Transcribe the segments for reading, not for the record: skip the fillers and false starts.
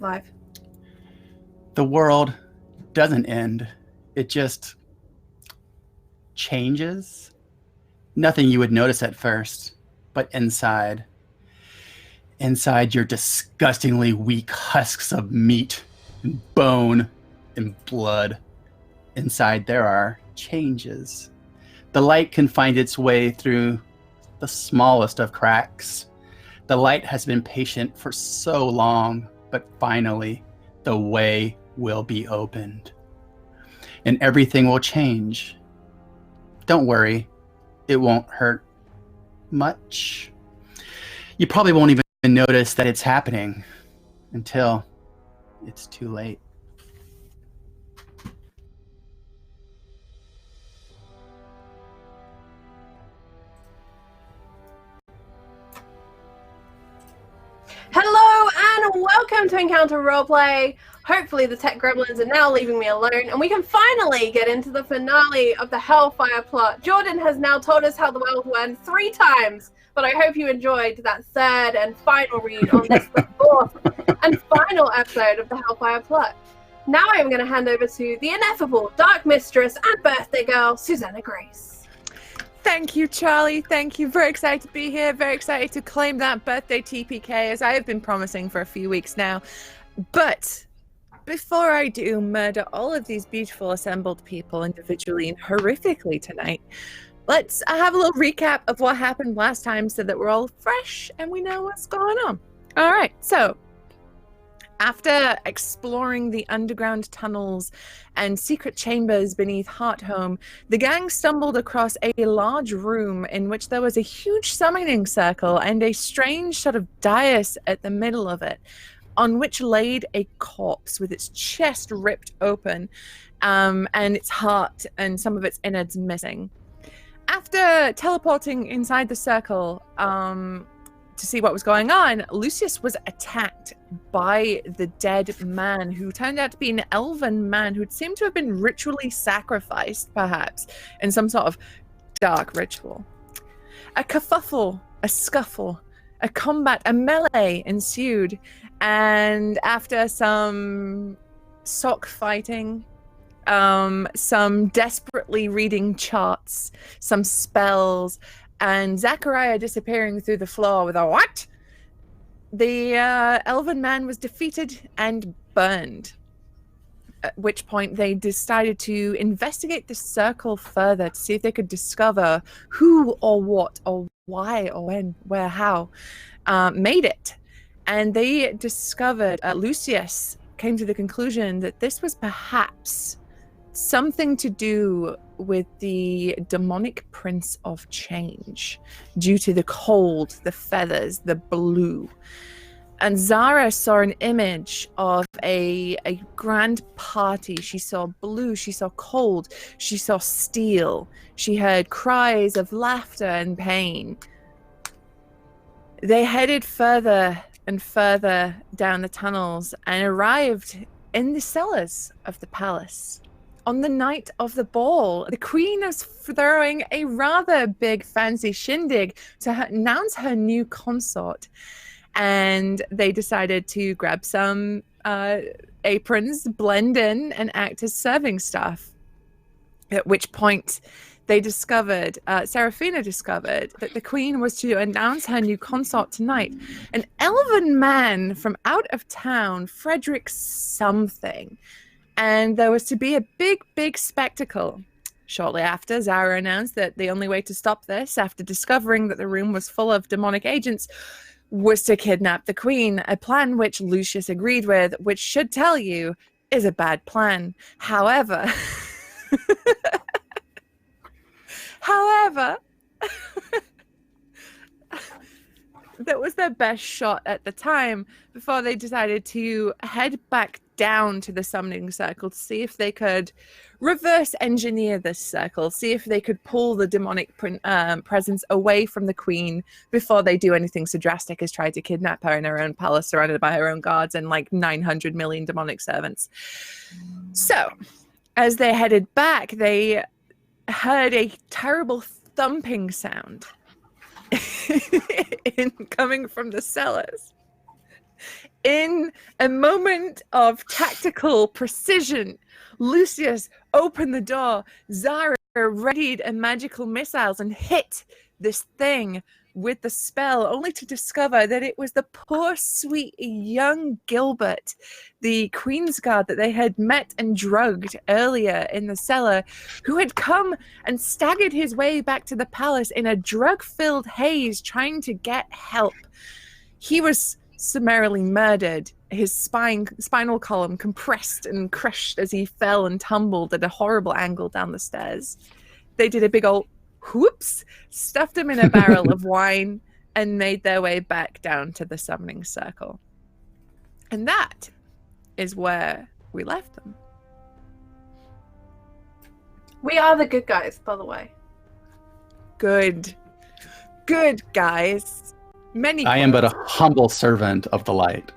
5. The world doesn't end. It just changes. Nothing you would notice at first, but inside your disgustingly weak husks of meat and bone and blood, inside there are changes. The light can find its way through the smallest of cracks. The light has been patient for so long, but finally the way will be opened. And everything will change. Don't worry, it won't hurt much. You probably won't even notice that it's happening until it's too late. Hello and welcome to Encounter Roleplay. Hopefully the tech gremlins are now leaving me alone and we can finally get into the finale of the Hellfire plot. Jordan has now told us how the world went 3 times, but I hope you enjoyed that third and final read on this, the 4th and final episode of the Hellfire plot. Now I'm going to hand over to the ineffable Dark Mistress and Birthday Girl, Susanna Grace. Thank you, Charlie. Thank you. Very excited to be here. Very excited to claim that birthday TPK, as I have been promising for a few weeks now. But before I do murder all of these beautiful assembled people individually and horrifically tonight, let's have a little recap of what happened last time so that we're all fresh and we know what's going on. All right. So after exploring the underground tunnels and secret chambers beneath Heartholm, the gang stumbled across a large room in which there was a huge summoning circle and a strange sort of dais at the middle of it, on which laid a corpse with its chest ripped open and its heart and some of its innards missing. After teleporting inside the circle, to see what was going on, Lucius was attacked by the dead man, who turned out to be an elven man who seemed to have been ritually sacrificed, perhaps, in some sort of dark ritual. A kerfuffle, a scuffle, a combat, a melee ensued, and after some sock fighting, some desperately reading charts, some spells, and Zachariah disappearing through the floor with a what? The elven man was defeated and burned. At which point they decided to investigate the circle further to see if they could discover who or what or why or when, where, how made it. And they discovered, Lucius came to the conclusion that this was perhaps something to do with the demonic prince of change, due to the cold, the feathers, the blue. And Zara saw an image of a grand party. She saw blue, she saw cold, she saw steel. She heard cries of laughter and pain. They headed further and further down the tunnels and arrived in the cellars of the palace. On the night of the ball, the queen was throwing a rather big fancy shindig to announce her new consort. And they decided to grab some aprons, blend in, and act as serving staff. At which point they discovered, Seraphina discovered, that the queen was to announce her new consort tonight. An elven man from out of town, Frederick something. And there was to be a big, big spectacle. Shortly after, Zara announced that the only way to stop this, after discovering that the room was full of demonic agents, was to kidnap the queen, a plan which Lucius agreed with, which should tell you is a bad plan. However, that was their best shot at the time before they decided to head back down to the summoning circle to see if they could reverse engineer this circle, see if they could pull the demonic presence away from the queen before they do anything so drastic as try to kidnap her in her own palace surrounded by her own guards and like 900 million demonic servants. So as they headed back, they heard a terrible thumping sound coming from the cellars. In a moment of tactical precision, Lucius opened the door. Zara readied a magical missiles and hit this thing with the spell, only to discover that it was the poor, sweet young Gilbert, the Queen's Guard that they had met and drugged earlier in the cellar, who had come and staggered his way back to the palace in a drug-filled haze trying to get help. He was summarily murdered, his spinal column compressed and crushed as he fell and tumbled at a horrible angle down the stairs. They did a big old whoops, stuffed him in a barrel of wine, and made their way back down to the summoning circle. And that is where we left them. We are the good guys, by the way. Good guys. I am but a humble servant of the light.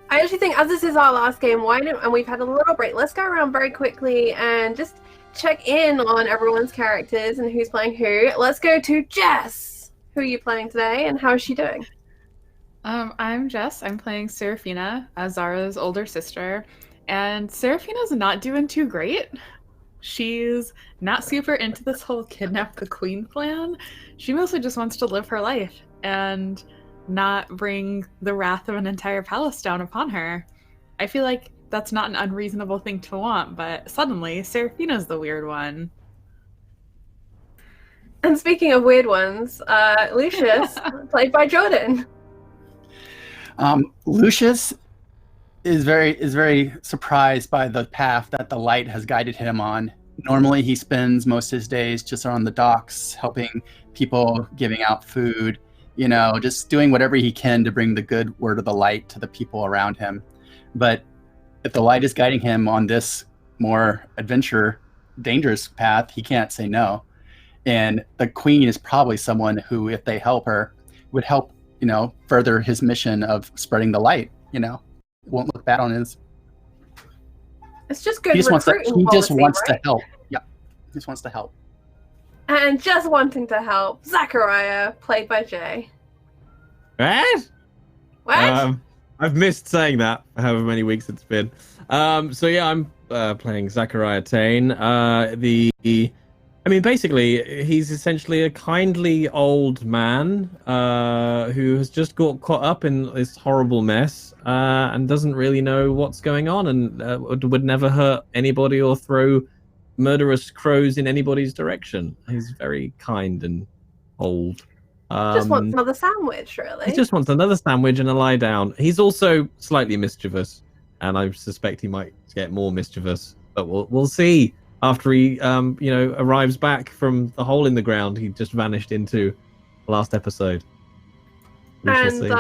I actually think, as this is our last game, and we've had a little break, let's go around very quickly and just check in on everyone's characters and who's playing who. Let's go to Jess. Who are you playing today, and how is she doing? I'm Jess. I'm playing Seraphina, Zara's older sister, and Seraphina's not doing too great. She's not super into this whole kidnap the queen plan. She mostly just wants to live her life and not bring the wrath of an entire palace down upon her. I feel like that's not an unreasonable thing to want, but suddenly Seraphina's the weird one. And speaking of weird ones, Lucius, played by Jordan. Lucius is very surprised by the path that the light has guided him on. Normally, he spends most of his days just on the docks, helping people, giving out food, just doing whatever he can to bring the good word of the light to the people around him. But if the light is guiding him on this more dangerous path, he can't say no. And the queen is probably someone who, if they help her, would help, further his mission of spreading the light, won't look bad on his. It's just good. He just wants to right? help. Yeah, he just wants to help. And just wanting to help, Zachariah, played by Jay. What? What? I've missed saying that for however many weeks it's been. So yeah, I'm playing Zachariah Tane. Basically, he's essentially a kindly old man who has just got caught up in this horrible mess and doesn't really know what's going on, and would never hurt anybody or throw murderous crows in anybody's direction. He's very kind and old. Just wants another sandwich, really. He just wants another sandwich and a lie down. He's also slightly mischievous, and I suspect he might get more mischievous, but we'll see. After he, arrives back from the hole in the ground he just vanished into last episode. And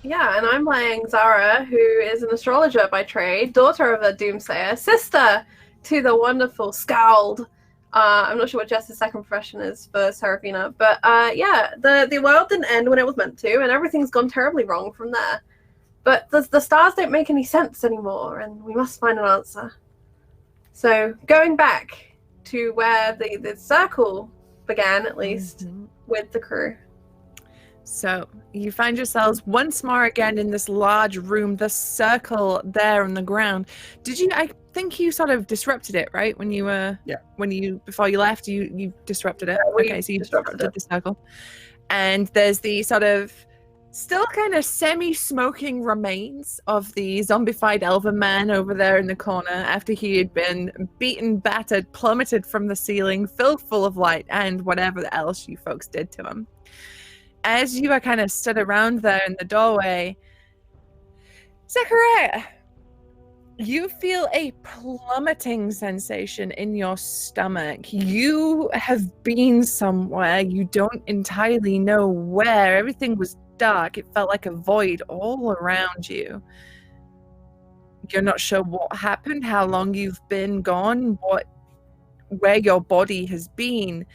I'm playing Zara, who is an astrologer by trade, daughter of a doomsayer, sister to the wonderful Skald. I'm not sure what Jess's second profession is for Seraphina, but the world didn't end when it was meant to, and everything's gone terribly wrong from there. But the stars don't make any sense anymore, and we must find an answer. So going back to where the circle began, at least, with the crew. So you find yourselves once more again in this large room, the circle there on the ground. I think you sort of disrupted it, right? When you were, before you left, you disrupted it. Okay, so you disrupted the circle. And there's the sort of still kind of semi-smoking remains of the zombified elven man over there in the corner after he had been beaten, battered, plummeted from the ceiling, filled full of light, and whatever else you folks did to him. As you are kind of stood around there in the doorway, Zachariah, you feel a plummeting sensation in your stomach. You have been somewhere, you don't entirely know where. Everything was dark. It felt like a void all around you. You're not sure what happened, how long you've been gone, where your body has been,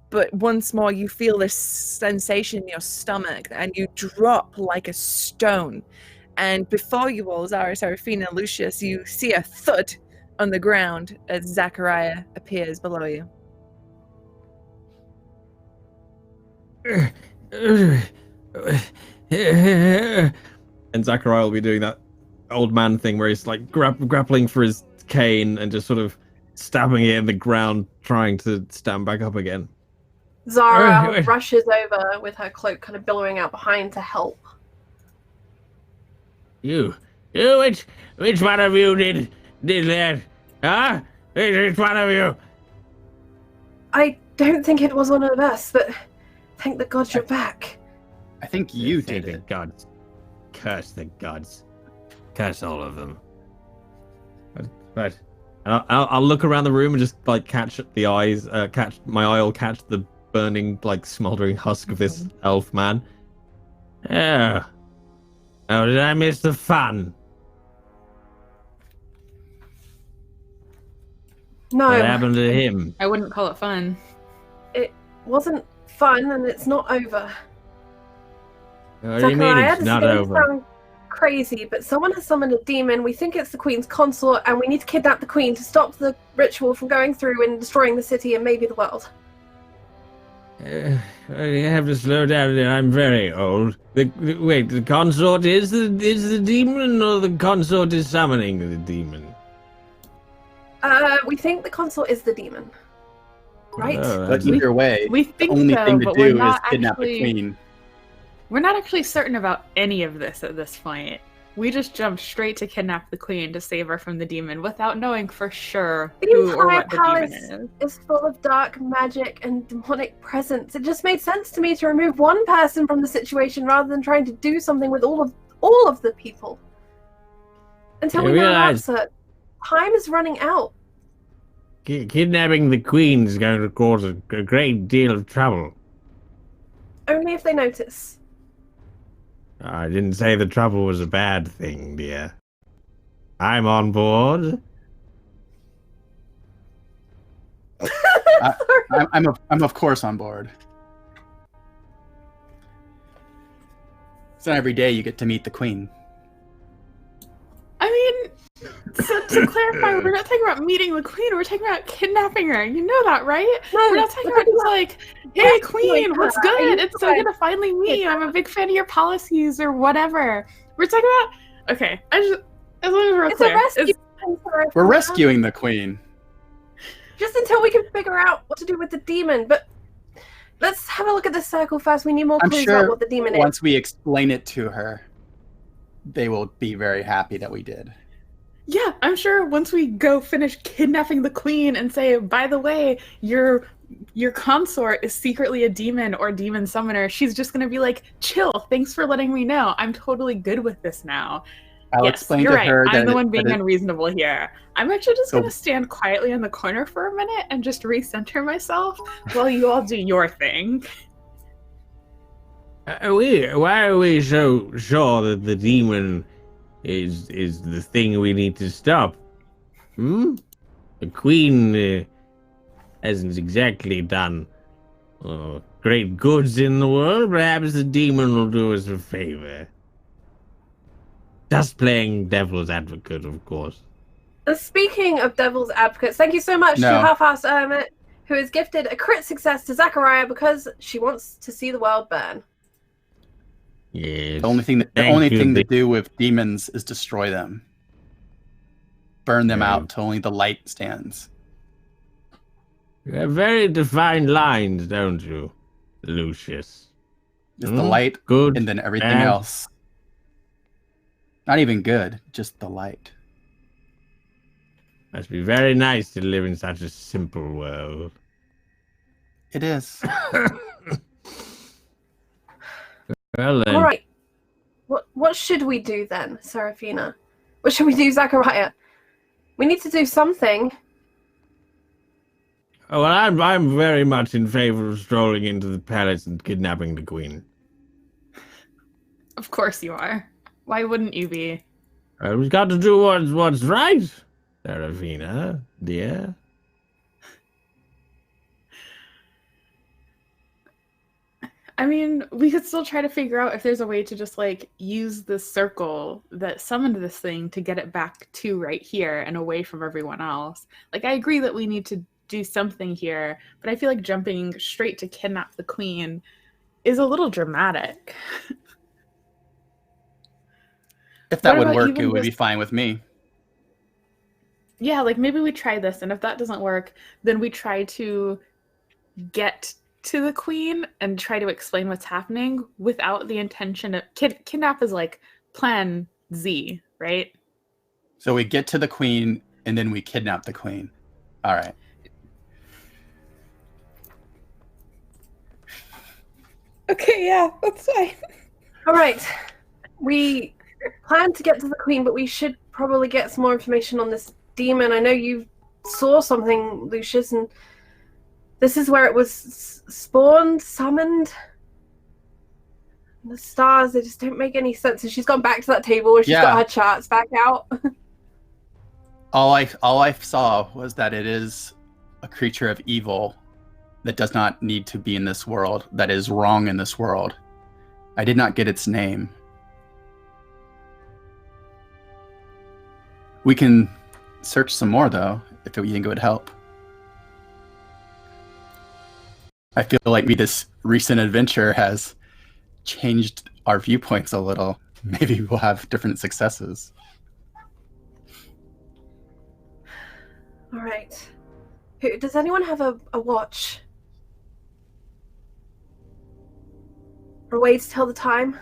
but once more you feel this sensation in your stomach and you drop like a stone. And before you all, Zara, Seraphina, Lucius, you see a thud on the ground as Zachariah appears below you. And Zachariah will be doing that old man thing where he's like grappling for his cane and just sort of stabbing it in the ground, trying to stand back up again. Zara rushes over with her cloak kind of billowing out behind to help. You, which one of you did that? Huh? Which one of you? I don't think it was one of us, but thank the gods you're back. I think you Thank did the it. gods. Curse the gods. Curse all of them. Right. And I'll look around the room and just like catch the eyes, catch the burning, like smoldering husk of this elf man. Yeah. Oh, did I miss the fun? No, What happened to him? I wouldn't call it fun. it wasn't fun and it's not over. What do you mean Zachariah, it's this not is going to over? sound crazy, but someone has summoned a demon. We think it's the Queen's consort, and we need to kidnap the Queen to stop the ritual from going through and destroying the city and maybe the world. You have to slow down. I'm very old. Wait, the consort is the demon, or the consort is summoning the demon? We think the consort is the demon. Right? Oh, But either way, We the think only so, thing to but we're do is not kidnap actually. the queen. We're not actually certain about any of this at this point. We just jumped straight to kidnap the queen to save her from the demon without knowing for sure The who or entire what the demon palace is. is full of dark magic and demonic presence. It just made sense to me to remove one person from the situation rather than trying to do something with all of the people. Until I we know an realize- answer, time is running out. Kidnapping the queen is going to cause a great deal of trouble. Only if they notice. I didn't say the trouble was a bad thing, dear. I'm on board. I'm of course on board. It's not every day you get to meet the queen. I mean, so to clarify, we're not talking about meeting the queen, we're talking about kidnapping her. You know that, right? No, We're not talking about just like, hey queen, what's Are you good? It's so good to finally meet you. I'm a big fan of your policies or whatever. We're talking about, okay, as long as we're It's clear. a rescue. Sorry, We're rescuing the queen. Just until we can figure out what to do with the demon. But let's have a look at this circle first. We need more I'm clues about sure what the demon is. once we explain it to her, they will be very happy that we did. Yeah, I'm sure once we go finish kidnapping the queen and say, by the way, your consort is secretly a demon or demon summoner, she's just gonna be like, chill, thanks for letting me know. I'm totally good with this now. I'll Yes, explain you're to right. her I'm that the one being that unreasonable here. I'm actually just So- gonna stand quietly in the corner for a minute and just recenter myself while you all do your thing. Why are we so sure that the demon is the thing we need to stop? The queen hasn't exactly done great goods in the world. Perhaps the demon will do us a favor. Just playing devil's advocate, of course. Speaking of devil's advocates, thank you so much No. to Half-Assed Hermit, who has gifted a crit success to Zachariah because she wants to see the world burn. Yes. The only thing to do with demons is destroy them. Burn them out till only the light stands. You have very defined lines, don't you, Lucius? It's the light Good. and then everything bad. else. Not even good, just the light. Must be very nice to live in such a simple world. It is. Well then. All right. What should we do then, Seraphina? What should we do, Zachariah? We need to do something. Oh, well, I'm very much in favor of strolling into the palace and kidnapping the queen. Of course you are. Why wouldn't you be? We've got to do what's right, Serafina, dear. I mean, we could still try to figure out if there's a way to just like use the circle that summoned this thing to get it back to right here and away from everyone else. Like, I agree that we need to do something here, but I feel like jumping straight to kidnap the queen is a little dramatic. If that What would about work, even it would be just- fine with me. Yeah, like maybe we try this, and if that doesn't work, then we try to get to the queen and try to explain what's happening without the intention of kidnap is like plan Z, right? So we get to the queen, and then we kidnap the queen. All right. Okay, yeah, that's fine. All right. We plan to get to the queen, but we should probably get some more information on this demon. I know you saw something, Lucius, and this is where it was spawned, summoned. The stars, they just don't make any sense. And she's gone back to that table where she's got her charts back out. All I saw was that it is a creature of evil that does not need to be in this world, that is wrong in this world. I did not get its name. We can search some more, though, if you think it would help. I feel like this recent adventure has changed our viewpoints a little. Maybe we'll have different successes. All right. Does anyone have a watch? Or a way to tell the time?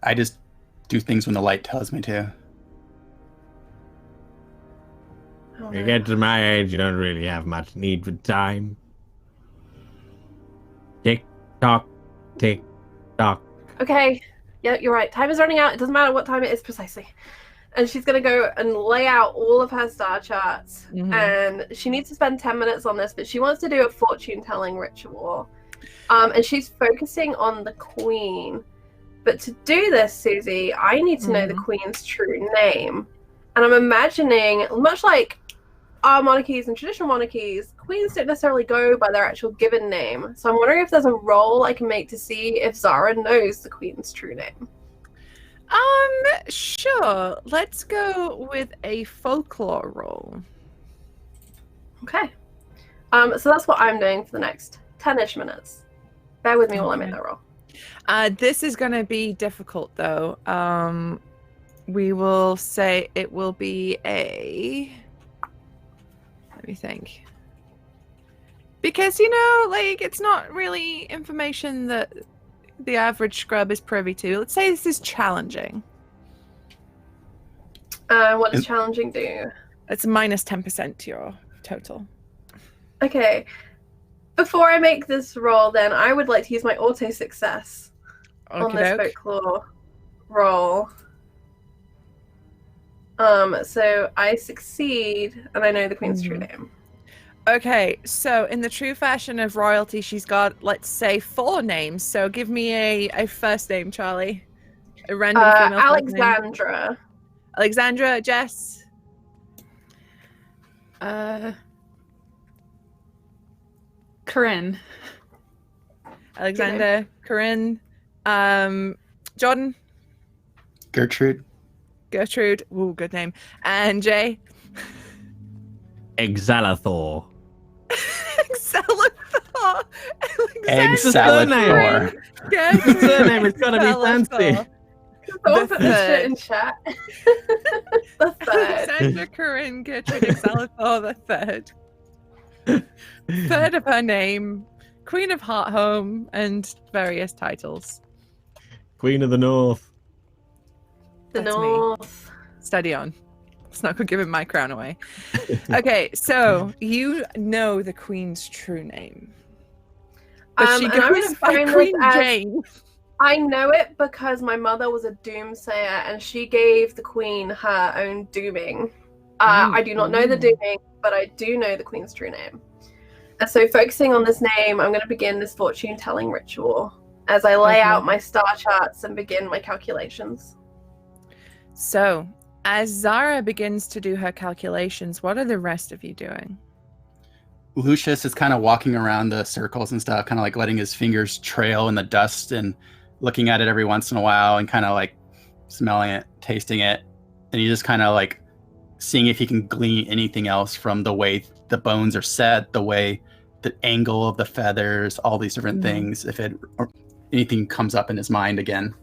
I just do things when the light tells me to. Oh, You no. get to my age, you don't really have much need for time. Tick tock, tick tock. Okay. Yeah, you're right. Time is running out. It doesn't matter what time it is precisely. And she's going to go and lay out all of her star charts. Mhm. And she needs to spend 10 minutes on this, but she wants to do a fortune-telling ritual. And she's focusing on the queen. But to do this, Susie, I need to know the queen's true name. And I'm imagining, much like our monarchies and traditional monarchies, queens don't necessarily go by their actual given name. So I'm wondering if there's a roll I can make to see if Zara knows the queen's true name. Sure. Let's go with a folklore roll. Okay. So that's what I'm doing for the next 10-ish minutes. Bear with me while I make that roll. This is going to be difficult, though. We will say it will be a... Let me think. Because, like, it's not really information that the average scrub is privy to. Let's say this is challenging. What does challenging do? It's minus 10% to your total. Okay. Before I make this roll, then, I would like to use my auto success on this folklore roll. So I succeed, and I know the queen's true name. Okay, so in the true fashion of royalty, she's got, let's say, 4 names. So give me a first name, Charlie. A random female first name. Alexandra. Alexandra, Jess. Corinne. Alexander, Corinne. Jordan. Gertrude. Gertrude. Ooh, good name. And Jay. Exalathor. Exalathor. Exalathor. The surname is gonna be fancy. Don't The put this shit third. in chat. The third. Alexandra, Corinne, Gertrude, Exalathor the third. Third of her name. Queen of Heartholm and various titles. Queen of the North. The That's me. North. Steady on. It's not gonna give my crown away. Okay, so you know the Queen's true name. But she and I'm goes gonna by frame this Queen as- Jane. I know it because my mother was a doomsayer and she gave the queen her own dooming. I do not know the dooming, but I do know the queen's true name. And so focusing on this name, I'm going to begin this fortune-telling ritual as I lay out my star charts and begin my calculations. So, as Zara begins to do her calculations, what are the rest of you doing? Lucius is kind of walking around the circles and stuff, kind of like letting his fingers trail in the dust and looking at it every once in a while and kind of like smelling it, tasting it. And he's just kind of like seeing if he can glean anything else from the way the bones are set, the way the angle of the feathers, all these different things. If it anything comes up in his mind again.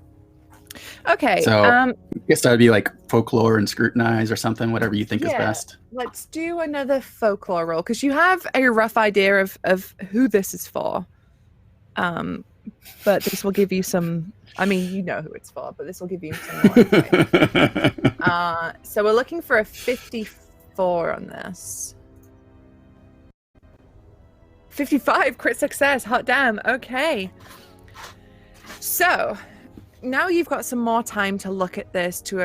Okay. So I guess that would be like folklore and scrutinize or something, whatever you think is best. Let's do another folklore roll because you have a rough idea of who this is for. But this will give you some. I mean, you know who it's for, but this will give you some more insight. So we're looking for a 54 on this. 55 crit success. Hot damn. Okay. So now you've got some more time to look at this, to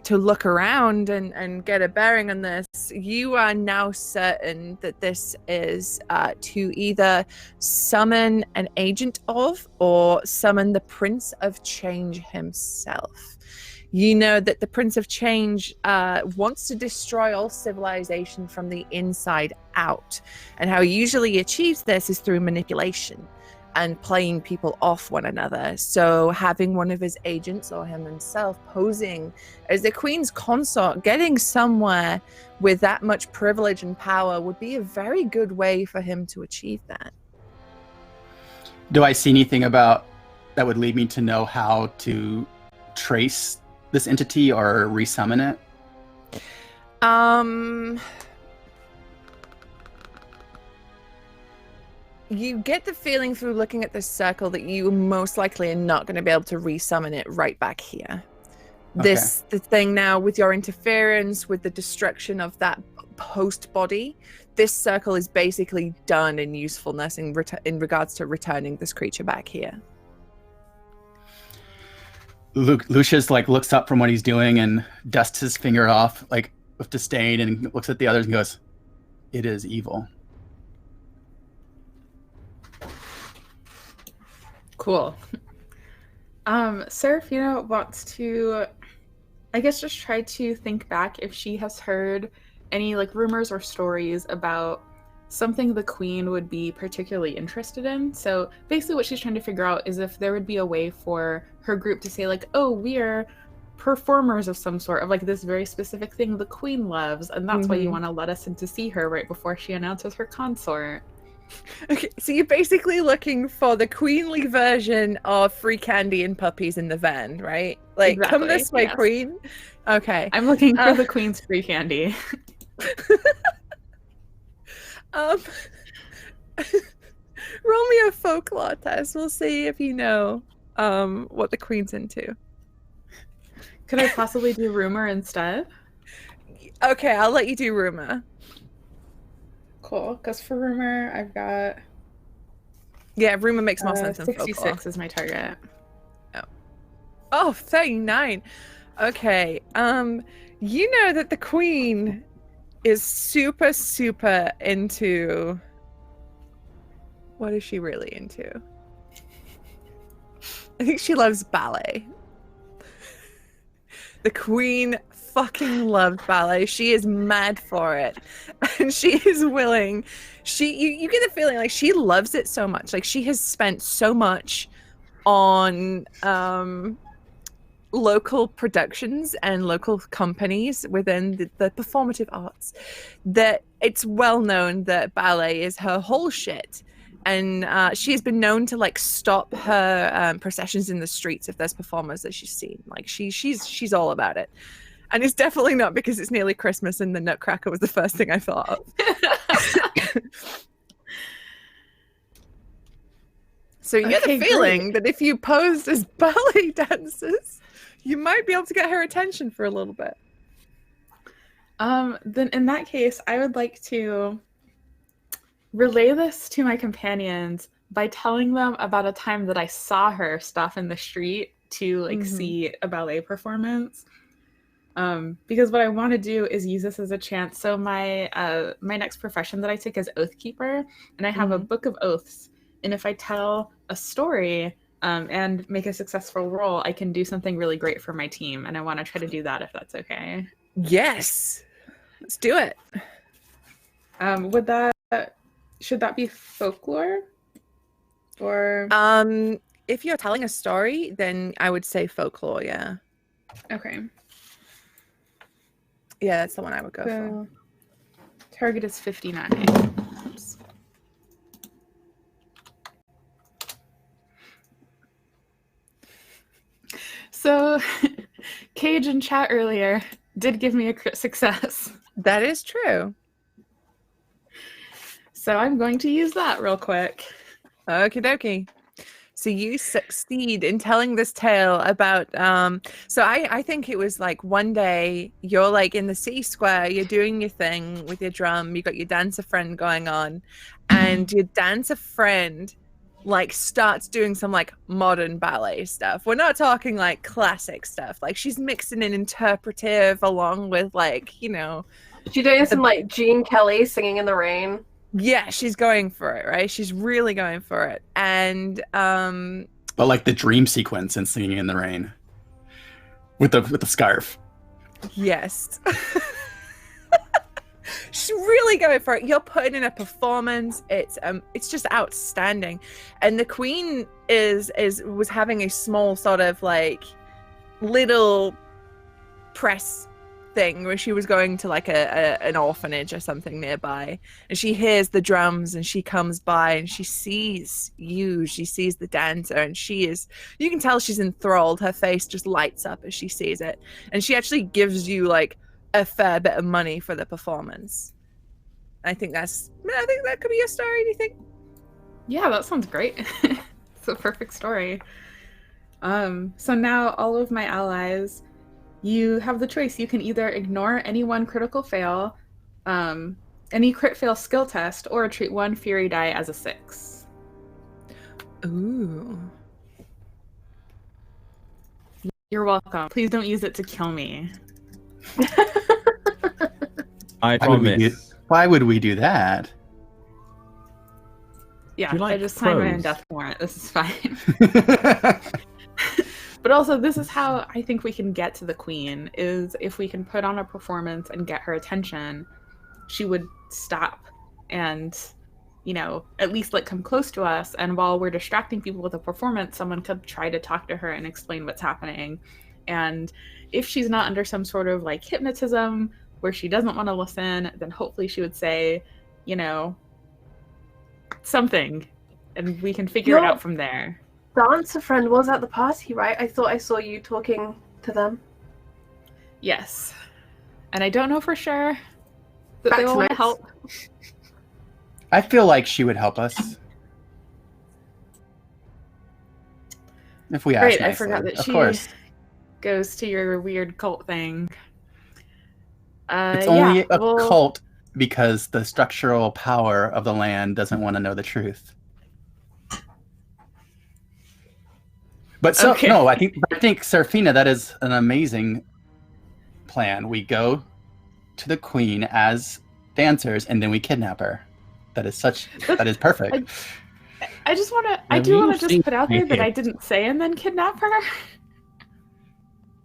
look around and get a bearing on this. You are now certain that this is to either summon an agent of or summon the Prince of Change himself. You know that the Prince of Change wants to destroy all civilization from the inside out. And how he usually achieves this is through manipulation and playing people off one another. So having one of his agents or him himself posing as the Queen's consort, getting somewhere with that much privilege and power would be a very good way for him to achieve that. Do I see anything about that would lead me to know how to trace this entity or resummon it? You get the feeling through looking at this circle that you most likely are not going to be able to resummon it right back here. Okay. The thing now with your interference, with the destruction of that host body, this circle is basically done in usefulness in regards to returning this creature back here. Lucius looks up from what he's doing and dusts his finger off with disdain and looks at the others and goes, "It is evil." Cool. Serafina wants to, I guess, just try to think back if she has heard any rumors or stories about something the Queen would be particularly interested in. So basically what she's trying to figure out is if there would be a way for her group to say oh, we're performers of some sort of this very specific thing the Queen loves, and that's why you want to let us in to see her right before she announces her consort. Okay, so you're basically looking for the queenly version of free candy and puppies in the van, right? Exactly, come this way, yes. Queen. Okay. I'm looking for the Queen's free candy. Roll me a folklore test. We'll see if you know what the Queen's into. Could I possibly do rumor instead? Okay, I'll let you do rumor. Cool, because for rumor, I've got... Yeah, rumor makes more sense than 66 folklore. is my target. Oh, 39. Okay. You know that the Queen is super, super into... What is she really into? I think she loves ballet. The Queen fucking loves ballet. She is mad for it. And she is willing. You get the feeling she loves it so much. She has spent so much on local productions and local companies within the performative arts that it's well known that ballet is her whole shit. And she has been known to stop her processions in the streets if there's performers that she's seen. She's all about it. And it's definitely not because it's nearly Christmas and the Nutcracker was the first thing I thought of. So you get the feeling that if you posed as ballet dancers, you might be able to get her attention for a little bit. Then in that case, I would like to relay this to my companions by telling them about a time that I saw her stop in the street to see a ballet performance. Because what I want to do is use this as a chance. So my next profession that I took is Oath Keeper, and I have a book of oaths. And if I tell a story and make a successful roll, I can do something really great for my team. And I want to try to do that if that's okay. Yes, let's do it. Should that be folklore? Or if you're telling a story, then I would say folklore, yeah. Okay. Yeah, that's the one I would go for. Target is 59. Oops. So, Cage in chat earlier did give me a crit success. That is true. So I'm going to use that real quick. Okie dokie. So you succeed in telling this tale about so I think it was like one day you're like in the city square, you're doing your thing with your drum, you got your dancer friend going on, and your dancer friend like starts doing some like modern ballet stuff. We're not talking like classic stuff. Like she's mixing an interpretive along with like, you know, She's doing some like Gene Kelly singing in the rain. yeah, she's going for it, right? She's really going for it. And But like the dream sequence in Singing in the Rain with the scarf. yes. She's really going for it. You're putting in a performance. It's just outstanding. And the queen was having a small sort of like little press thing where she was going to like an orphanage or something nearby, and she hears the drums and she comes by and she sees you, she sees the dancer, and you can tell she's enthralled. Her face just lights up as she sees it, and she actually gives you like a fair bit of money for the performance. I think that could be your story. Do you think? Yeah, that sounds great. It's a perfect story. So now all of my allies, you have the choice. You can either ignore any one critical fail, any crit fail skill test, or treat one fury die as a 6. Ooh. You're welcome. Please don't use it to kill me. I promise. Why would we do that? Yeah, You like I just signed my own crows. death warrant. This is fine. But also, this is how I think we can get to the queen, is if we can put on a performance and get her attention, she would stop and, you know, at least like come close to us. And while we're distracting people with a performance, someone could try to talk to her and explain what's happening. And if she's not under some sort of like hypnotism where she doesn't want to listen, then hopefully she would say, you know, something, and we can figure it out from there. Dancer friend was at the party, right? I thought I saw you talking to them. Yes. And I don't know for sure that Back they to will want to notes. help. I feel like she would help us. If we ask Right, nicely. I forgot that of she course. goes to your weird cult thing. It's only a well, cult because the structural power of the land doesn't want to know the truth. But so Okay. no, I think Serafina, that is an amazing plan. We go to the queen as dancers and then we kidnap her. That is perfect. I just want to. I Have do you want to just seen put out there that me? I didn't say and then kidnap her.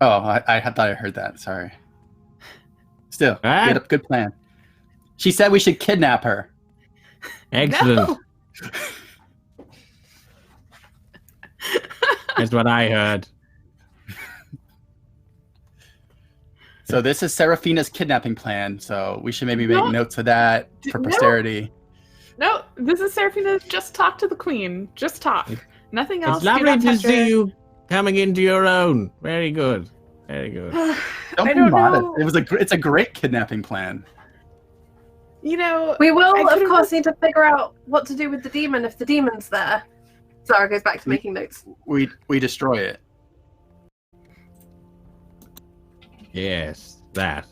Oh, I thought I heard that. Sorry. Still, Ah. good plan. She said we should kidnap her. Excellent. No. That's what I heard. So this is Serafina's kidnapping plan. So we should maybe make No. notes of that for No. posterity. No, this is Serafina. Just talk to the queen. Just talk. Nothing else. It's Do lovely not to touch see her. you coming into your own. Very good. Very good. Don't I be don't modest. know. It's a great kidnapping plan. You know, We will, I of could've- course, need to figure out what to do with the demon if the demon's there. Zara goes back to making notes. We destroy it. Yes, that.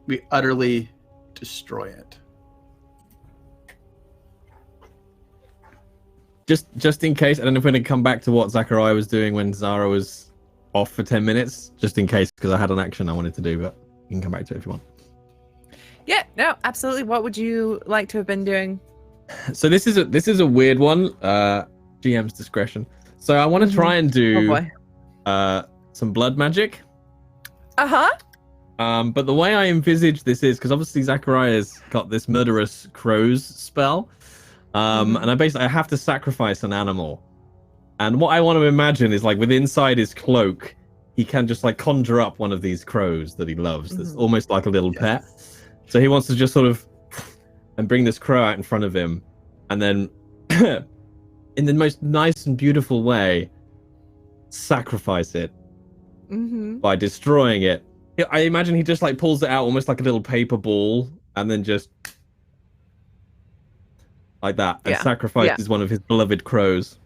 We utterly destroy it. Just in case, I don't know if we're going to come back to what Zachariah was doing when Zara was off for 10 minutes, just in case, because I had an action I wanted to do, but you can come back to it if you want. Yeah, no, absolutely. What would you like to have been doing? So this is a weird one. GM's discretion. So I want to try and Oh do boy. some blood magic. Uh-huh. But the way I envisage this is because obviously Zachariah's got this murderous crows spell. And I have to sacrifice an animal. And what I want to imagine is like with inside his cloak, he can just like conjure up one of these crows that he loves. That's almost like a little pet. So he wants to just sort of and bring this crow out in front of him, and then in the most nice and beautiful way, sacrifice it by destroying it. I imagine he just like pulls it out almost like a little paper ball and then just like that and sacrifices one of his beloved crows.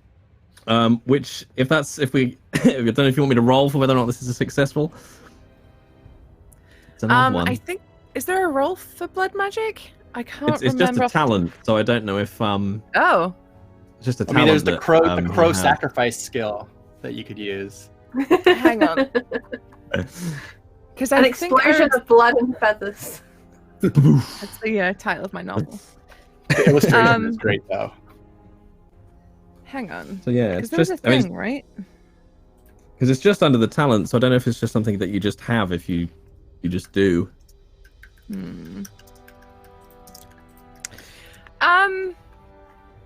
Which if we I don't know if you want me to roll for whether or not this is a successful. It's an odd one. I think is there a roll for blood magic? I can't It's remember. just a talent, so I don't know if Oh. It's just a I talent. mean, there's the that, crow sacrifice skill that you could use. Hang on. Because An explosion of blood and feathers. That's the title of my novel. The illustration is great, though. Hang on. So yeah, Because it's there was just a thing, right? Because it's just under the talent, so I don't know if it's just something that you just have if you just do.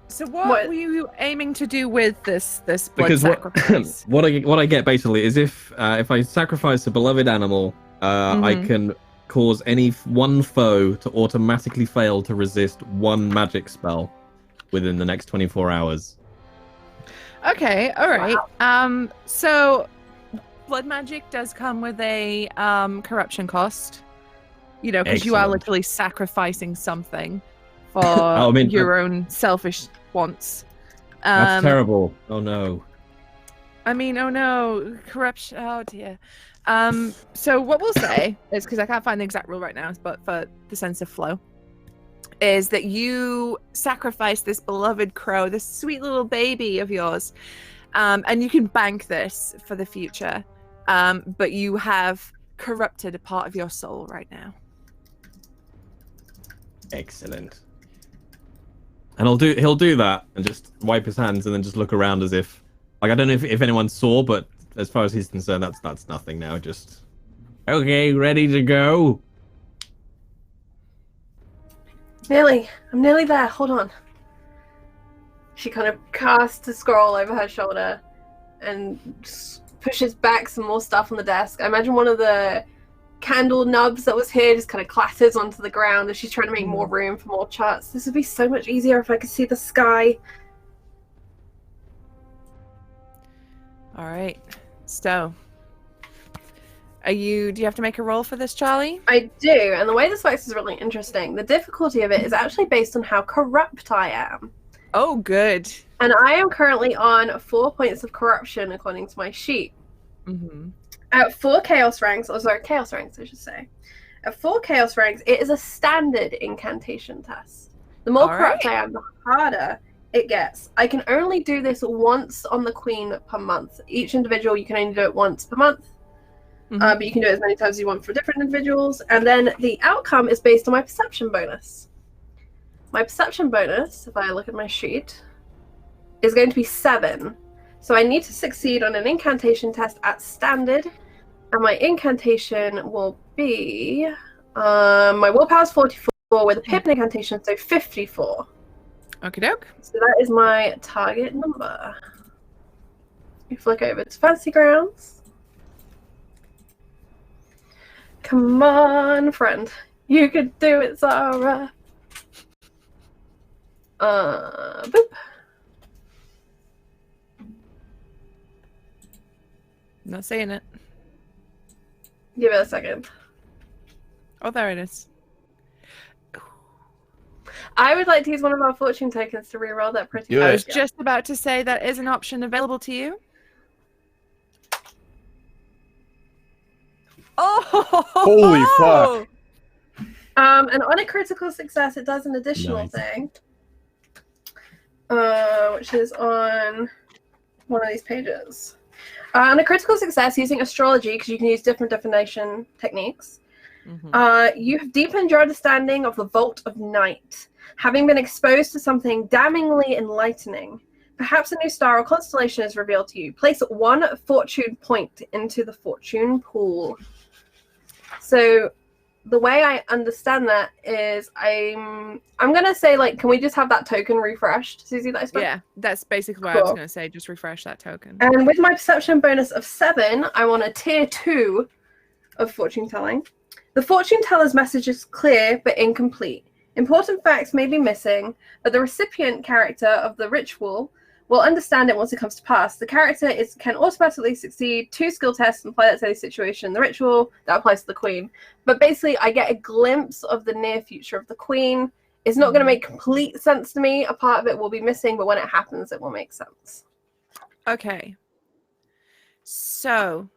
So what were you aiming to do with this blood Because sacrifice? what I get basically is if I sacrifice a beloved animal, I can cause any one foe to automatically fail to resist one magic spell within the next 24 hours. Okay, all right. Wow. So blood magic does come with a corruption cost. You know, because you are literally sacrificing something for your own selfish wants. That's terrible. Oh no. I mean, oh no, corruption. Oh dear. So what we'll say is, because I can't find the exact rule right now, but for the sense of flow, is that you sacrifice this beloved crow, this sweet little baby of yours, and you can bank this for the future, but you have corrupted a part of your soul right now. Excellent. And he'll do that and just wipe his hands and then just look around as if, like, I don't know if anyone saw, but as far as he's concerned, that's nothing now. Just okay, ready to go. I'm nearly there. Hold on. She kind of casts a scroll over her shoulder and pushes back some more stuff on the desk. I imagine one of the candle nubs that was here just kind of clatters onto the ground as she's trying to make more room for more charts. This would be so much easier if I could see the sky. All right, Stowe. Do you have to make a roll for this, Charlie? I do, and the way this works is really interesting. The difficulty of it is actually based on how corrupt I am. Oh, good. And I am currently on 4 points of corruption according to my sheet. At 4 chaos ranks, I should say. At 4 chaos ranks, it is a standard incantation test. The more corrupt I am, the harder it gets. I can only do this once on the queen per month. Each individual, you can only do it once per month. But you can do it as many times as you want for different individuals. And then the outcome is based on my perception bonus. My perception bonus, if I look at my sheet, is going to be 7. So I need to succeed on an incantation test at standard. And my incantation will be... my willpower is 44 with a pip incantation, so 54. Okie doke. So that is my target number. You flick over to Fancy Grounds. Come on, friend. You could do it, Zara. Boop. Not saying it. Give it a second. Oh, there it is. I would like to use one of our fortune tokens to reroll that pretty I was just about to say that is an option available to you. Oh! Holy fuck. And on a critical success, it does an additional thing. Which is on one of these pages. On a critical success using astrology, because you can use different divination techniques, you have deepened your understanding of the Vault of Night, having been exposed to something damningly enlightening. Perhaps a new star or constellation is revealed to you. Place 1 fortune point into the fortune pool. So the way I understand that is I'm gonna say, like, can we just have that token refreshed, Susie? That I spoke? Yeah, that's basically what I was gonna say. Just refresh that token. And with my perception bonus of 7, I want a tier 2 of fortune telling. The fortune teller's message is clear but incomplete. Important facts may be missing, but the recipient character of the ritual will understand it once it comes to pass. The character can automatically succeed 2 skill tests and apply that to any situation. The ritual that applies to the queen. But basically, I get a glimpse of the near future of the queen. It's not going to make complete sense to me. A part of it will be missing, but when it happens, it will make sense. Okay. So,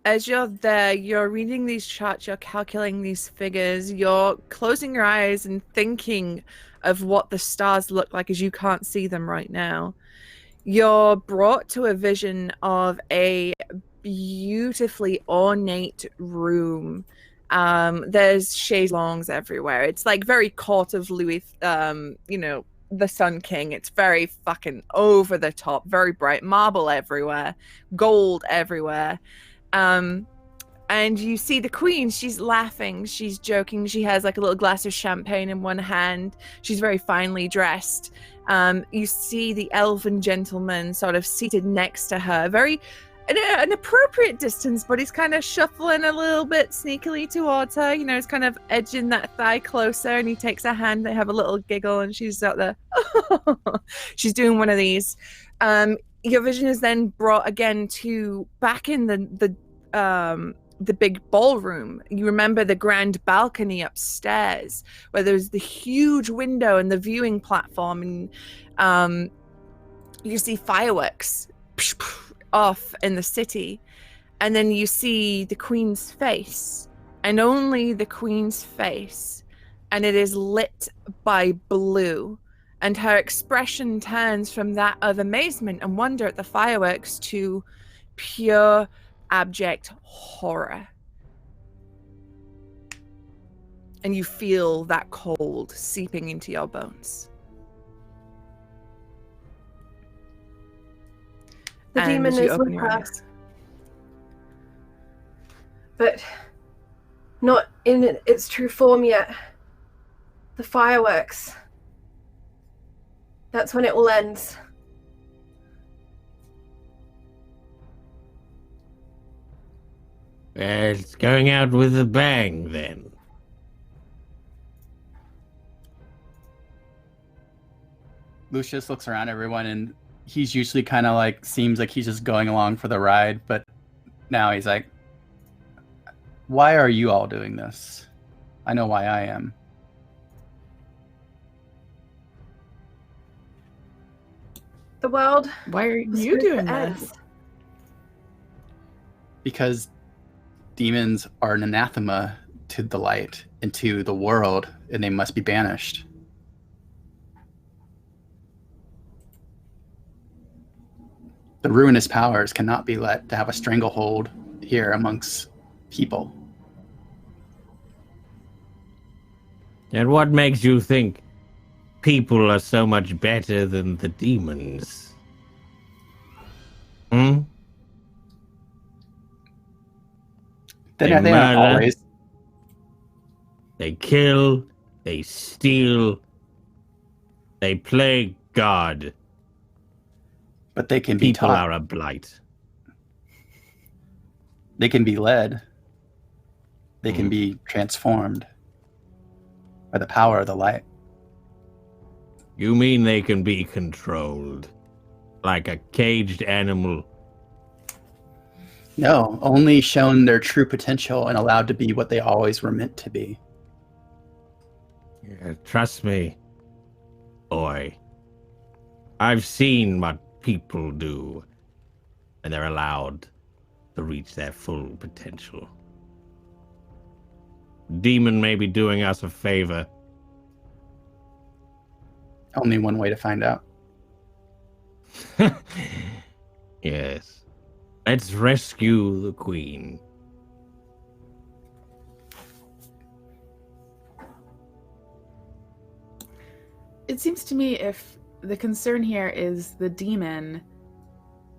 as you're there, you're reading these charts, you're calculating these figures, you're closing your eyes and thinking of what the stars look like as you can't see them right now. You're brought to a vision of a beautifully ornate room. There's chaise everywhere. It's like very court of Louis, the Sun King. It's very fucking over the top, very bright, marble everywhere, gold everywhere. And you see the queen, she's laughing, she's joking, she has like a little glass of champagne in one hand, she's very finely dressed. You see the elven gentleman sort of seated next to her, very an appropriate distance, but he's kind of shuffling a little bit sneakily towards her, he's kind of edging that thigh closer, and he takes her hand, they have a little giggle, and she's out there, she's doing one of these. Your vision is then brought again to back in the big ballroom. You remember the grand balcony upstairs where there's the huge window and the viewing platform, and you see fireworks off in the city, and then you see the queen's face, and only the queen's face, and it is lit by blue, and her expression turns from that of amazement and wonder at the fireworks to pure abject horror. And you feel that cold seeping into your bones. The demon is with her, but not in its true form yet. The fireworks. That's when it all ends. It's going out with a bang, then. Lucius looks around everyone, and he's usually kind of like, seems like he's just going along for the ride, but now he's like, why are you all doing this? I know why I am. The world. Why are was you meant to doing end. this? Because demons are an anathema to the light and to the world, and they must be banished. The ruinous powers cannot be let to have a stranglehold here amongst people. And what makes you think people are so much better than the demons? They're They not murder. always. They kill, they steal, they play God. But they can be People taught. are a blight. They can be led. They can be transformed by the power of the light. You mean they can be controlled, like a caged animal? No, only shown their true potential and allowed to be what they always were meant to be. Yeah, trust me, boy. I've seen what people do when they're allowed to reach their full potential. Demon may be doing us a favor. Only one way to find out. Yes. Let's rescue the queen. It seems to me if the concern here is the demon,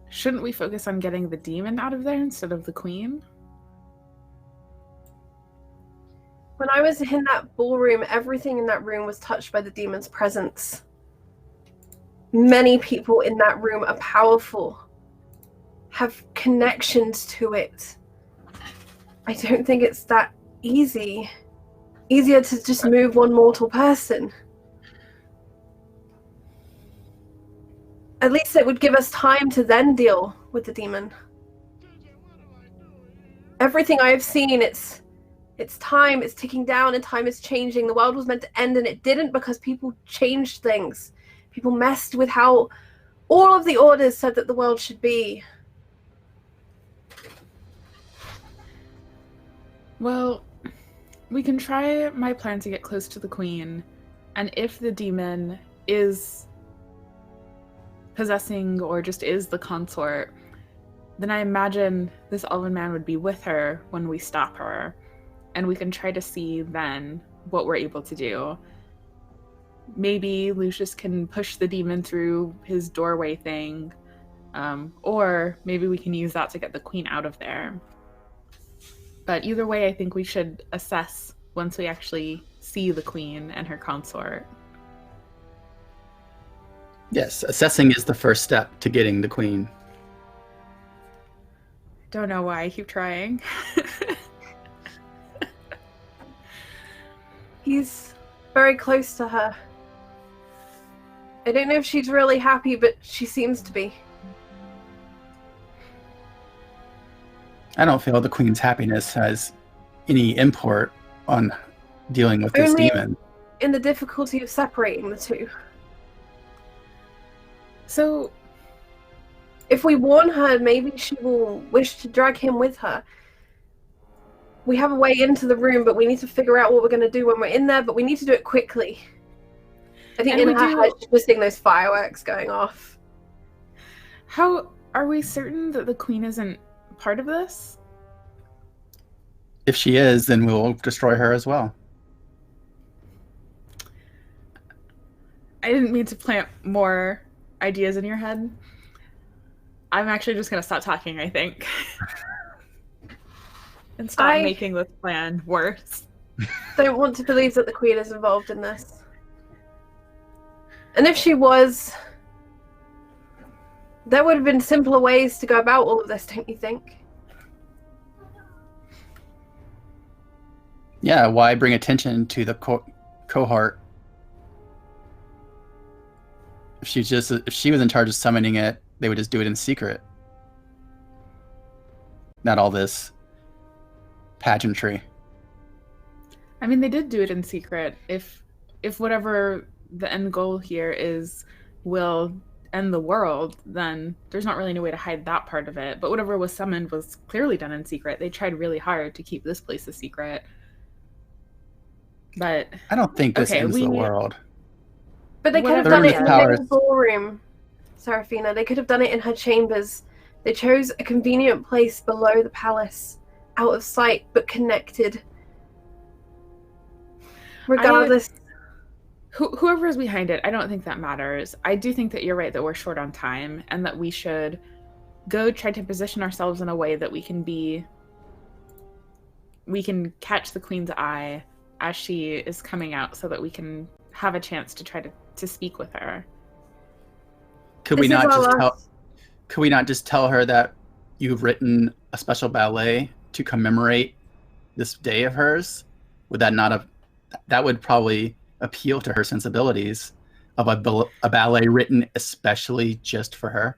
shouldn't we focus on getting the demon out of there instead of the queen? When I was in that ballroom, everything in that room was touched by the demon's presence. Many people in that room are powerful, have connections to it. I don't think it's that easier to just move one mortal person. At least it would give us time to then deal with the demon. Everything I've seen, it's time, it's ticking down, and time is changing. The world was meant to end, and it didn't because people changed things. People messed with how all of the orders said that the world should be. Well, we can try my plan to get close to the queen, and if the demon is possessing or just is the consort, then I imagine this elven man would be with her when we stop her, and we can try to see then what we're able to do. Maybe Lucius can push the demon through his doorway thing, or maybe we can use that to get the queen out of there. But either way, I think we should assess once we actually see the queen and her consort. Yes, assessing is the first step to getting the queen. Don't know why I keep trying. He's very close to her. I don't know if she's really happy, but she seems to be. I don't feel the queen's happiness has any import on dealing with this Only demon. in the difficulty of separating the two. So, If we warn her, maybe she will wish to drag him with her. We have a way into the room, but we need to figure out what we're going to do when we're in there, but we need to do it quickly. I think And in her head, she's just seeing those fireworks going off. how are we certain that the queen isn't part of this? If she is, then we'll destroy her as well. I didn't mean to plant more ideas in your head. I'm actually just going to stop talking, I think. And stop making this plan worse. Don't want to believe that the queen is involved in this. And if she was, there would have been simpler ways to go about all of this, don't you think? Yeah, why bring attention to the cohort? If she was in charge of summoning it, they would just do it in secret. Not all this pageantry. I mean, they did do it in secret. If whatever the end goal here is will end the world, then there's not really any way to hide that part of it. But whatever was summoned was clearly done in secret. They tried really hard to keep this place a secret. But I don't think this ends the world. But they could have done it in the big ballroom, Seraphina. They could have done it in her chambers. They chose a convenient place below the palace, out of sight, but connected. Regardless. Whoever is behind it, I don't think that matters. I do think that you're right that we're short on time and that we should go try to position ourselves in a way that we can catch the queen's eye as she is coming out so that we can have a chance to try to speak with her. Could we not just tell her that you've written a special ballet to commemorate this day of hers? Would that not have... That would probably appeal to her sensibilities of a ballet written especially just for her.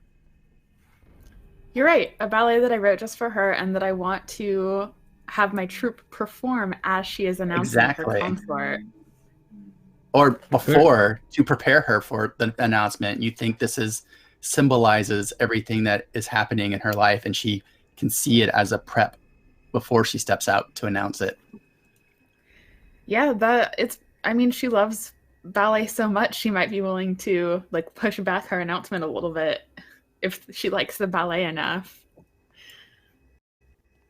You're right. A ballet that I wrote just for her and that I want to have my troupe perform as she is announcing her consort. Or before, to prepare her for the announcement. You think this symbolizes everything that is happening in her life, and she can see it as a prep before she steps out to announce it. Yeah, she loves ballet so much she might be willing to push back her announcement a little bit if she likes the ballet enough.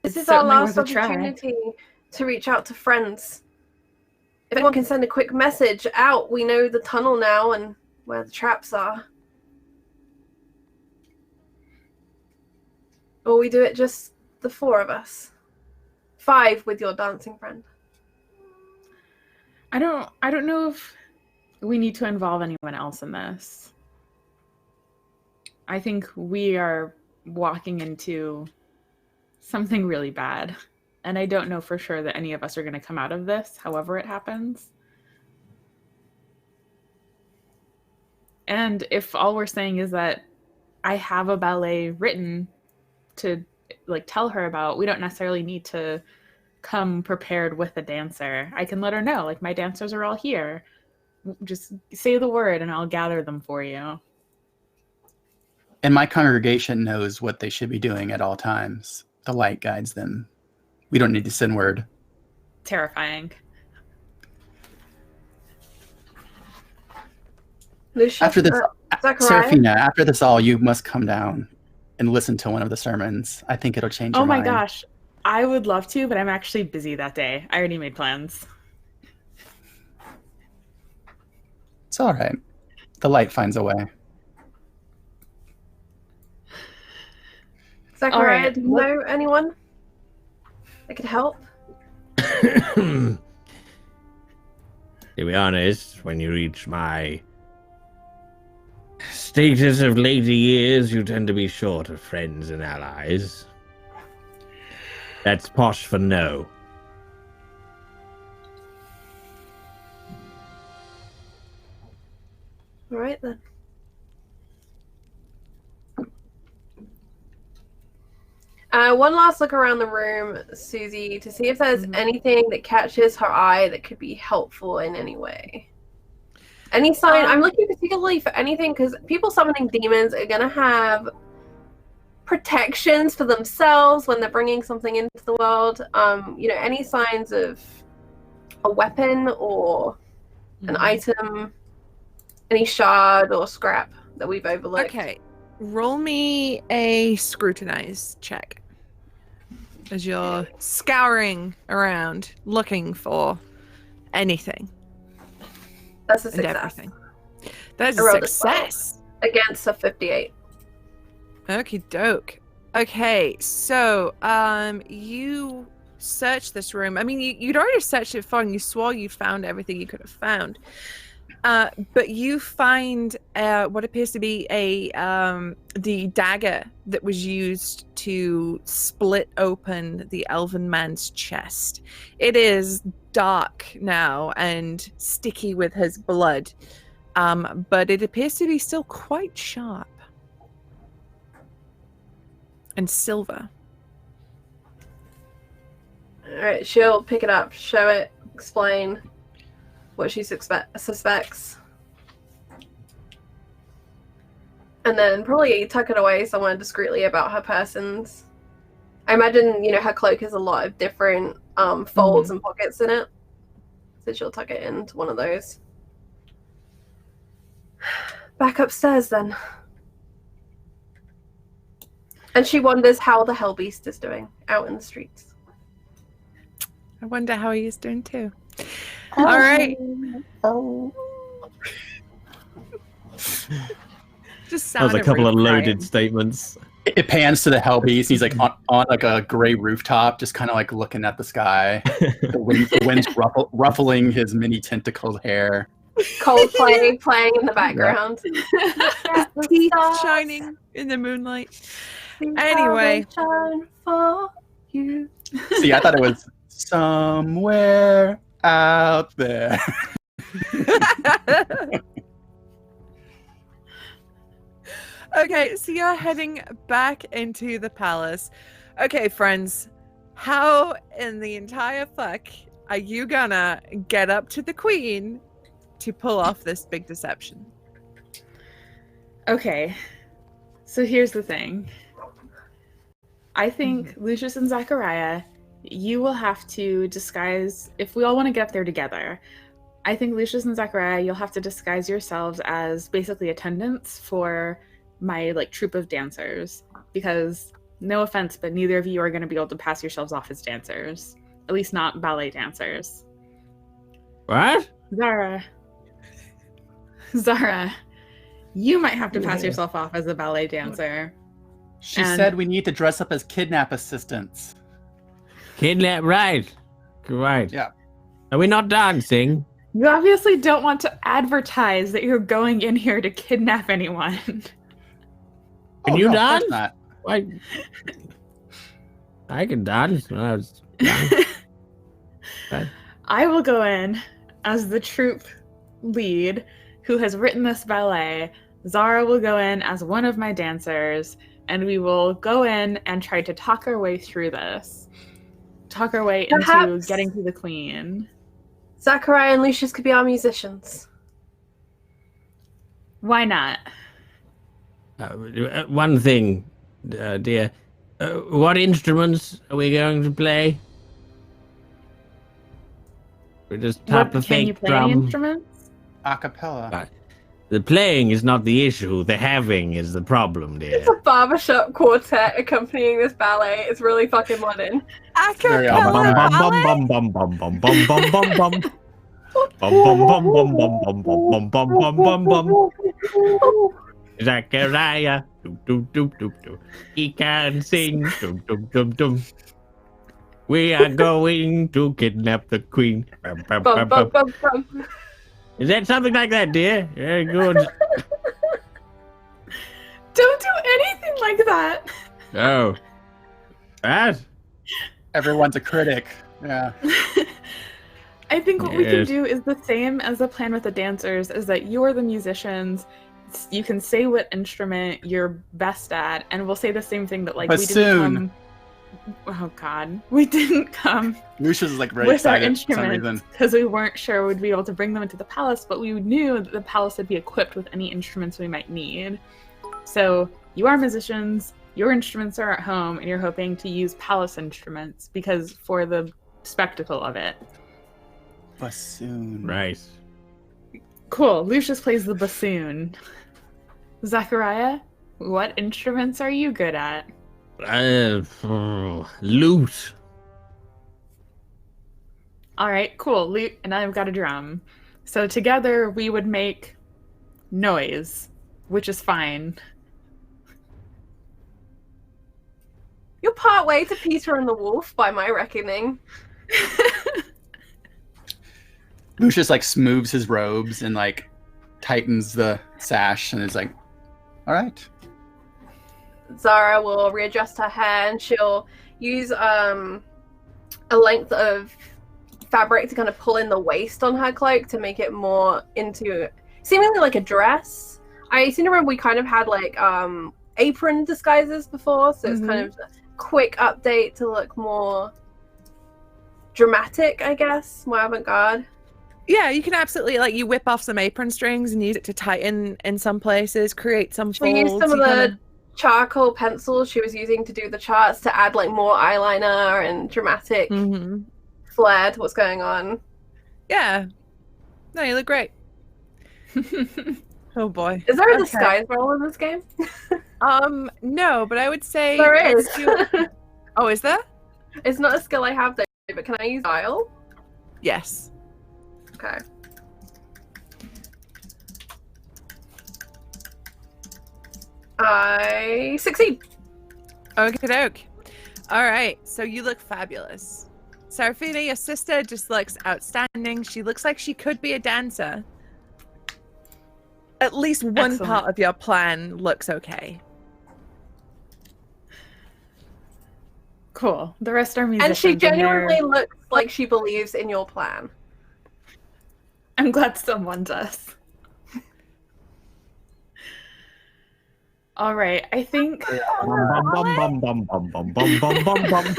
This is our last opportunity to reach out to friends. If anyone can send a quick message out, we know the tunnel now and where the traps are. Or we do it just the 4 of us. 5 with your dancing friend. I don't know if we need to involve anyone else in this. I think we are walking into something really bad. And I don't know for sure that any of us are going to come out of this, however it happens. And if all we're saying is that I have a ballet written to like tell her about, we don't necessarily need to come prepared with a dancer. I can let her know, like, my dancers are all here. Just say the word and I'll gather them for you. And my congregation knows what they should be doing at all times. The light guides them. We don't need to send word. Terrifying. Lucius, After this, Zachariah? Seraphina, after this all, you must come down and listen to one of the sermons. I think it'll change your Oh my mind. gosh. I would love to, but I'm actually busy that day. I already made plans. It's all right. The light finds a way. Zachariah, All right. do you know anyone that could help? To be honest, when you reach my status of later years, you tend to be short of friends and allies. That's posh for no. All right then. One last look around the room, Susie, to see if there's anything that catches her eye that could be helpful in any way. Any sign? I'm looking particularly for anything because people summoning demons are going to have protections for themselves when they're bringing something into the world. Any signs of a weapon or an item, any shard or scrap that we've overlooked. Okay, roll me a scrutinize check as you're scouring around looking for anything That's a and success. everything. That's I a rolled a success. Against a 58. Okie doke. Okay, so you searched this room. I mean, you'd already searched it for, and you swore you'd found everything you could have found. But you find what appears to be the dagger that was used to split open the elven man's chest. It is dark now and sticky with his blood, but it appears to be still quite sharp and silver. All right, she'll pick it up, show it, explain what she suspects, and then probably tuck it away somewhere discreetly about her persons. I imagine, her cloak has a lot of different folds and pockets in it, so she'll tuck it into one of those. Back upstairs then. And she wonders how the Hell Beast is doing out in the streets. I wonder how he is doing too. All right. Just That was a sounded couple of really loaded frightened. statements. It pans to the Hell Beast. He's like on like a gray rooftop, just kind of like looking at the sky. The wind's ruffling his many tentacled hair. Coldplay playing in the background. Teeth shining in the moonlight. Anyway. Shine for you. See, I thought it was somewhere out there. Okay, so you're heading back into the palace. Okay, friends, how in the entire fuck are you gonna get up to the queen to pull off this big deception? Okay, so here's the thing. I think Lucius and Zachariah, you will have to disguise, if we all want to get up there together, I think Lucius and Zachariah, you'll have to disguise yourselves as basically attendants for my troupe of dancers, because no offense, but neither of you are going to be able to pass yourselves off as dancers, at least not ballet dancers. What? Zara, you might have to pass yourself off as a ballet dancer. She said we need to dress up as kidnap assistants. Kidnap, right. Yeah. Are we not dancing? You obviously don't want to advertise that you're going in here to kidnap anyone. Can you no, of course dance? not. Why? I can dance when I was young. I will go in as the troop lead who has written this ballet, Zara will go in as one of my dancers, and we will go in and try to talk our way through this. Talk our way into Perhaps getting to the queen. Zachariah and Lucius could be our musicians. Why not? One thing, dear. What instruments are we going to play? We just tap a Can you fake play any drum. instruments? Acapella. The playing is not the issue. The having is the problem, dear. It's a barbershop quartet accompanying this ballet. It's really fucking modern. Very Acapella avant-garde. ballet? Bum bum bum bum bum bum bum bum bum. Bum bum bum bum bum bum bum bum bum bum bum. Zachariah, dum dum dum dum dum. He can sing, dum dum dum dum. We are going to kidnap the queen. Bum, bum, Bum, bum, bum, bum. bum, bum. Is that something like that, dear? Very good. Don't do anything like that. Oh. What? Everyone's a critic. Yeah. I think what we can Yes. do is the same as the plan with the dancers, is that you're the musicians. You can say what instrument you're best at, and we'll say the same thing that, like, we didn't Bassoon. come... Oh, God. We didn't come Lucius is like very with our excited for some instruments reason. because we weren't sure we'd be able to bring them into the palace, but we knew that the palace would be equipped with any instruments we might need. So you are musicians, your instruments are at home, and you're hoping to use palace instruments because for the spectacle of it. Bassoon. Right. Cool. Lucius plays the bassoon. Zachariah, what instruments are you good at? Lute. All right, cool. Lute, and I've got a drum. So together we would make noise, which is fine. You're part way to Peter and the Wolf, by my reckoning. Lucius like smooths his robes and like tightens the sash and is like, all right. Zara will readjust her hair and she'll use a length of fabric to kind of pull in the waist on her cloak to make it more into seemingly like a dress. I seem to remember we kind of had like apron disguises before, so it's kind of a quick update to look more dramatic, I guess, more avant-garde. Yeah, you can absolutely, like, you whip off some apron strings and use it to tighten in some places, create some She'll use folds. some of you the kinda- charcoal pencils she was using to do the charts to add like more eyeliner and dramatic flair to what's going on. Yeah. No, you look great. Oh boy. Is there a Okay. disguise roll in this game? No, but I would say There let's is. do- Oh, is there? It's not a skill I have though, but can I use dial? Yes. Okay. I succeed. Okie doke. All right, so you look fabulous. Serafina, your sister, just looks outstanding. She looks like she could be a dancer. At least one Excellent. part of your plan looks okay. Cool. The rest are musicians. And she they're- genuinely looks like she believes in your plan. I'm glad someone does. All right, I think Bum bum bum bum bum bum bum bum bum bum.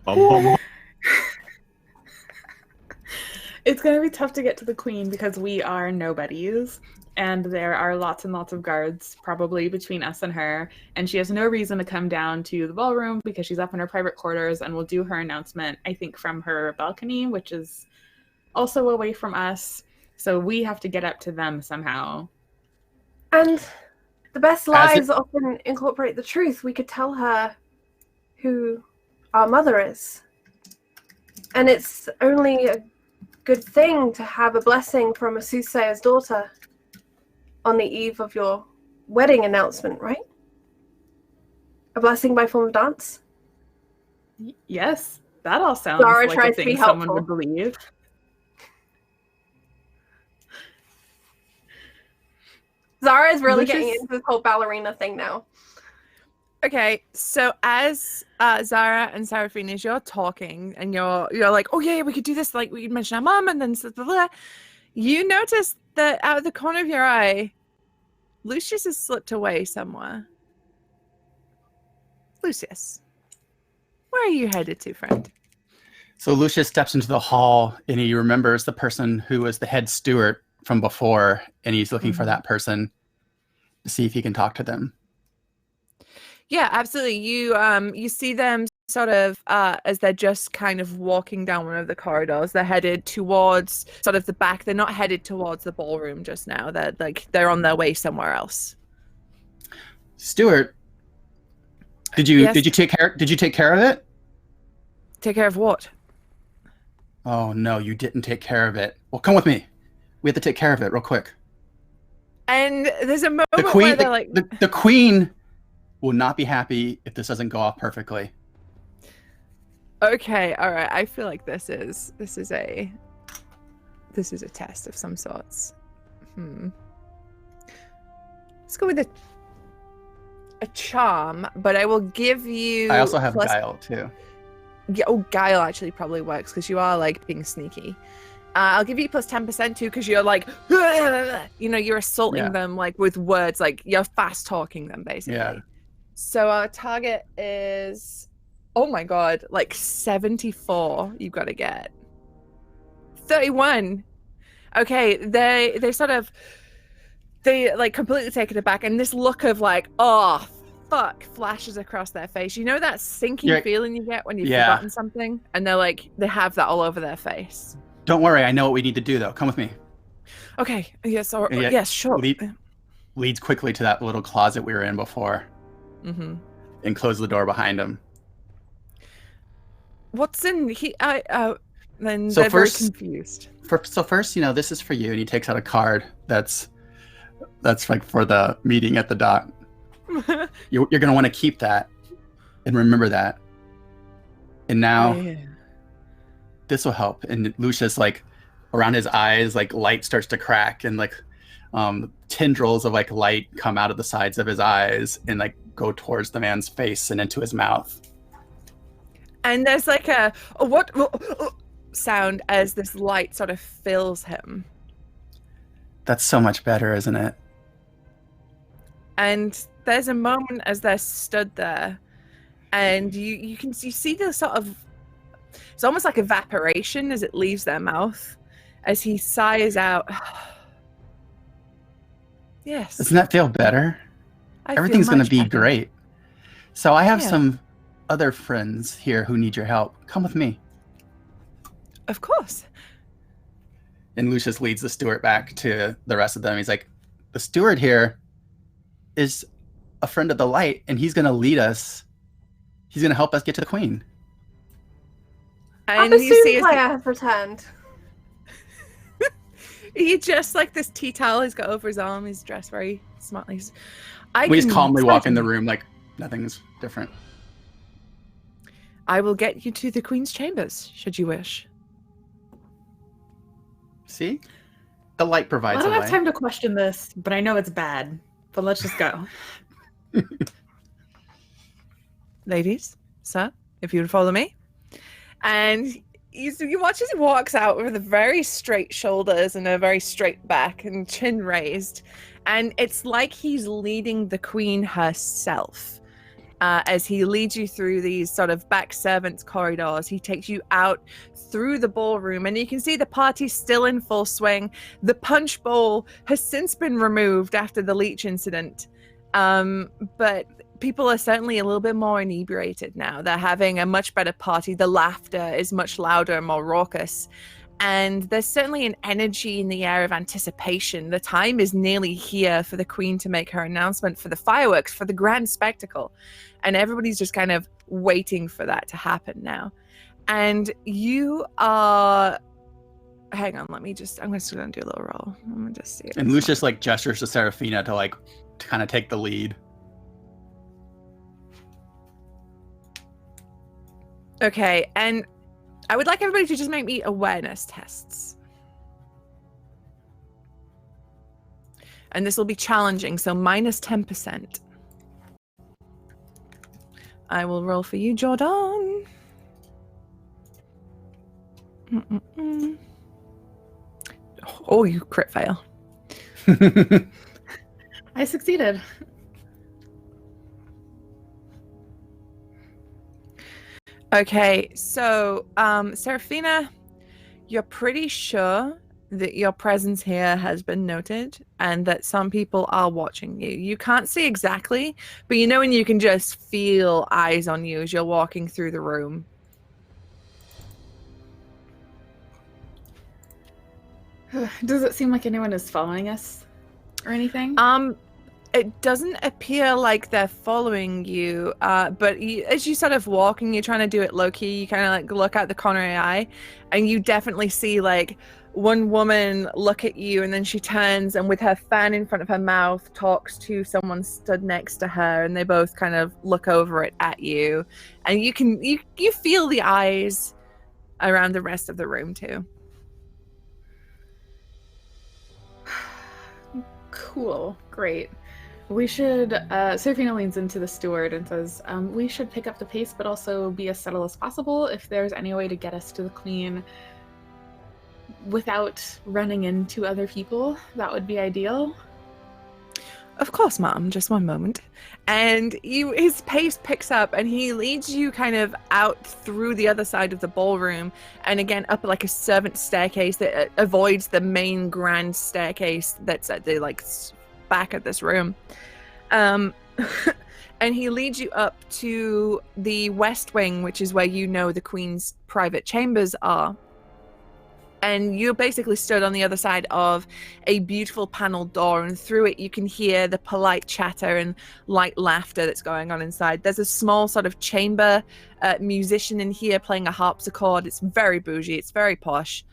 Bum bum. it's going to be tough to get to the queen because we are nobodies, and there are lots and lots of guards probably between us and her, and she has no reason to come down to the ballroom because she's up in her private quarters and will do her announcement, I think, from her balcony, which is also away from us. So we have to get up to them somehow. And the best As lies often incorporate the truth. We could tell her who our mother is. And it's only a good thing to have a blessing from a soothsayer's daughter on the eve of your wedding announcement, right? A blessing by form of dance? Yes, that all sounds Zara like a tries to be thing someone helpful. would believe. Zara is really Lucius- getting into this whole ballerina thing now. Okay, so as Zara and Serafina, as you're talking and you're like, oh yeah, we could do this, like we mentioned our mom, and then blah, blah, blah, you notice out of the corner of your eye, Lucius has slipped away somewhere. Lucius, where are you headed to, friend? So Lucius steps into the hall and he remembers the person who was the head steward from before, and he's looking for that person to see if he can talk to them. Yeah, absolutely. You see them sort of as they're just kind of walking down one of the corridors. They're headed towards sort of the back. They're not headed towards the ballroom just now. They're on their way somewhere else. Stuart, did you take care of it? Take care of what? Oh no, you didn't take care of it. Well, come with me. We have to take care of it real quick. And there's a moment The queen, where they're like, the queen will not be happy if this doesn't go off perfectly. okay, all right. I feel like this is a test of some sorts. Let's go with a charm, but I will give you. I also have guile too. Yeah, guile actually probably works because you are like being sneaky. I'll give you plus 10% too because you're like, you're assaulting them like with words, like you're fast talking them basically. Yeah. So our target is, oh my god, like 74. You've got to get 31. Okay, they like completely take it aback, and this look of like, oh fuck, flashes across their face. You know that sinking feeling you get when you've forgotten something, and they have that all over their face. Don't worry, I know what we need to do though. Come with me. Okay. Yes. Yes. Sure. Leads quickly to that little closet we were in before, and close the door behind him. What's in he? Then so they're very confused. So first, this is for you, and he takes out a card that's like for the meeting at the dock. You're gonna want to keep that and remember that. And now this will help. And Lucius, like around his eyes, like light starts to crack, and like tendrils of like light come out of the sides of his eyes and like go towards the man's face and into his mouth. And there's like a what sound as this light sort of fills him. That's so much better, isn't it? And there's a moment as they're stood there, and you see the sort of, it's almost like evaporation as it leaves their mouth, as he sighs out. Yes. Doesn't that feel better? Everything's going to be great. So I have some other friends here who need your help. Come with me. Of course. And Lucius leads the steward back to the rest of them. He's like, the steward here is a friend of the light, and he's going to lead us. He's going to help us get to the queen. I'm a soothsayer, pretend. He just like this tea towel he's got over his arm. He's dressed very smartly. We just calmly walk in the room like nothing's different. I will get you to the queen's chambers, should you wish. See? The light provides I don't a way. have time to question this, but I know it's bad. But let's just go. Ladies, sir, if you would follow me. And you watch as he walks out with very straight shoulders and a very straight back and chin raised. And it's like he's leading the queen herself. As he leads you through these sort of back servants' corridors, he takes you out through the ballroom, and you can see the party's still in full swing. The punch bowl has since been removed after the leech incident, but people are certainly a little bit more inebriated now. They're having a much better party. The laughter is much louder and more raucous. And there's certainly an energy in the air of anticipation. The time is nearly here for the queen to make her announcement, for the fireworks, for the grand spectacle. And everybody's just kind of waiting for that to happen now. And you are... Hang on, I'm just going to do a little roll. I'm going to just see it. And Lucius like gestures to Seraphina to kind of take the lead. Okay, and I would like everybody to just make me awareness tests. And this will be challenging, so minus 10%. I will roll for you, Jordan. Oh, you crit fail. I succeeded. Okay, so Serafina, you're pretty sure that your presence here has been noted and that some people are watching you. You can't see exactly, but you know when you can just feel eyes on you as you're walking through the room. Does it seem like anyone is following us or anything? It doesn't appear like they're following you, but as you sort of walk and you're trying to do it low key, you kind of like look out the corner of your eye, and you definitely see like one woman look at you, and then she turns and with her fan in front of her mouth talks to someone stood next to her, and they both kind of look over it at you, and you feel the eyes around the rest of the room too. Cool. Great. We should, Serafina leans into the steward and says, we should pick up the pace, but also be as subtle as possible. If there's any way to get us to the queen without running into other people, that would be ideal. Of course, ma'am. Just one moment. And his pace picks up and he leads you kind of out through the other side of the ballroom and again up like a servant staircase that avoids the main grand staircase that's at the like back of this room. And he leads you up to the west wing, which is where you know the queen's private chambers are. And you're basically stood on the other side of a beautiful paneled door, and through it you can hear the polite chatter and light laughter that's going on inside. There's a small sort of chamber musician in here playing a harpsichord. It's very bougie, it's very posh.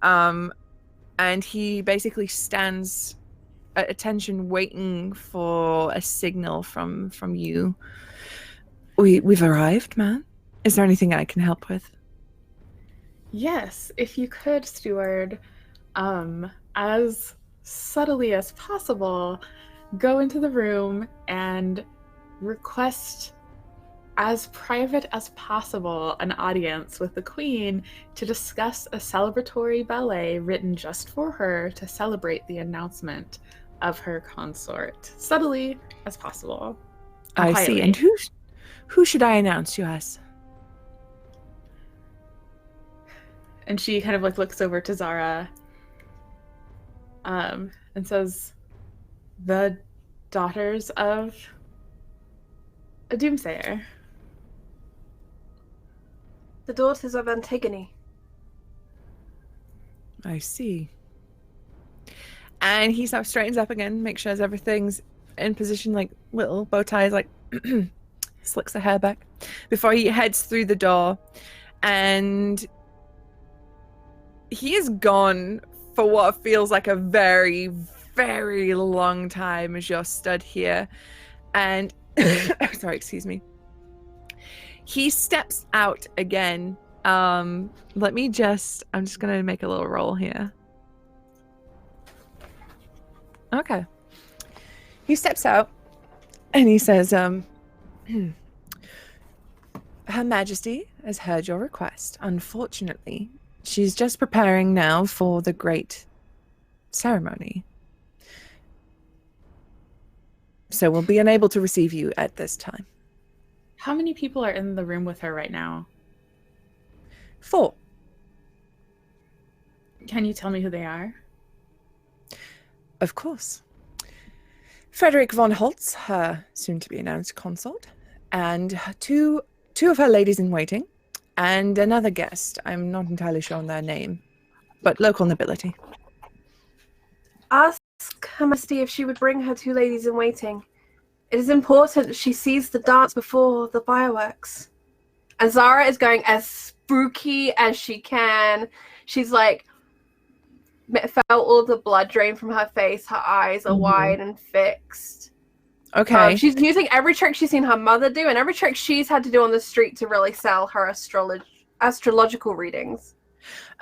And he basically stands at attention waiting for a signal from you. We've arrived, man. Is there anything I can help with? Yes, if you could, steward, as subtly as possible, go into the room and request as private as possible an audience with the queen to discuss a celebratory ballet written just for her to celebrate the announcement of her consort. Subtly as possible. I see. And who should I announce you as? And she kind of like looks over to Zara and says, the daughters of a doomsayer. The daughters of Antigone. I see. And he sort of straightens up again, makes sure everything's in position, like little bow ties, like slicks the hair back before he heads through the door. And he is gone for what feels like a very, very long time as you're stood here. And, sorry, excuse me. He steps out again. I'm just going to make a little roll here. Okay. He steps out and he says, Her Majesty has heard your request. Unfortunately, she's just preparing now for the great ceremony. So we'll be unable to receive you at this time. How many people are in the room with her right now? 4. Can you tell me who they are? Of course. Frederick von Holtz, her soon-to-be-announced consort, and two of her ladies-in-waiting, and another guest. I'm not entirely sure on their name, but local nobility. Ask Her Majesty if she would bring her 2 ladies-in-waiting. It is important that she sees the dance before the fireworks. And Zara is going as spooky as she can. She's like, felt all the blood drain from her face. Her eyes are wide and fixed. Okay. She's using every trick she's seen her mother do and every trick she's had to do on the street to really sell her astrological readings.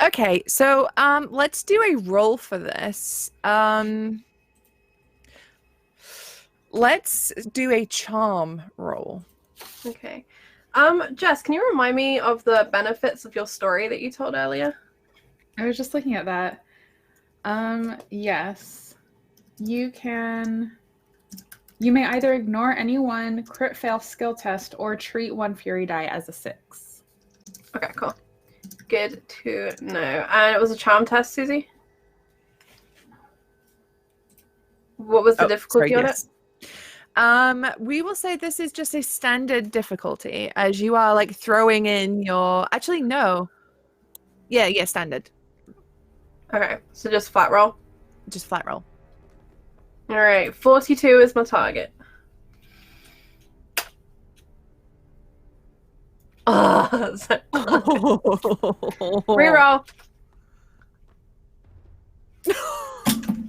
Okay, so let's do a roll for this. Let's do a charm roll. Okay. Jess, can you remind me of the benefits of your story that you told earlier? I was just looking at that. Yes. you may either ignore any one crit fail skill test or treat one fury die as a 6. Okay, cool. Good to know. And it was a charm test, Susie? What was the difficulty on it? We will say this is just a standard difficulty, as you are like throwing in your. Actually, no. Yeah, standard. Okay, so just flat roll. Just flat roll. All right, 42 is my target. Reroll.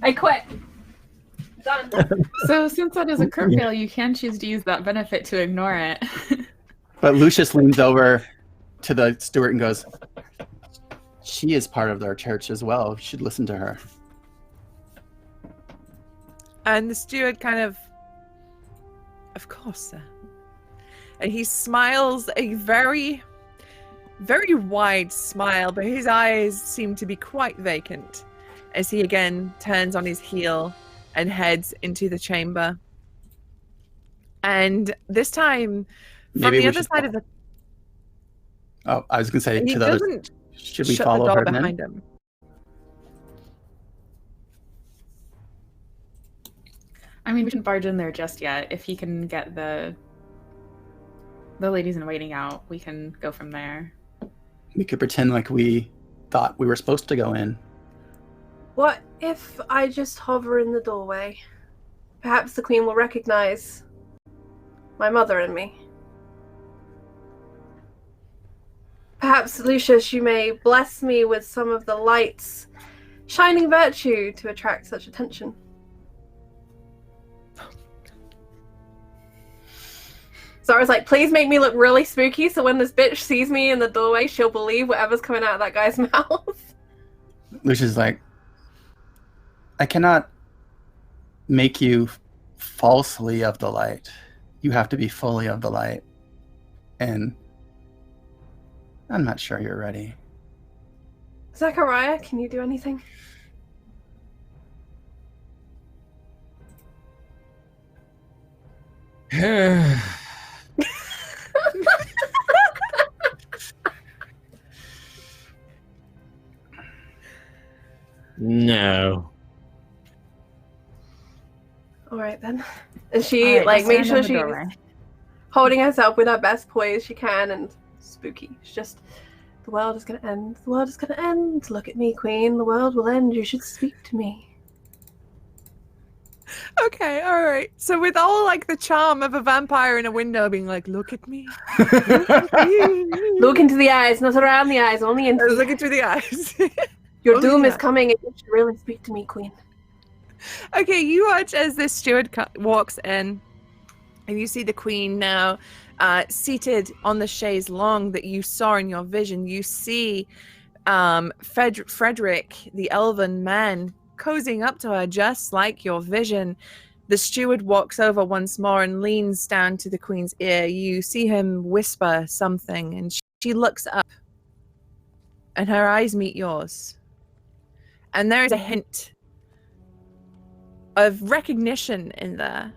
I quit. Done. So since that is a crit fail, you can choose to use that benefit to ignore it. But Lucius leans over to the steward and goes, she is part of their church as well. You should listen to her. And the steward kind of course, sir. And he smiles a very, very wide smile, but his eyes seem to be quite vacant as he again turns on his heel and heads into the chamber. And this time, from the other side of the... Oh, I was going to say he to the other... doesn't Should we shut follow the door her behind then? him. I mean, we shouldn't barge in there just yet. If he can get the ladies in waiting out, we can go from there. We could pretend like we thought we were supposed to go in. What if I just hover in the doorway? Perhaps the queen will recognize my mother and me. Perhaps, Lucius, you may bless me with some of the light's shining virtue to attract such attention. Zara's like, please make me look really spooky so when this bitch sees me in the doorway, she'll believe whatever's coming out of that guy's mouth. Lucius is like, I cannot make you falsely of the light. You have to be fully of the light. And I'm not sure you're ready. Zachariah, can you do anything? No. All right then. And she makes sure she's holding herself with her best poise she can, and spooky. She's just, the world is gonna end. The world is gonna end. Look at me, queen. The world will end. You should speak to me. Okay, all right. So with all like the charm of a vampire in a window being like, look at me. Look at me. Look into the eyes, not around the eyes, only into the Looking through the eyes. Your doom is coming, and you should really speak to me, queen. Okay, you watch as this steward walks in, and you see the queen now seated on the chaise longue that you saw in your vision. You see Frederick, the elven man, cozying up to her just like your vision. The steward walks over once more and leans down to the queen's ear. You see him whisper something, and she looks up, and her eyes meet yours. And there is a hint of recognition in there.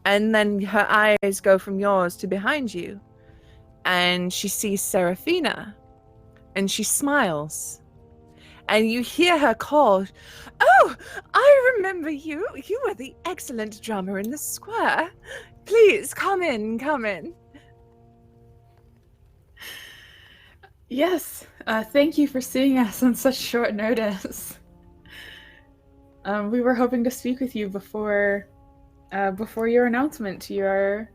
And then her eyes go from yours to behind you. And she sees Seraphina. And she smiles. And you hear her call, "Oh, I remember you. You were the excellent drummer in the square. Please, come in, come in." Yes, thank you for seeing us on such short notice. We were hoping to speak with you before your announcement to your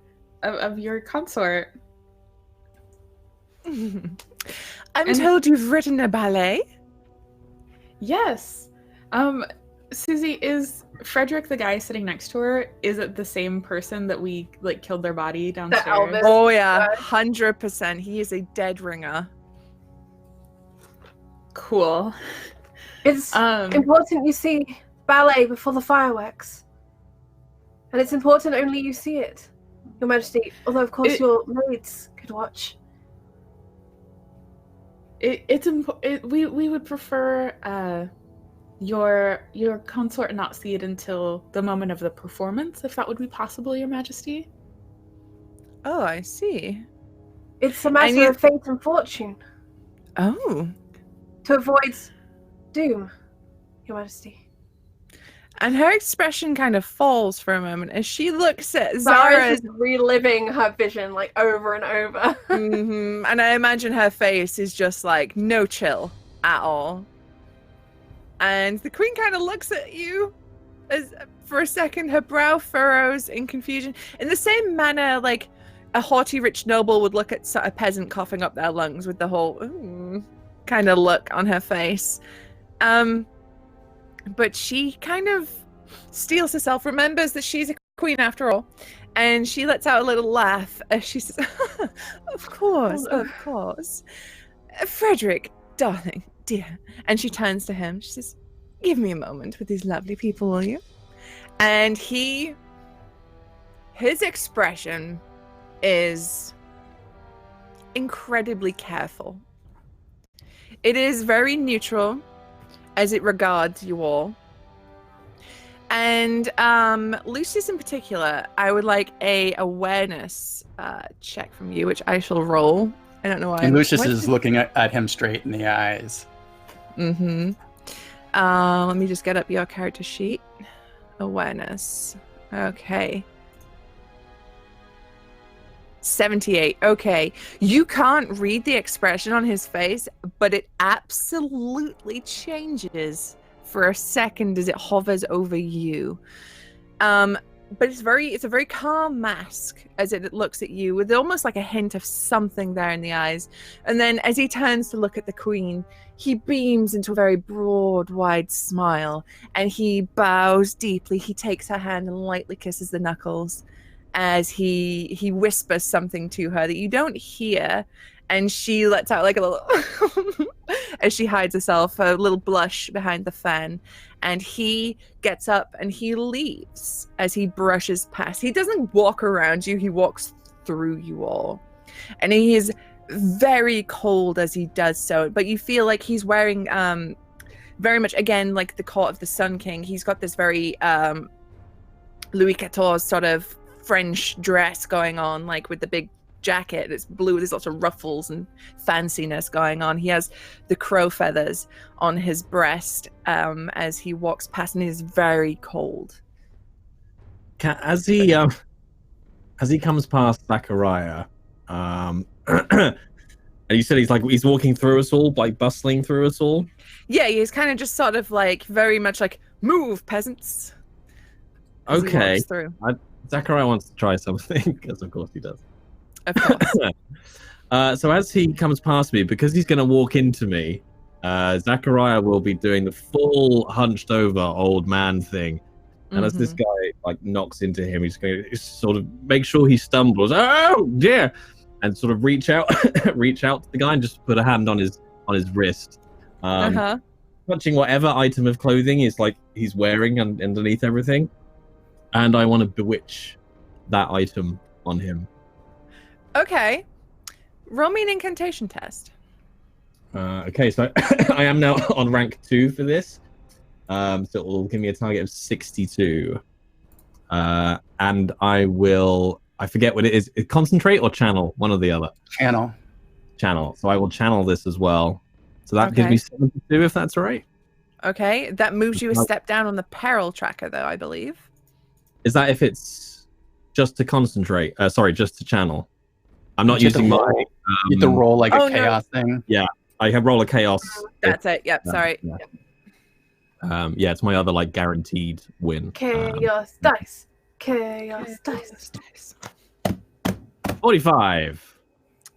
consort. I'm told you've written a ballet. Yes. Susie, is Frederick the guy sitting next to her? Is it the same person that we killed their body downstairs? Elvis. Oh yeah, 100%. He is a dead ringer. Cool. It's important you see ballet before the fireworks. And it's important only you see it, Your Majesty. Although, of course, your maids could watch. We would prefer your consort not see it until the moment of the performance, if that would be possible, Your Majesty. Oh, I see. It's a matter you- of fate and fortune. Oh. To avoid doom, Your Majesty. And her expression kind of falls for a moment as she looks at Zara's Zara's. just reliving her vision like over and over. Mhm. And I imagine her face is just like no chill at all. And the queen kind of looks at you as for a second her brow furrows in confusion. In the same manner like a haughty rich noble would look at a peasant coughing up their lungs with the whole kind of look on her face. But she kind of steels herself, remembers that she's a queen after all, and she lets out a little laugh as she says, of course. Frederick, darling, dear. And she turns to him. She says, give me a moment with these lovely people, will you? And his expression is incredibly careful. It is very neutral as it regards you all. And Lucius in particular, I would like a awareness check from you, which I shall roll. I don't know why. And Lucius is looking at him straight in the eyes. Mm-hmm. Let me just get up your character sheet. Awareness. Okay. 78. Okay. You can't read the expression on his face, but it absolutely changes for a second as it hovers over you. But it's a very calm mask as it looks at you with almost like a hint of something there in the eyes. And then as he turns to look at the queen, he beams into a very broad, wide smile and he bows deeply. He takes her hand and lightly kisses the knuckles as he whispers something to her that you don't hear, and she lets out like a little as she hides herself, a little blush behind the fan, and he gets up and he leaves as he brushes past. He doesn't walk around you, he walks through you all, and he is very cold as he does so, but you feel like he's wearing very much again like the court of the Sun King. He's got this very Louis XIV sort of French dress going on, like with the big jacket. It's blue. There's lots of ruffles and fanciness going on. He has the crow feathers on his breast as he walks past, and he's very cold. As he comes past Zachariah, and you said he's walking through us all, like bustling through us all. Yeah, he's kind of just sort of like very much like move, peasants. As he Okay. walks through. Zachariah wants to try something, because of course he does. Of course. So as he comes past me, because he's going to walk into me, Zachariah will be doing the full hunched over old man thing. And as this guy like knocks into him, he's going to sort of make sure he stumbles. Oh dear! And sort of reach out to the guy and just put a hand on his wrist, touching whatever item of clothing is like he's wearing underneath everything. And I want to bewitch that item on him. Okay. Roll me an incantation test. Okay, so I am now on rank 2 for this. So it will give me a target of 62. And I forget what it is. Concentrate or channel? One or the other. Channel. So I will channel this as well. So that gives me 72, if that's all right. Okay. That moves you a step down on the peril tracker, though, I believe. Is that if it's just to concentrate? Just to channel. I'm not using my. You have to roll like a chaos thing. Yeah, I can roll a chaos. That's it. Yep. Sorry. Yeah. Yeah, it's my other like guaranteed win. Chaos dice. Chaos dice. 45.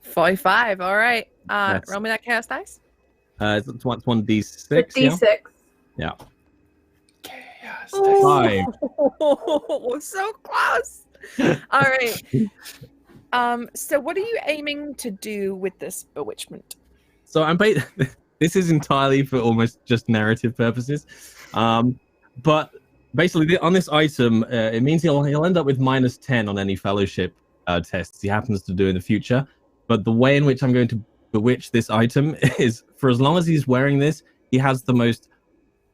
45. All right. Roll me that chaos dice. It's 1d6. D6. Yeah. Chaos Ooh. 5. Oh, so close. All right. So what are you aiming to do with this bewitchment? So this is entirely for almost just narrative purposes. But basically on this item, it means he'll end up with -10 on any fellowship tests he happens to do in the future. But the way in which I'm going to bewitch this item is for as long as he's wearing this, he has the most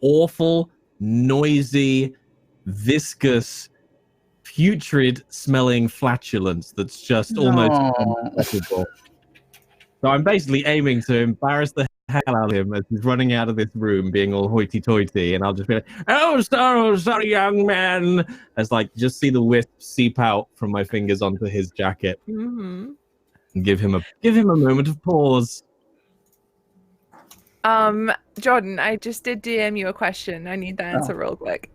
awful, noisy, viscous, putrid-smelling flatulence that's just almost unstoppable. So I'm basically aiming to embarrass the hell out of him as he's running out of this room, being all hoity-toity, and I'll just be like, "Oh, sorry, young man," as like just see the wisp seep out from my fingers onto his jacket, and give him a moment of pause. Jordan, I just did DM you a question. I need the answer real quick.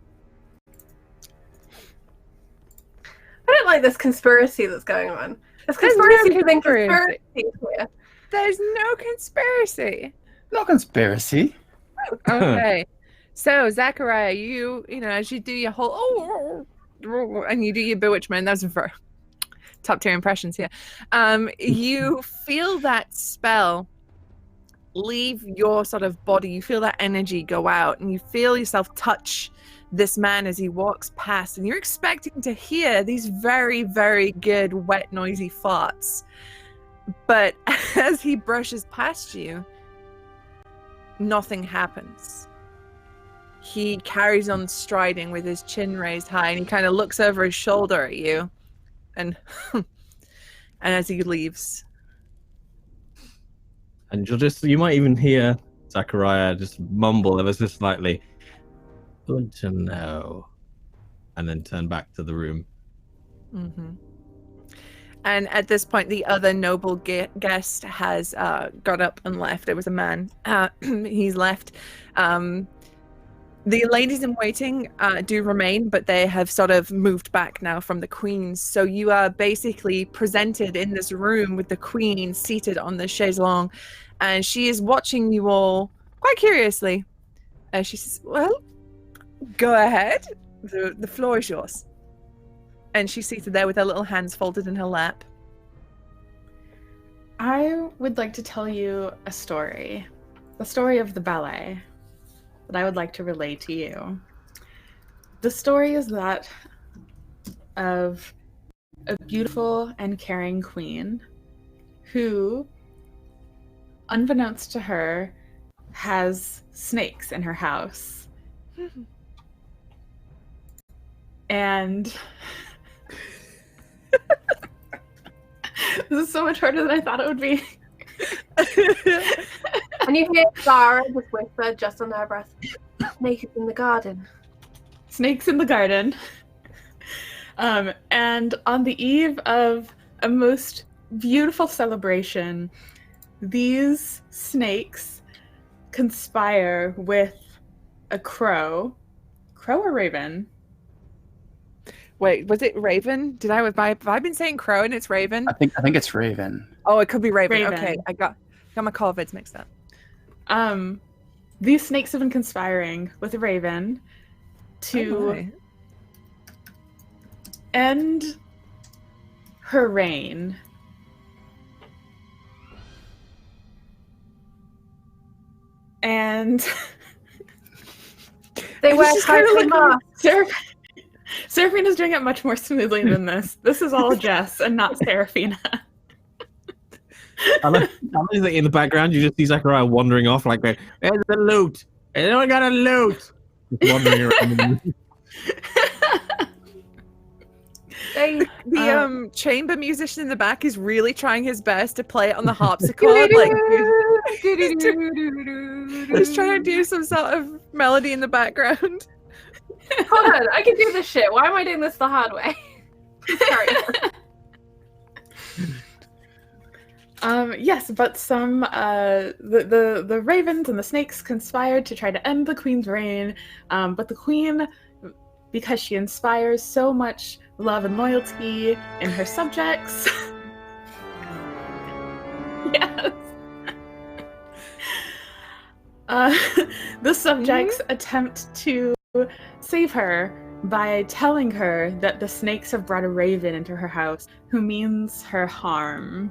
I don't like this conspiracy that's going on. There's conspiracy within conspiracy here. There's no conspiracy. No conspiracy. Okay. So, Zachariah, you know, as you do your whole and you do your bewitchment, that's very top tier impressions here. You feel that spell leave your sort of body. You feel that energy go out, and you feel yourself touch this man as he walks past, and you're expecting to hear these very, very good, wet, noisy farts. But as he brushes past you, nothing happens. He carries on striding with his chin raised high, and he kind of looks over his shoulder at you, and and as he leaves. And you might even hear Zachariah just mumble ever so slightly, "Good to know," and then turn back to the room. And at this point, the other noble guest has got up and left. It was a man. He's left. The ladies in waiting do remain, but they have sort of moved back now from the queens. So you are basically presented in this room with the queen seated on the chaise-longue, and she is watching you all quite curiously. She says, "Well, go ahead. The floor is yours." And she's seated there with her little hands folded in her lap. I would like to tell you a story. The story of the ballet that I would like to relay to you. The story is that of a beautiful and caring queen who, unbeknownst to her, has snakes in her house. And this is so much harder than I thought it would be. And you hear Zara just whisper just under her breath, "Snakes in the garden." Snakes in the garden. And on the eve of a most beautiful celebration, these snakes conspire with a crow. Crow or raven? Wait, was it Raven? Have I been saying crow and it's Raven? I think it's Raven. Oh, it could be Raven. Raven. Okay, I got my COVID mixed up. These snakes have been conspiring with a raven to end her reign. And they wear tightly masks. Seraphina's doing it much more smoothly than this. This is all Jess and not Seraphina. I love that in the background you just see Zachariah wandering off like, "Where's the loot? Anyone got a loot?" Just wandering around. The chamber musician in the back is really trying his best to play it on the harpsichord. Like he's trying to do some sort of melody in the background. Hold on, I can do this shit. Why am I doing this the hard way? Sorry. Yes, but some the ravens and the snakes conspired to try to end the queen's reign. But the queen, because she inspires so much love and loyalty in her subjects. Yes. The subjects attempt to save her by telling her that the snakes have brought a raven into her house who means her harm.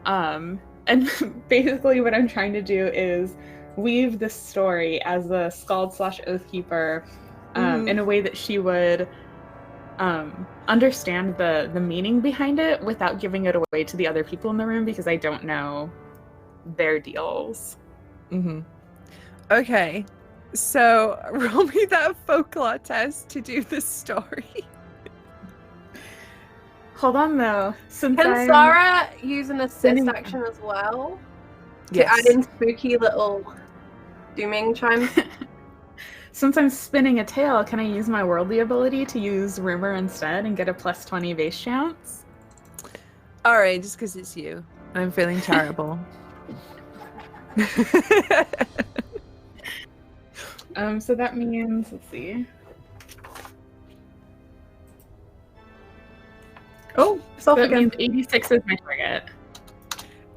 And basically what I'm trying to do is weave this story as a skald / oathkeeper in a way that she would understand the meaning behind it without giving it away to the other people in the room, because I don't know their deals. Okay. So roll me that folklore test to do the story. Hold on though. Since Can I'm Sarah use an assist spinning- action as well? To add in spooky little dooming chimes? Since I'm spinning a tail, can I use my worldly ability to use rumor instead and get a plus 20 base chance? All right, just because it's you. I'm feeling terrible. So that means, let's see. Oh, it's off That again. means 86 is my target.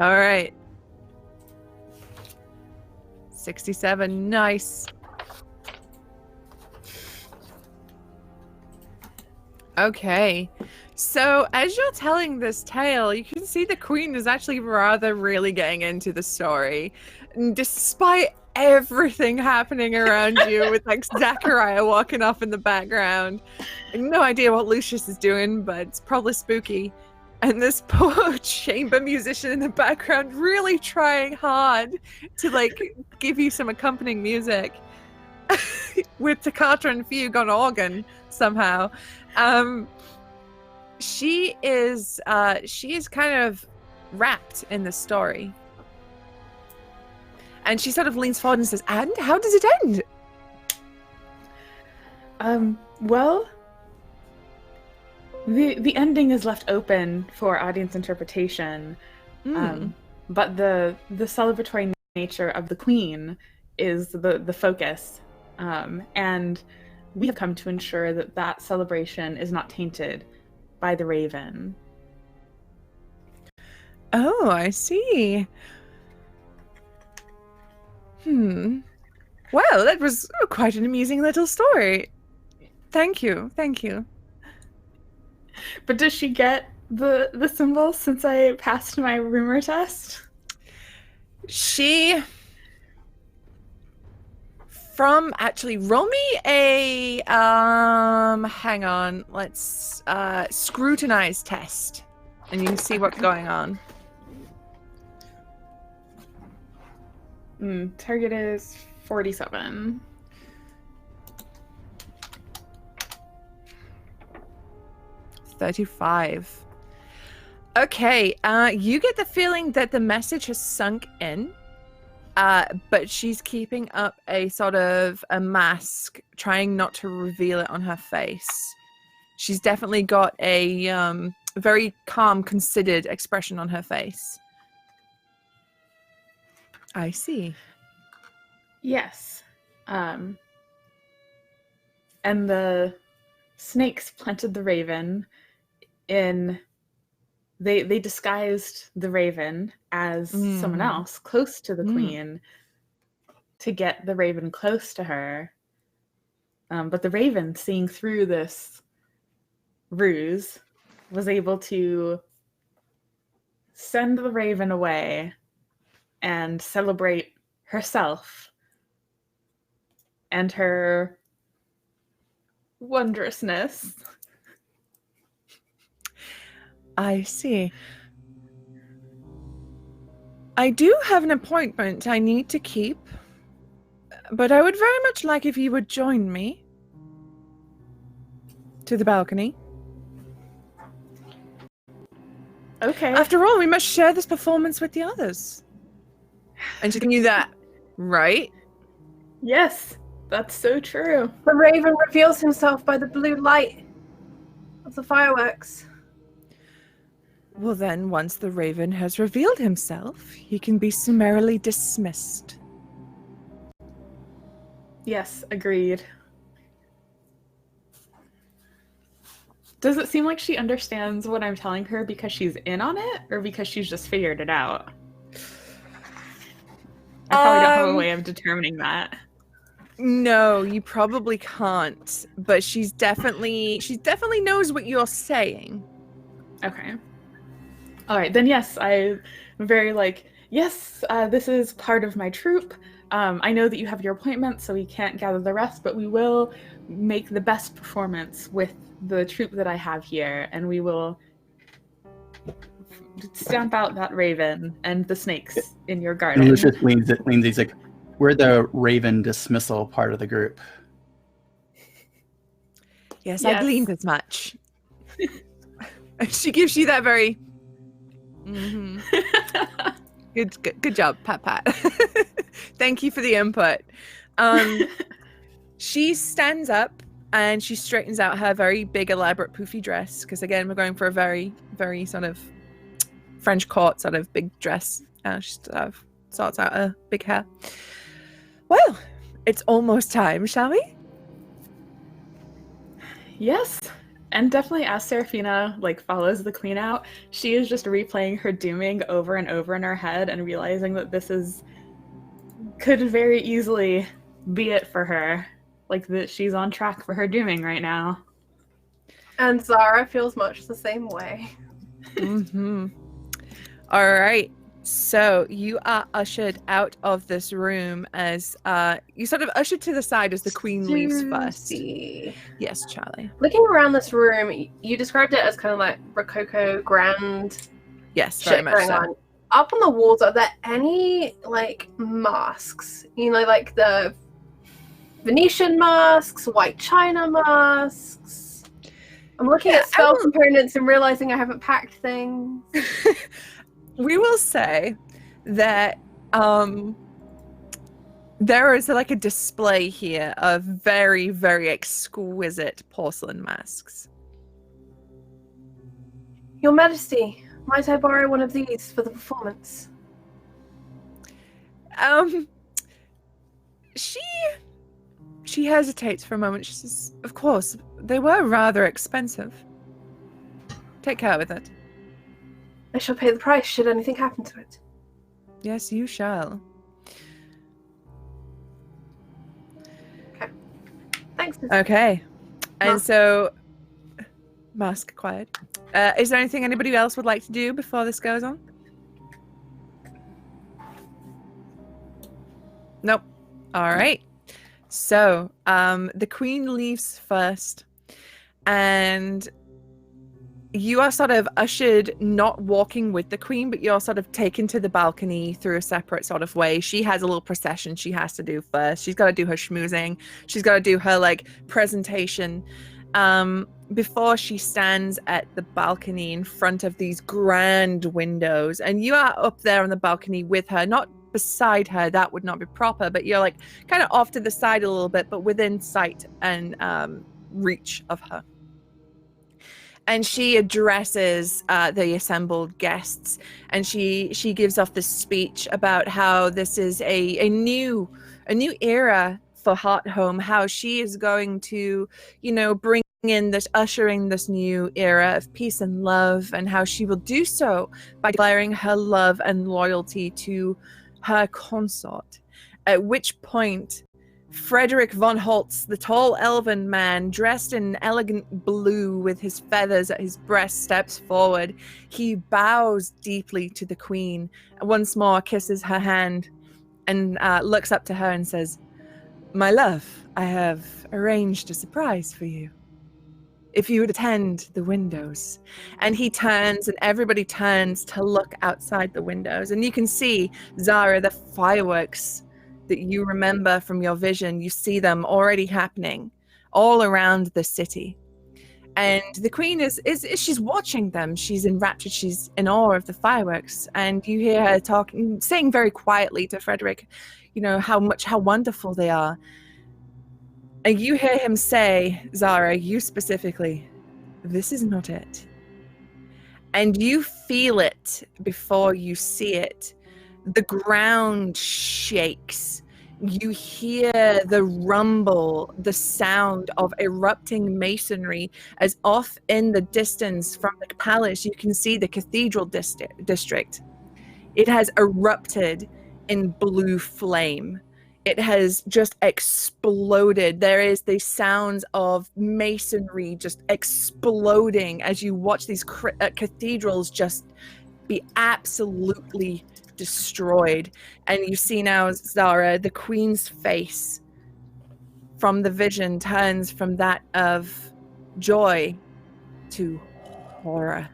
All right. 67, nice. Okay. So as you're telling this tale, you can see the queen is actually rather really getting into the story. And despite everything happening around you with like Zachariah walking off in the background. No idea what Lucius is doing, but it's probably spooky. And this poor chamber musician in the background really trying hard to like give you some accompanying music with Toccata and fugue on organ somehow. She is kind of wrapped in the story. And she sort of leans forward and says, "And how does it end?" Well, the ending is left open for audience interpretation. But the celebratory nature of the queen is the focus. And we have come to ensure that that celebration is not tainted by the raven. Oh, I see. Well, that was quite an amusing little story. Thank you. But does she get the symbol since I passed my rumor test? Roll me a hang on, let's scrutinize test, and you can see what's going on. Target is 47. $35. Okay, you get the feeling that the message has sunk in, but she's keeping up a sort of a mask, trying not to reveal it on her face. She's definitely got a very calm, considered expression on her face. I see. Yes. And the snakes planted the raven in... They disguised the raven as someone else close to the queen to get the raven close to her. But the raven, seeing through this ruse, was able to send the raven away and celebrate herself and her wondrousness. I see. I do have an appointment I need to keep, but I would very much like if you would join me to the balcony. Okay. After all, we must share this performance with the others. And she can do that, right? Yes, that's so true. The raven reveals himself by the blue light of the fireworks. Well then, once the raven has revealed himself, he can be summarily dismissed. Yes, agreed. Does it seem like she understands what I'm telling her because she's in on it, or because she's just figured it out? I probably don't have a way of determining that. No, you probably can't. But she definitely knows what you're saying. Okay. All right, then yes, I'm very yes, this is part of my troupe. I know that you have your appointment, so we can't gather the rest, but we will make the best performance with the troupe that I have here, and we will stamp out that raven and the snakes in your garden. And Lucius leans, he's like, We're the Raven dismissal part of the group. Yes, I gleaned as much. She gives you that very. Mm-hmm. Good job, Pat Pat. Thank you for the input. She stands up and she straightens out her very big, elaborate, poofy dress. Because again, we're going for a very, very sort of French court sort of big dress. She sort of sorts out her big hair. Well, it's almost time, shall we? Yes. And definitely as Seraphina follows the queen out, she is just replaying her dooming over and over in her head and realizing that this could very easily be it for her. That she's on track for her dooming right now. And Zara feels much the same way. Mm-hmm. All right. So you are ushered out of this room as you sort of ushered to the side as the queen leaves first. Yes, Charlie. Looking around this room, you described it as kind of like Rococo grand. Yes, very much going so. on. Up on the walls, are there any masks? Like the Venetian masks, white china masks. I'm looking at spell components and realizing I haven't packed things. We will say that there is a display here of very, very exquisite porcelain masks. Your Majesty, might I borrow one of these for the performance? She hesitates for a moment. She says, "Of course, they were rather expensive. Take care with it." I shall pay the price should anything happen to it. Yes, you shall. Okay. Thanks. Okay. And so, mask acquired. Is there anything anybody else would like to do before this goes on? Nope. All right. So, the queen leaves first, and you are sort of ushered, not walking with the queen, but you're sort of taken to the balcony through a separate sort of way. She has a little procession she has to do first. She's got to do her schmoozing. She's got to do her presentation before she stands at the balcony in front of these grand windows. And you are up there on the balcony with her, not beside her. That would not be proper, but you're kind of off to the side a little bit, but within sight and reach of her. And she addresses the assembled guests, and she gives off this speech about how this is a new era for Heartholm, how she is going to, bring in this, ushering this new era of peace and love, and how she will do so by declaring her love and loyalty to her consort. At which point, Frederick von Holtz, the tall elven man dressed in elegant blue with his feathers at his breast, steps forward. He bows deeply to the queen, once more kisses her hand, and looks up to her and says, "My love, I have arranged a surprise for you. If you would attend the windows." And he turns, and everybody turns to look outside the windows. And you can see, Zara, the fireworks that you remember from your vision. You see them already happening all around the city. And the queen is she's watching them. She's enraptured. She's in awe of the fireworks. And you hear her talking, saying very quietly to Frederick, how wonderful they are. And you hear him say, Zara, you specifically, "This is not it." And you feel it before you see it. The ground shakes. You hear the rumble, the sound of erupting masonry, as off in the distance from the palace, you can see the cathedral district. It has erupted in blue flame. It has just exploded. There is the sounds of masonry just exploding as you watch these cathedrals just be absolutely destroyed. And you see now, Zara, the queen's face from the vision turns from that of joy to horror.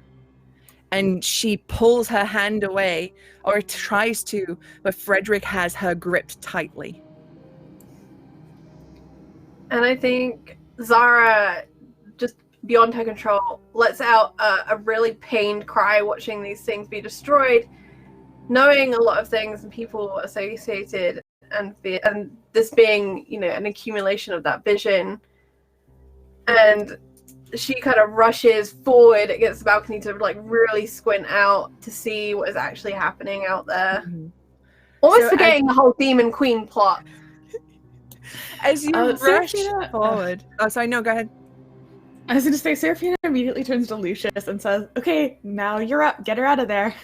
and she pulls her hand away, or tries to, but Frederick has her gripped tightly. And I think Zara, just beyond her control, lets out a really pained cry watching these things be destroyed, knowing a lot of things and people associated, and this being, an accumulation of that vision. And she kind of rushes forward against the balcony to really squint out to see what is actually happening out there. Mm-hmm. Almost forgetting the whole demon queen plot. As you rush Seraphina, forward. Oh, sorry, no, go ahead. I was going to say, Seraphina immediately turns to Lucius and says, "Okay, now you're up. Get her out of there."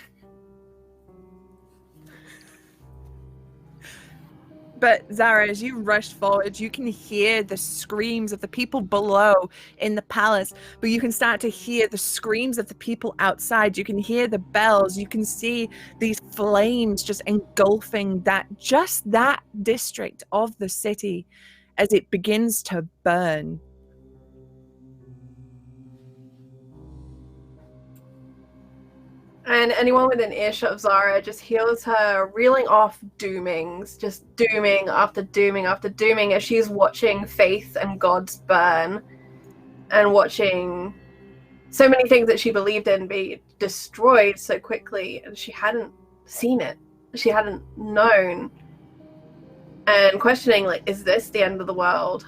But Zara, as you rush forward, you can hear the screams of the people below in the palace, but you can start to hear the screams of the people outside. You can hear the bells. You can see these flames just engulfing that district of the city as it begins to burn. And anyone within earshot of Zara just hears her reeling off doomings, just dooming after dooming after dooming, as she's watching faith and gods burn and watching so many things that she believed in be destroyed so quickly, and she hadn't seen it. She hadn't known. And questioning, is this the end of the world?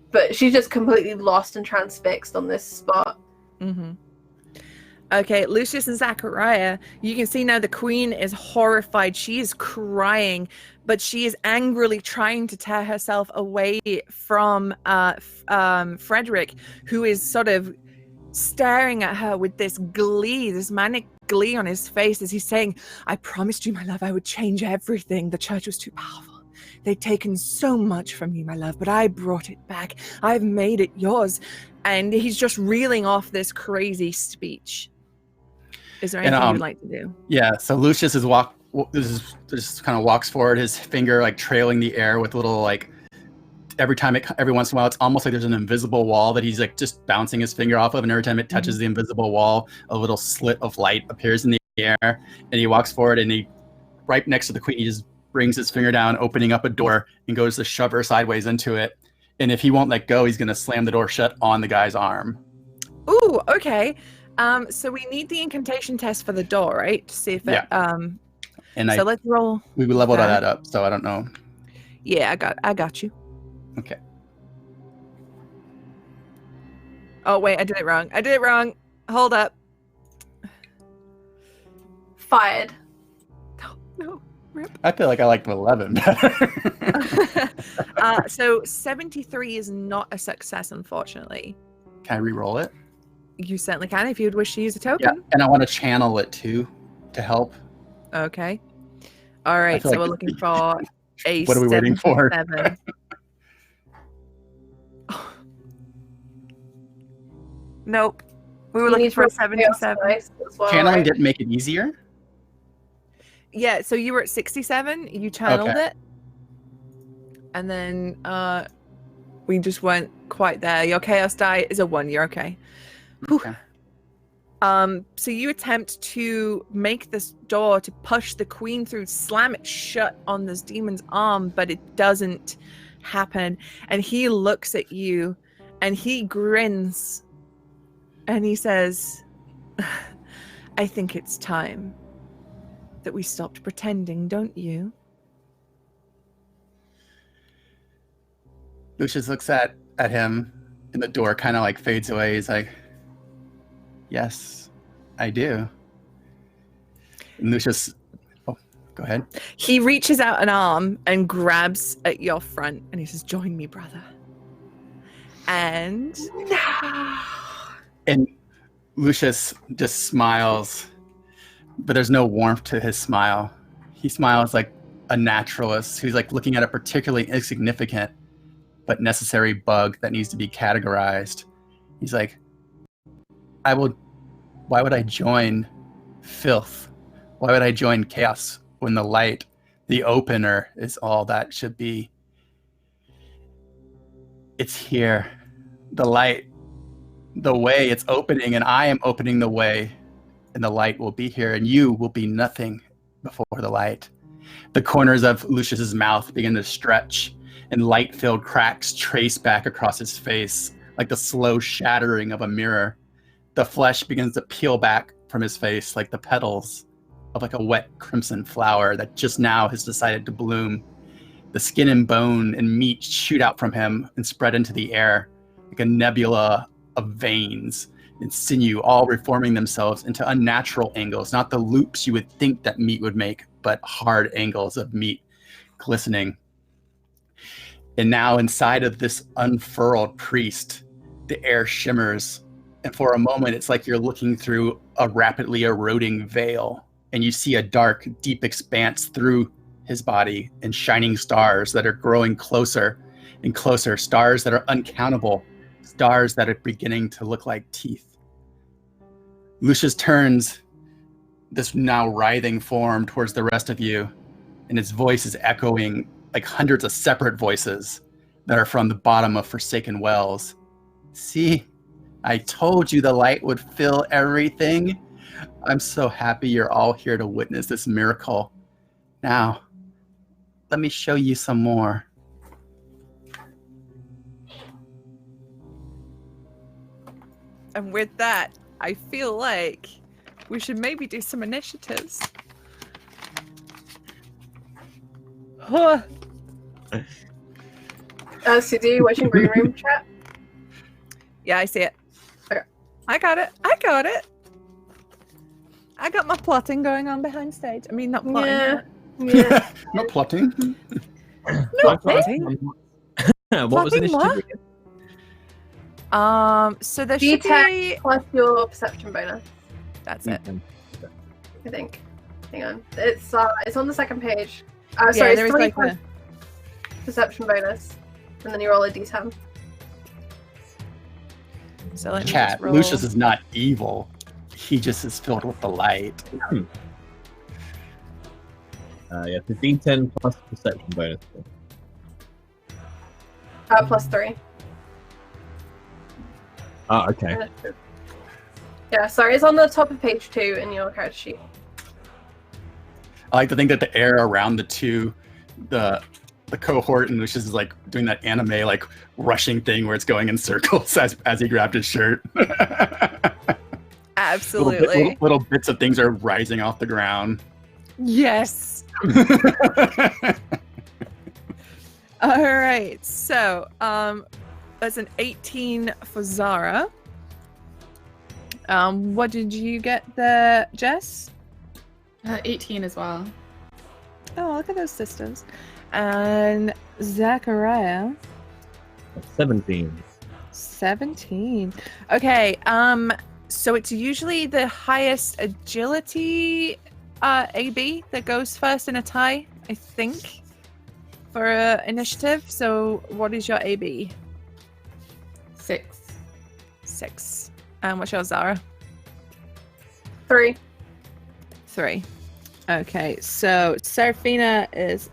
But she's just completely lost and transfixed on this spot. Mm-hmm. Okay, Lucius and Zachariah, you can see now the queen is horrified. She is crying, but she is angrily trying to tear herself away from Frederick, who is sort of staring at her with this glee, this manic glee on his face as he's saying, "I promised you, my love, I would change everything. The church was too powerful. They'd taken so much from you, my love, but I brought it back. I've made it yours." And he's just reeling off this crazy speech. Is there anything you'd like to do? Yeah, so Lucius just kind of walks forward, his finger trailing the air with little every once in a while, it's almost like there's an invisible wall that he's just bouncing his finger off of, and every time it touches the invisible wall, a little slit of light appears in the air, and he walks forward, and he, right next to the queen, he just brings his finger down, opening up a door, and goes to shove her sideways into it. And if he won't let go, he's going to slam the door shut on the guy's arm. Ooh, okay. So we need the incantation test for the door, right? To see if it. So let's roll. We leveled that up, so I don't know. Yeah, I got you. Okay. Oh wait, I did it wrong. Hold up. Fired. No. Rip. I feel like I liked 11 better. So 73 is not a success, unfortunately. Can I re-roll it? You certainly can if you'd wish to use a token. Yeah, and I want to channel it too, to help. Okay. All right, so we're looking for a What are we waiting for? 77. Nope. We were looking for a 77. Well, Channeling right? didn't make it easier? Yeah, so you were at 67, you channeled Okay. it. And then we just weren't quite there. Your chaos die is a 1, you're okay. Okay. So you attempt to make this door to push the queen through, slam it shut on this demon's arm, but it doesn't happen. And he looks at you and he grins and he says, "I think it's time that we stopped pretending, don't you?" Lucius looks at him, and the door kind of fades away. He's like, "Yes, I do." And Lucius, oh, go ahead. He reaches out an arm and grabs at your front and he says, "Join me, brother." And And Lucius just smiles, but there's no warmth to his smile. He smiles like a naturalist who's looking at a particularly insignificant but necessary bug that needs to be categorized. He's like, why would I join filth? Why would I join chaos when the light, the opener, is all that should be? It's here. The light, the way, it's opening, and I am opening the way. and the light will be here, and you will be nothing before the light. The corners of Lucius's mouth begin to stretch, and light-filled cracks trace back across his face, like the slow shattering of a mirror. The flesh begins to peel back from his face like the petals of like a wet crimson flower that just now has decided to bloom. The skin and bone and meat shoot out from him and spread into the air like a nebula of veins and sinew, all reforming themselves into unnatural angles, not the loops you would think that meat would make, but hard angles of meat glistening. And now inside of this unfurled priest, the air shimmers, and for a moment it's like you're looking through a rapidly eroding veil, and you see a dark, deep expanse through his body and shining stars that are growing closer and closer, stars that are uncountable, stars that are beginning to look like teeth. Lucius turns this now writhing form towards the rest of you, and its voice is echoing like hundreds of separate voices that are from the bottom of forsaken wells. See, I told you the light would fill everything. I'm so happy you're all here to witness this miracle. Now, let me show you some more. And with that, I feel like we should maybe do some initiatives. Huh. CD, watching green room chat. Yeah, I see it. Okay. I got it. I got my plotting going on behind stage. I mean, not plotting. Yeah. No plotting. No plotting. What was Plotting initiative? So there should D10 be... plus your perception bonus, That's it. I think. Hang on. It's on the second page. Yeah, Sorry, there it's is 3 like plus a... perception bonus. And then you roll a d10. So let me Chat, just roll. Lucius is not evil. He just is filled with the light. Yeah, the D10 plus perception bonus. Plus 3. Oh, okay. Yeah, sorry, it's on the top of page 2 in your character sheet. I like to think that the air around the two, the cohort, and Lucius is like doing that anime like rushing thing where it's going in circles as he grabbed his shirt. Absolutely. Little bits of things are rising off the ground. Yes. All right. So, that's an 18 for Zara. What did you get there, Jess? 18 as well. Oh, look at those sisters. And Zachariah. 17. 17. Okay. So it's usually the highest agility AB that goes first in a tie, I think, for initiative. So what is your AB? 6. 6. And what's your Zara? 3. 3. Okay, so Seraphina is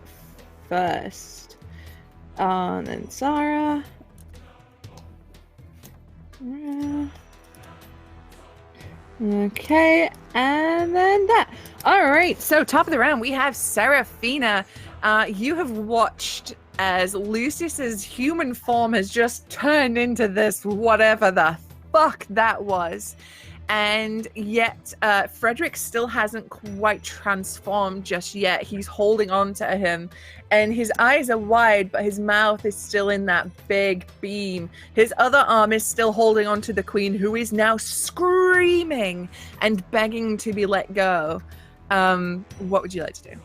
first. And then Zara. Okay, and then that. All right, so top of the round, we have Seraphina. You have watched as Lucius's human form has just turned into this whatever the fuck that was. And yet, Frederick still hasn't quite transformed just yet. He's holding on to him, and his eyes are wide, but his mouth is still in that big beam. His other arm is still holding on to the queen, who is now screaming and begging to be let go. What would you like to do?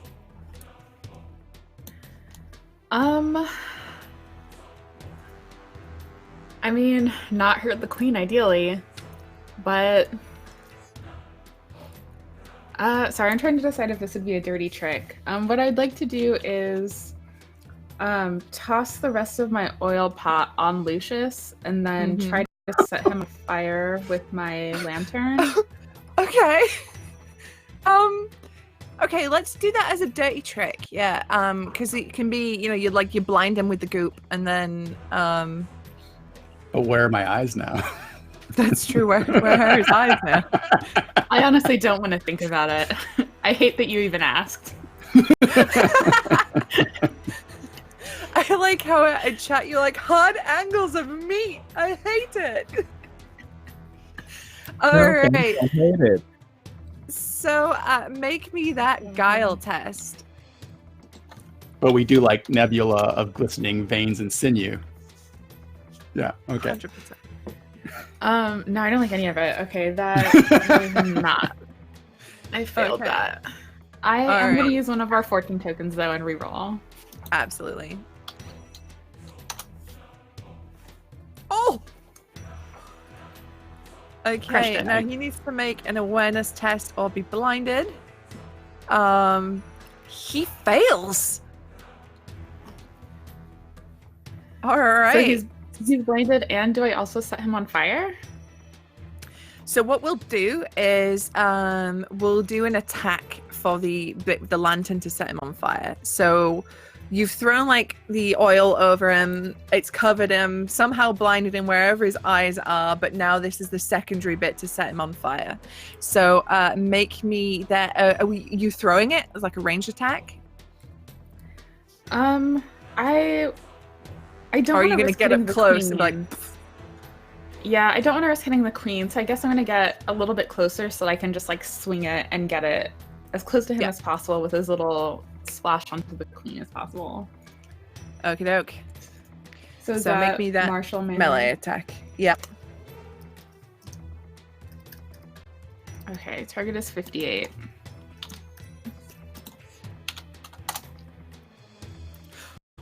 I mean, not hurt the queen ideally, but sorry, I'm trying to decide if this would be a dirty trick. What I'd like to do is toss the rest of my oil pot on Lucius and then try to set him afire with my lantern. Okay. Okay, let's do that as a dirty trick. Yeah. Because it can be, you blind him with the goop, and then But where are my eyes now? that's true. Where are his eyes now? I honestly don't want to think about it. I hate that you even asked. I like how in chat you're like, hard angles of meat. I hate it. All Okay, right. I hate it. So make me that guile test. But we do like nebula of glistening veins and sinew. Yeah, okay. 100%. No, I don't like any of it. Okay, that was not. I failed Okay. that. I am Alright. going to use one of our fortune tokens though and reroll. Absolutely. Oh! Crushed Okay, it. now he needs to make an awareness test or be blinded. He fails. All right. So he's blinded, and do I also set him on fire? So what we'll do is we'll do an attack for the lantern to set him on fire. So you've thrown like the oil over him, it's covered him, somehow blinded him wherever his eyes are, but now this is the secondary bit to set him on fire. So make me that are you throwing it as like a ranged attack? I don't Or are you wanna gonna risk get hitting up the close and be like queen. Yeah, I don't want to risk hitting the queen, so I guess I'm going to get a little bit closer so that I can just like swing it and get it as close to him Yeah. as possible with as little splash onto the queen as possible. okie doke. So is So make that me that martial melee attack. Yep. Okay, target is 58.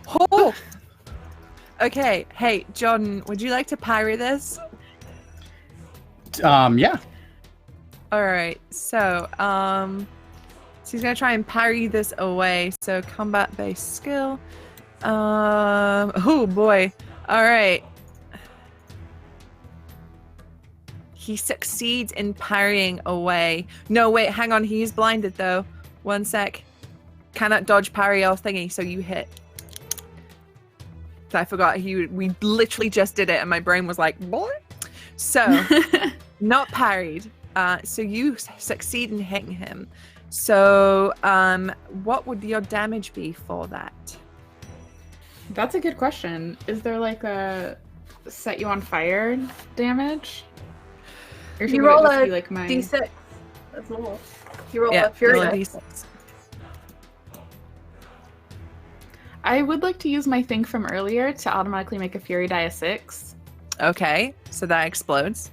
Oh! Okay, hey, John, would you like to parry this? Yeah. Alright, so he's gonna try and parry this away. So combat based skill. Oh boy. Alright. He succeeds in parrying away. No, wait, hang on, he's blinded though. One sec. Cannot dodge, parry, or thingy, so you hit. I forgot we literally just did it and my brain was like, what? So not parried. So you succeed in hitting him. So what would your damage be for that? That's a good question. Is there like a set you on fire damage? Or should You it roll just a be like my D6. That's normal. You roll Yeah, a fury roll a dice. D6. I would like to use my thing from earlier to automatically make a fury die a 6. Okay, so that explodes.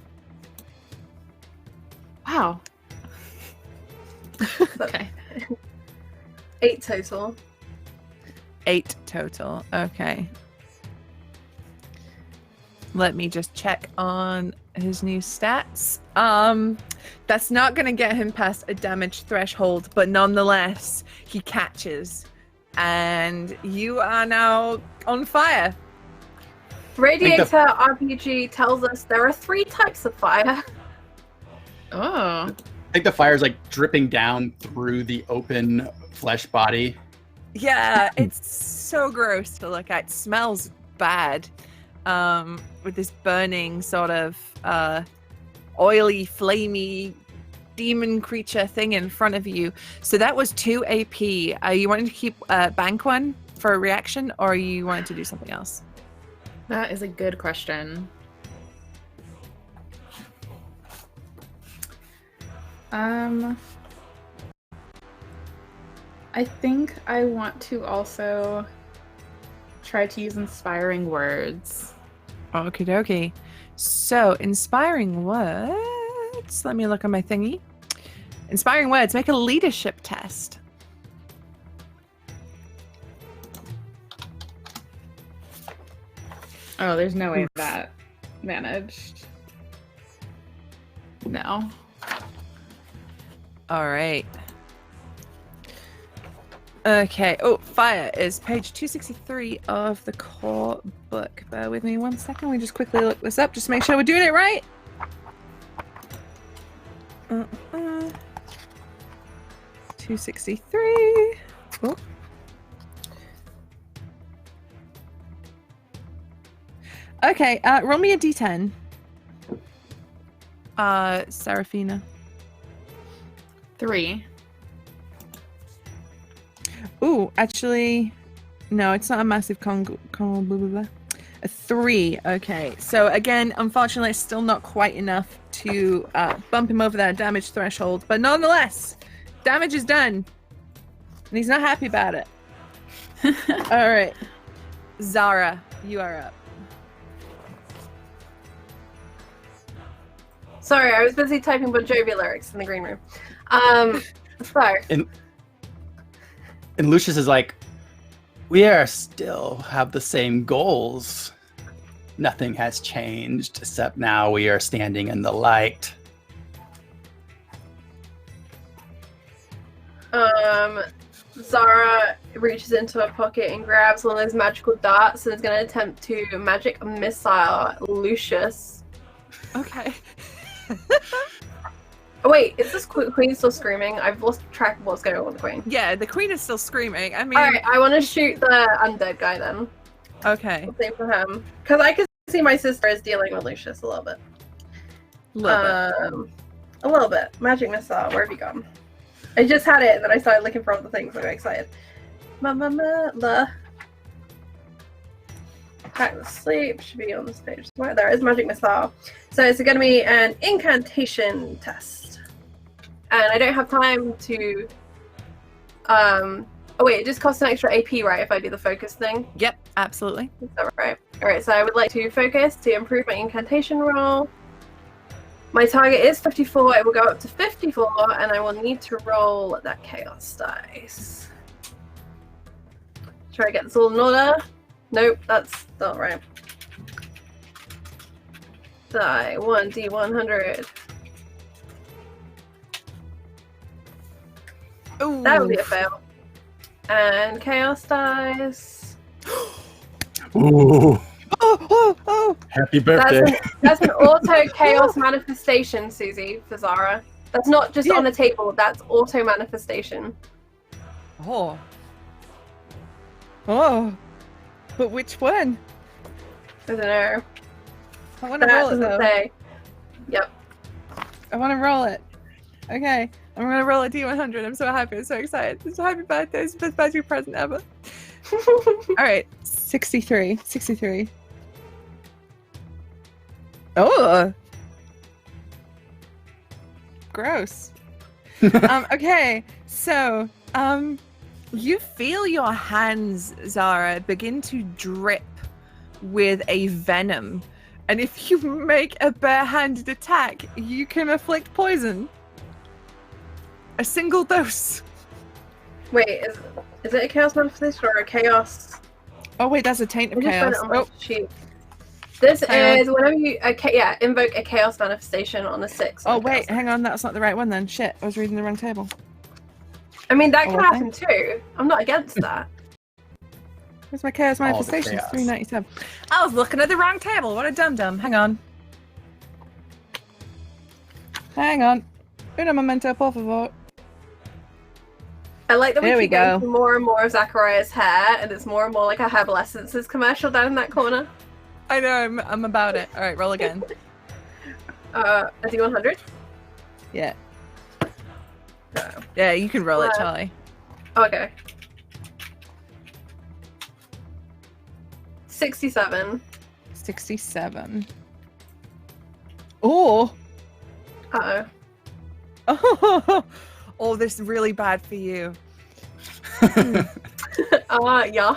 Wow. Okay. 8 total. 8 total. Okay. Let me just check on his new stats. That's not going to get him past a damage threshold, but nonetheless, he catches. And you are now on fire. Radiator RPG tells us there are 3 types of fire. Oh. I think the fire's like dripping down through the open flesh body. Yeah, it's so gross to look at. It smells bad. With this burning sort of oily, flamey demon creature thing in front of you. So that was 2 AP. Are you wanting to keep bank one for a reaction, or are you wanting to do something else? That is a good question. I think I want to also try to use inspiring words. Okie dokie. So, inspiring words. Let me look on my thingy. Inspiring words. Make a leadership test. Oh, there's no way that managed. No. All right. Okay. Oh, fire is page 263 of the core book. Bear with me 1 second. We just quickly look this up just to make sure we're doing it right. 263. Oh. Okay, roll me a d10. Seraphina. 3. Ooh, actually, no, it's not a massive blah, blah, blah. A 3. Okay, so again, unfortunately, it's still not quite enough to bump him over that damage threshold, but nonetheless, damage is done, and he's not happy about it. All right, Zara, you are up. Sorry, I was busy typing Bon Jovi lyrics in the green room. So. And Lucius is like, we are still have the same goals. Nothing has changed, except now we are standing in the light. Zara reaches into her pocket and grabs one of those magical darts and is going to attempt to magic missile Lucius. Okay. Oh, wait, is this queen still screaming? I've lost track of what's going on with the queen. Yeah, the queen is still screaming. I mean, Alright, I want to shoot the undead guy then. okay. Same for him. Because I can see my sister is dealing with Lucius a little bit. A little bit. Magic missile, where have you gone? I just had it and then I started looking for all the things. I got excited. Pack the sleep should be on this page. Right, there is magic missile. So it's going to be an incantation test. And I don't have time to. Oh wait, it just costs an extra AP, right? If I do the focus thing. Yep, absolutely. Is that right? All right. So I would like to focus to improve my incantation roll. My target is 54. It will go up to 54, and I will need to roll that chaos dice. Try to get this all in order. Nope, that's not right. Die 1d100. Ooh. That would be a fail. And chaos dice. Ooh, Oh! happy birthday. That's an auto chaos manifestation, Susie, for Zara. That's not just on the table, that's auto manifestation. Oh. Oh. But which one? I don't know. I want to That roll it doesn't though. say. Yep. I want to roll it. Okay. I'm going to roll a D100. I'm so happy. I'm so excited. It's a happy birthday. It's the best birthday present ever. All right. 63. 63. Oh. Gross. Okay. So, you feel your hands, Zara, begin to drip with a venom. And if you make a bare-handed attack, you can inflict poison. A single dose. Wait, is it a chaos manifestation or a chaos? Oh wait, that's a taint of I just read chaos. it on my Oh, sheet. This Hang is whenever you invoke a chaos manifestation on a 6. oh wait, hang on, that's not the right one then. Shit, I was reading the wrong table. I mean that Oh, can okay. happen too. I'm not against that. Where's my chaos All the manifestation? chaos. 397. I was looking at the wrong table. What a dum-dum. Hang on. Hang on. Una momento, por favor. I like that we There we keep getting go. more and more of Zachariah's hair, and it's more and more like a Herbal Essences commercial down in that corner. I know, I'm about it. All right, roll again. A D100. Yeah. No. Yeah, you can roll it, Charlie. Okay. 67. 67. Oh. Uh-oh. Oh, this is really bad for you. Yeah.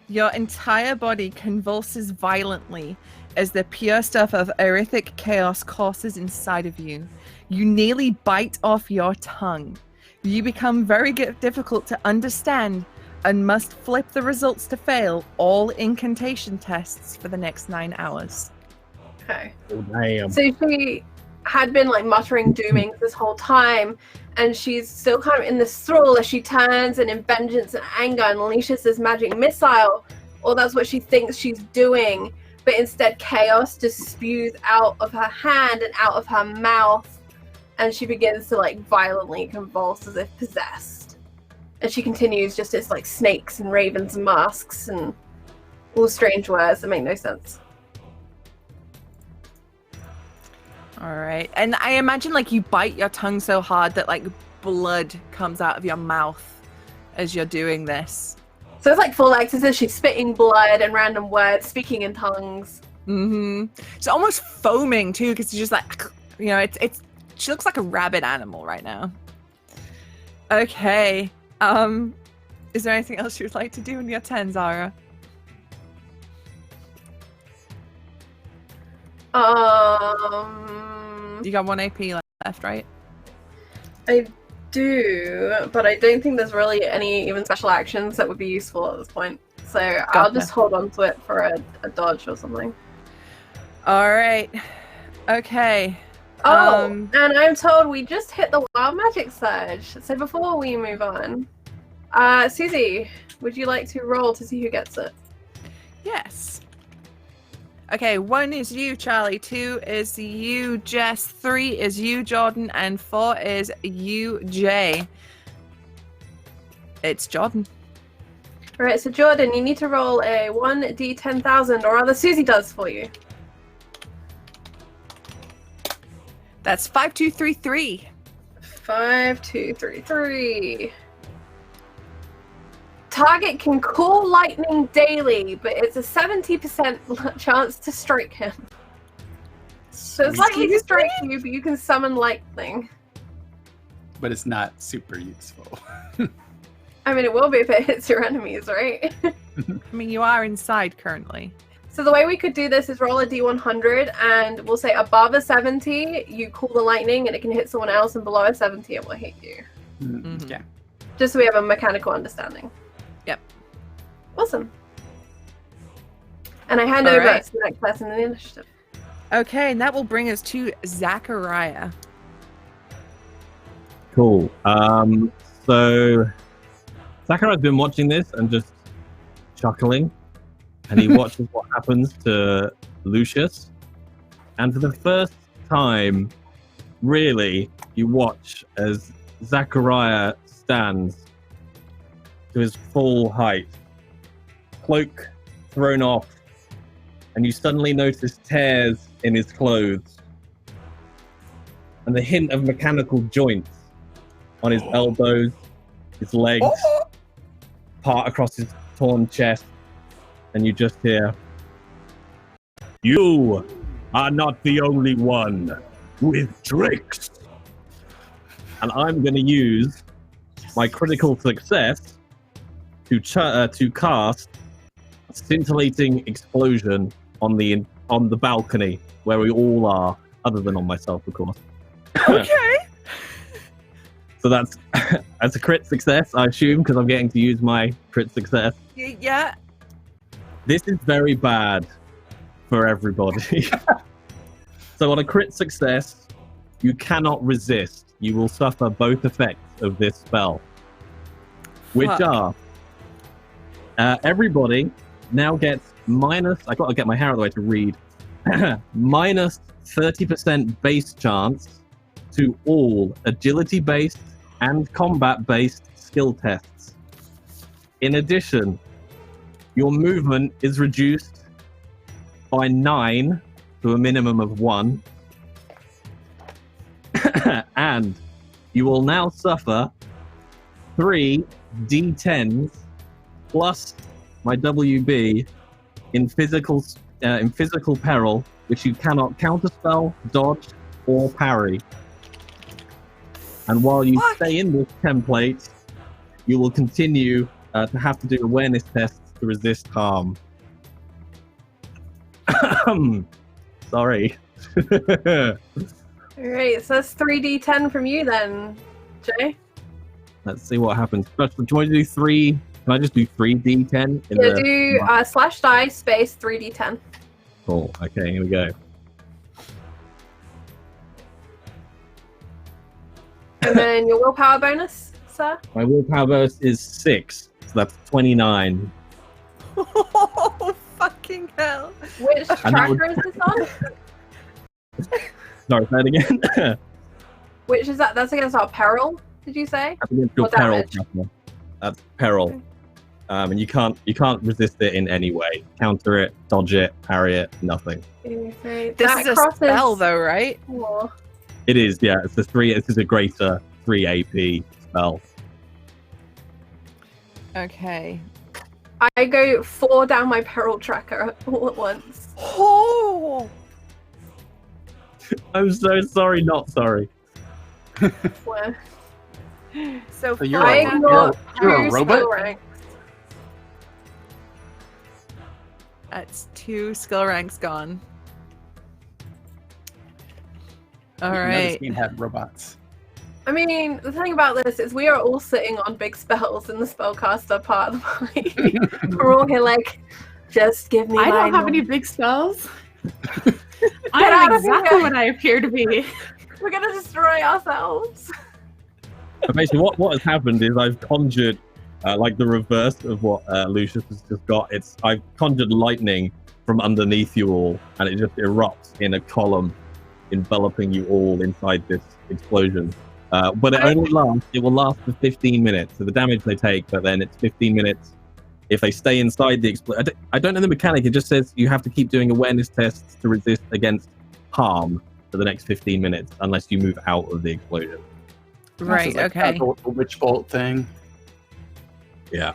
Your entire body convulses violently as the pure stuff of horrific chaos courses inside of you. You nearly bite off your tongue. You become very difficult to understand and must flip the results to fail all incantation tests for the next 9 hours. Okay. Oh, damn. So she had been like muttering doomings this whole time, and she's still kind of in this thrall as she turns and in vengeance and anger unleashes this magic missile, or that's what she thinks she's doing, but instead chaos just spews out of her hand and out of her mouth, and she begins to like violently convulse as if possessed. And she continues just as like snakes and ravens and masks and all strange words that make no sense. All right. And I imagine like you bite your tongue so hard that like blood comes out of your mouth as you're doing this. So it's like full exorcist. She's spitting blood and random words, speaking in tongues. Mm-hmm. It's almost foaming too, because she's just like, you know, it's. She looks like a rabid animal right now. Okay. Is there anything else you would like to do in your turn, Zara? You got 1 AP left, right? I do, but I don't think there's really any even special actions that would be useful at this point. So I'll just hold on to it for a dodge or something. All right. Okay. Oh, and I'm told we just hit the wild magic surge. So before we move on, Susie, would you like to roll to see who gets it? Yes. Okay, 1 is you, Charlie. 2 is you, Jess. 3 is you, Jordan. And 4 is you, Jay. It's Jordan. All right, so Jordan, you need to roll a 1d10,000, or rather Susie does for you. That's 5233. 5233. Target can call lightning daily, but it's a 70% chance to strike him. So it's likely to strike you, but you can summon lightning. But it's not super useful. I mean, it will be if it hits your enemies, right? I mean, you are inside currently. So the way we could do this is roll a d100, and we'll say above a 70, you call the lightning, and it can hit someone else, and below a 70, it will hit you. Mm-hmm. Yeah. Just so we have a mechanical understanding. Yep. Awesome. And I hand over to the next person in the initiative. Okay, and that will bring us to Zachariah. Cool. So Zachariah's been watching this and just chuckling, and he watches what happens to Lucius. And for the first time, really, you watch as Zachariah stands to his full height, cloak thrown off, and you suddenly notice tears in his clothes and the hint of mechanical joints on his elbows, his legs, part across his torn chest, and you just hear, "You are not the only one with tricks." And I'm going to use my critical success to cast scintillating explosion on the balcony where we all are, other than on myself, of course. Okay. So that's a crit success, I assume, because I'm getting to use my crit success. Yeah. This is very bad for everybody. So on a crit success, you cannot resist. You will suffer both effects of this spell, which are everybody now gets minus. I got to get my hair out of the way to read. Minus 30% base chance to all agility-based and combat-based skill tests. In addition, your movement is reduced by 9 to a minimum of 1. And you will now suffer 3 d10s plus my WB in physical peril, which you cannot counterspell, dodge, or parry. And while you stay in this template, you will continue to have to do awareness tests to resist harm. Sorry. Alright, so that's 3d10 from you then, Jay. Let's see what happens. Do you want to do 3? Can I just do 3d10? Yeah, do slash die space 3d10. Cool. Okay, here we go. And then your willpower bonus, sir? My willpower bonus is 6, so that's 29. Oh, fucking hell. Which tracker is this on? Sorry, say that again. Which is that? That's against our peril, did you say? That's against your Or peril damage? tracker. That's peril. Okay. and you can't resist it in any way. Counter it, dodge it, parry it, nothing. This is a spell, though, right? Oh. It is, yeah. It's a 3. This is a greater 3 AP spell. Okay. I go 4 down my peril tracker all at once. Oh! I'm so sorry, not sorry. Where? So So you're I a- ignore you're a 2 robot? skill ranks. That's 2 skill ranks gone. All You know this right. game had robots. I mean, the thing about this is we are all sitting on big spells in the spellcaster part of the party. We're all here like, just give me I don't my have any knowledge. big spells. Get I out am of exactly here. what I appear to be. We're gonna destroy ourselves. But basically, what has happened is I've conjured like the reverse of what Lucius has just got. I've conjured lightning from underneath you all, and it just erupts in a column, enveloping you all inside this explosion. But it will last for 15 minutes. So the damage they take, but then it's 15 minutes if they stay inside the explosion. I don't know the mechanic. It just says you have to keep doing awareness tests to resist against harm for the next 15 minutes, unless you move out of the explosion. Right, This is like okay. The witch bolt thing. Yeah.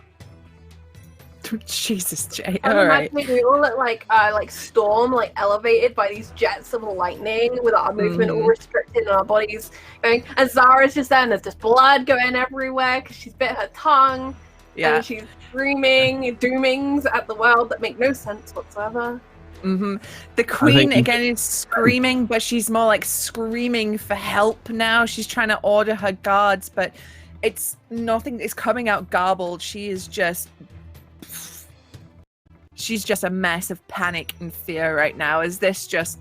Jesus, Jay. I'm All right. imagining we all look like storm, like elevated by these jets of lightning, with our movement all restricted and our bodies going. And Zara's just there, and there's just blood going everywhere because she's bit her tongue. Yeah. And she's screaming doomings at the world that make no sense whatsoever. Mm-hmm. The queen think- again is screaming, but she's more like screaming for help now. She's trying to order her guards, but it's nothing is coming out garbled. She's just a mess of panic and fear right now. As this just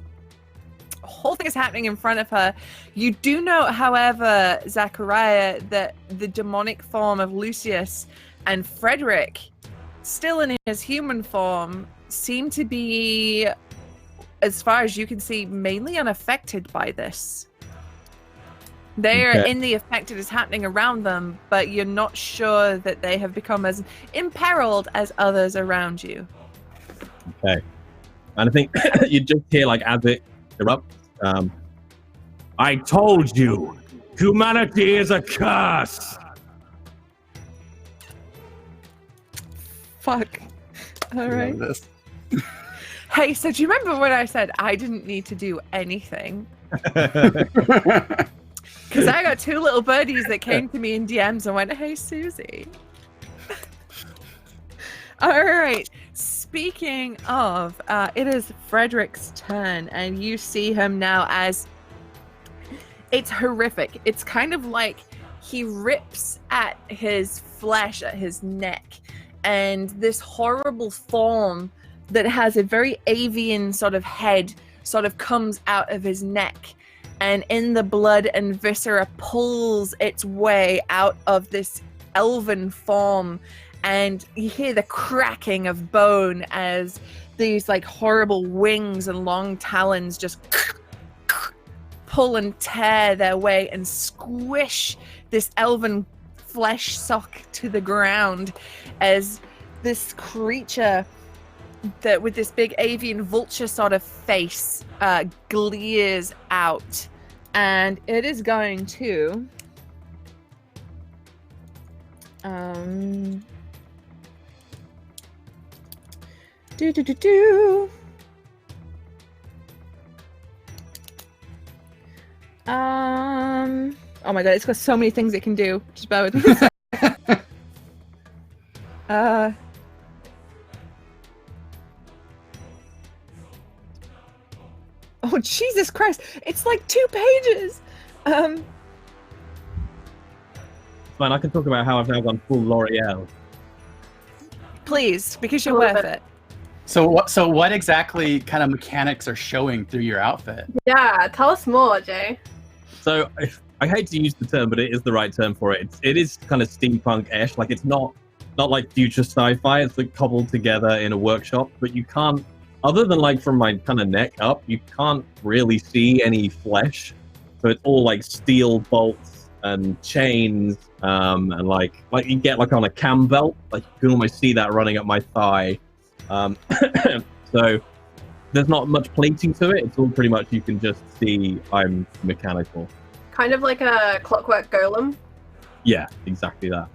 whole thing is happening in front of her. You do note, however, Zachariah, that the demonic form of Lucius and Frederick, still in his human form, seem to be, as far as you can see, mainly unaffected by this. They are Okay. in the effect it is happening around them, but you're not sure that they have become as imperiled as others around you. Okay. And I think you just hear, like, as it erupts, I told you, humanity is a curse. Fuck. All right. Remember this. Hey, so do you remember when I said I didn't need to do anything? Because I got 2 little birdies that came to me in DMs and went, "Hey, Susie." All right. Speaking of, it is Frederick's turn, and you see him now as it's horrific. It's kind of like he rips at his flesh, at his neck, and this horrible form that has a very avian sort of head sort of comes out of his neck, and in the blood and viscera pulls its way out of this elven form, and you hear the cracking of bone as these like horrible wings and long talons just pull and tear their way and squish this elven flesh sock to the ground as this creature that with this big avian vulture sort of face glares out, and it is going to oh my god, it's got so many things it can do. Just bear with me. Oh, Jesus Christ. It's like 2 pages. Fine, I can talk about how I've now gone full L'Oreal. Please, because you're A little worth bit. it. So what exactly kind of mechanics are showing through your outfit? Yeah, tell us more, Jay. So I hate to use the term, but it is the right term for it. It is kind of steampunk-ish. Like, it's not like future sci-fi. It's like cobbled together in a workshop, but you can't, other than like from my kind of neck up, you can't really see any flesh. So it's all like steel bolts and chains, and like you get like on a cam belt, like you can almost see that running up my thigh. So there's not much plating to it. It's all pretty much you can just see I'm mechanical. Kind of like a clockwork golem. Yeah, exactly that.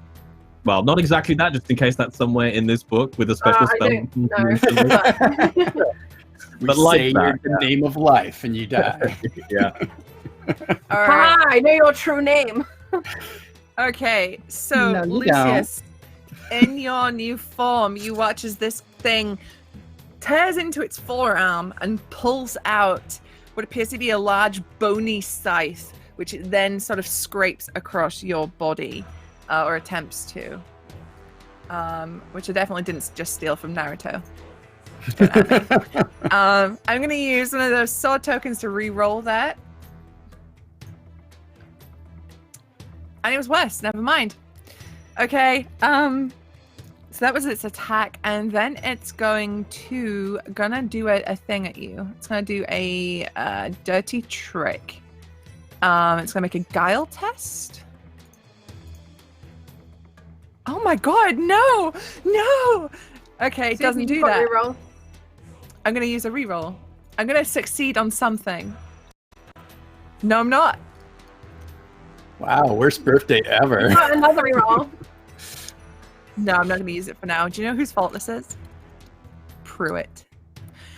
Well, not exactly that, just in case that's somewhere in this book with a special spell. I don't know. But We like say that, the name of life and you die. yeah. All right. I know your true name. Okay, so No, you Lucius, in your new form, you watch as this thing tears into its forearm and pulls out what appears to be a large bony scythe, which it then sort of scrapes across your body, or attempts to. Which I definitely didn't just steal from Naruto. I'm going to use one of those sword tokens to re-roll that. And it was worse. Never mind. Okay. So that was its attack, and then it's gonna do a thing at you. It's gonna do a dirty trick. It's gonna make a guile test. Oh my god, no! Okay, it doesn't do that. Reroll. I'm gonna use a reroll. I'm gonna succeed on something. No, I'm not. Wow, worst birthday ever. Got another reroll. No, I'm not gonna use it for now. Do you know whose fault this is? Pruitt.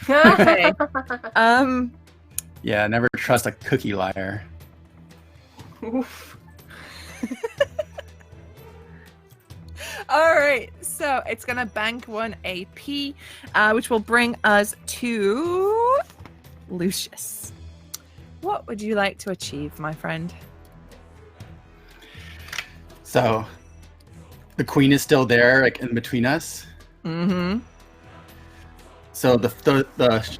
Okay. Yeah, never trust a cookie liar. Oof. All right, so it's gonna bank 1 AP, which will bring us to Lucius. What would you like to achieve, my friend? So, the queen is still there, like in between us. Mm-hmm. So the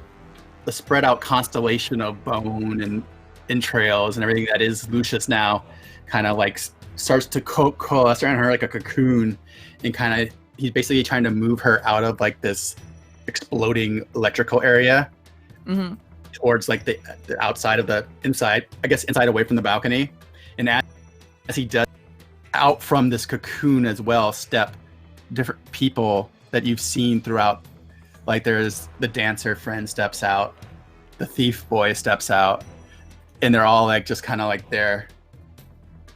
spread out constellation of bone and entrails and everything that is Lucius now, kind of like starts to coalesce around her like a cocoon, and kind of he's basically trying to move her out of like this exploding electrical area towards like the outside of the inside away from the balcony. And as he does, out from this cocoon as well step different people that you've seen throughout. Like there's the dancer friend steps out, the thief boy steps out, and they're all like just kind of like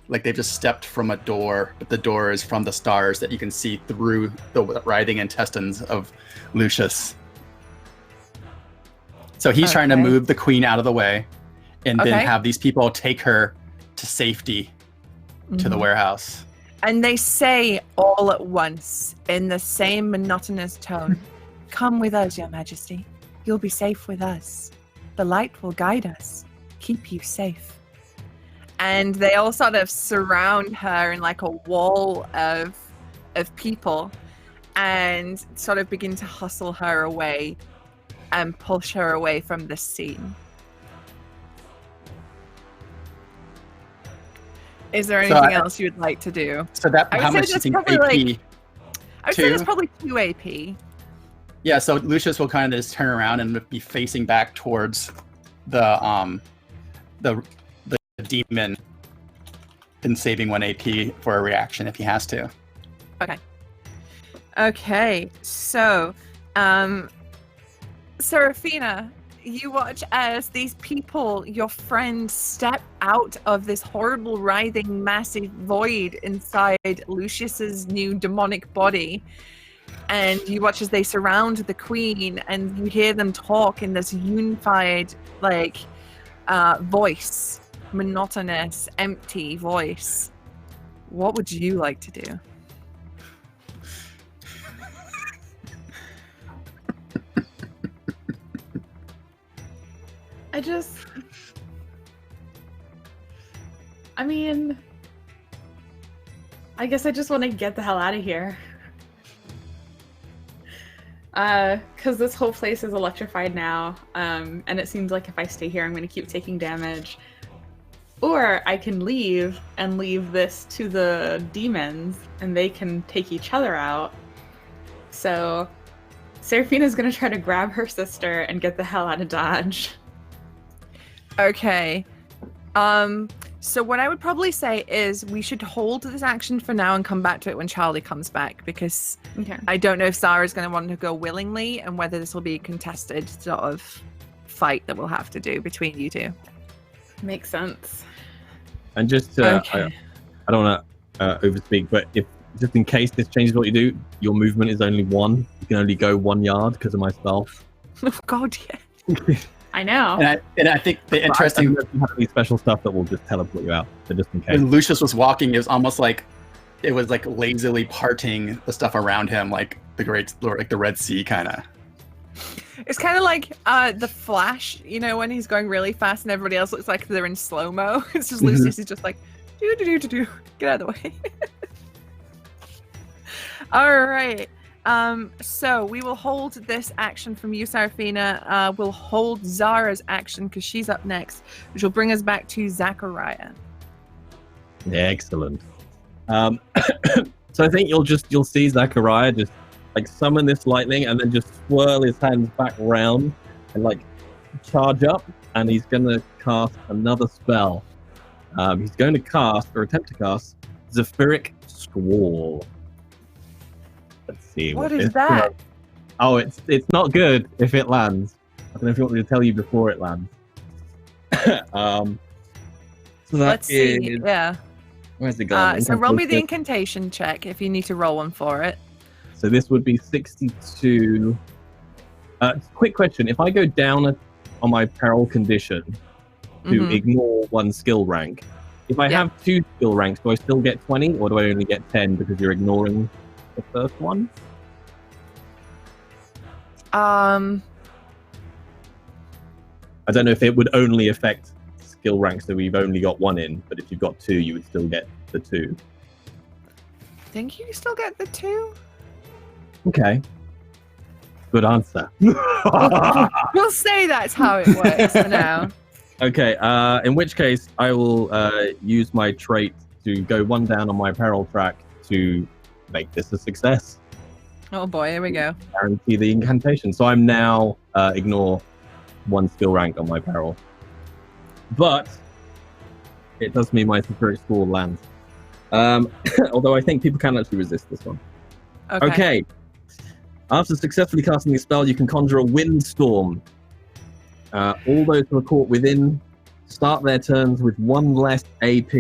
like they've just stepped from a door, but the door is from the stars that you can see through the writhing intestines of Lucius. So he's trying to move the queen out of the way, and then have these people take her to safety to the warehouse. And they say all at once in the same monotonous tone, "Come with us, Your Majesty. You'll be safe with us. The light will guide us, keep you safe." And they all sort of surround her in like a wall of people and sort of begin to hustle her away and push her away from the scene. Is there anything else you would like to do? So that, how much do you think AP? I would say that's probably 2 AP. Yeah, so Lucius will kind of just turn around and be facing back towards the demon, and saving 1 AP for a reaction if he has to. Okay, so Seraphina, you watch as these people, your friends, step out of this horrible, writhing, massive void inside Lucius's new demonic body. And you watch as they surround the queen, and you hear them talk in this unified, like, voice. Monotonous, empty voice. What would you like to do? I guess I just want to get the hell out of here. Because this whole place is electrified now, and it seems like if I stay here, I'm going to keep taking damage. Or I can leave and leave this to the demons, and they can take each other out. So Seraphina's going to try to grab her sister and get the hell out of Dodge. Okay. So what I would probably say is we should hold this action for now and come back to it when Charlie comes back, because Okay. I don't know if Zara's going to want to go willingly and whether this will be a contested sort of fight that we'll have to do between you two. Makes sense. And just to, Okay. I don't want to overspeak, but if just in case this changes what you do, your movement is only 1. You can only go 1 yard because of my spell. Oh God, yeah. I know. And I think the interesting I don't know if you have any special stuff that will just teleport you out, so just in case. when Lucius was walking, it was almost like it was like lazily parting the stuff around him, like the Red Sea kind of. It's kind of like the Flash, you know, when he's going really fast and everybody else looks like they're in slow-mo. It's just Lucius is just like, do. Get out of the way. All right. So we will hold this action from you, Seraphina. We'll hold Zara's action because she's up next, which will bring us back to Zachariah. Excellent. So I think you'll see Zachariah just like summon this lightning and then just swirl his hands back round and like charge up, and he's gonna cast another spell. He's going to cast or attempt to cast Zephyric Squall. Let's see. What is that? Oh, it's not good if it lands. I don't know if you want me to tell you before it lands. So that Let's see. is- Yeah. Where's it gone? So roll me the incantation check if you need to roll one for it. So this would be 62. Quick question: if I go down on my peril condition to Mhm. ignore 1 skill rank, if I Yeah. have 2 skill ranks, do I still get 20, or do I only get 10 because you're ignoring the first one? Um. I don't know if it would only affect skill ranks that we've only got 1 in, but if you've got 2, you would still get the 2. Think you still get the 2? Okay. Good answer. We'll say that's how it works for now. Okay, in which case I will use my trait to go 1 down on my peril track to make this a success. Oh boy, here we go. Guarantee the incantation. So I'm now ignore 1 skill rank on my peril. But it does mean my Zephyric Squall lands. Although I think people can actually resist this one. Okay. After successfully casting the spell, you can conjure a windstorm. All those who are caught within start their turns with 1 less AP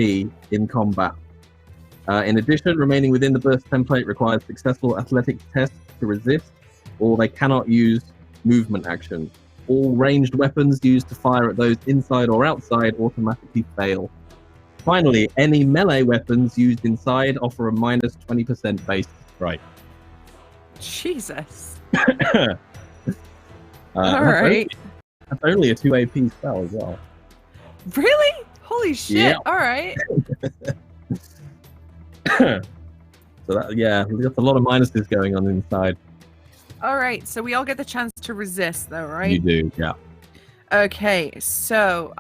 in combat. In addition, remaining within the burst template requires successful athletics tests to resist, or they cannot use movement action. All ranged weapons used to fire at those inside or outside automatically fail. Finally, any melee weapons used inside offer a minus 20% base strike. Jesus. All right. That's only a 2 AP spell as well. Really? Holy shit. Yeah. All right. So that, yeah, we've got a lot of minuses going on inside. All right. So we all get the chance to resist though, right? You do, yeah. Okay. So,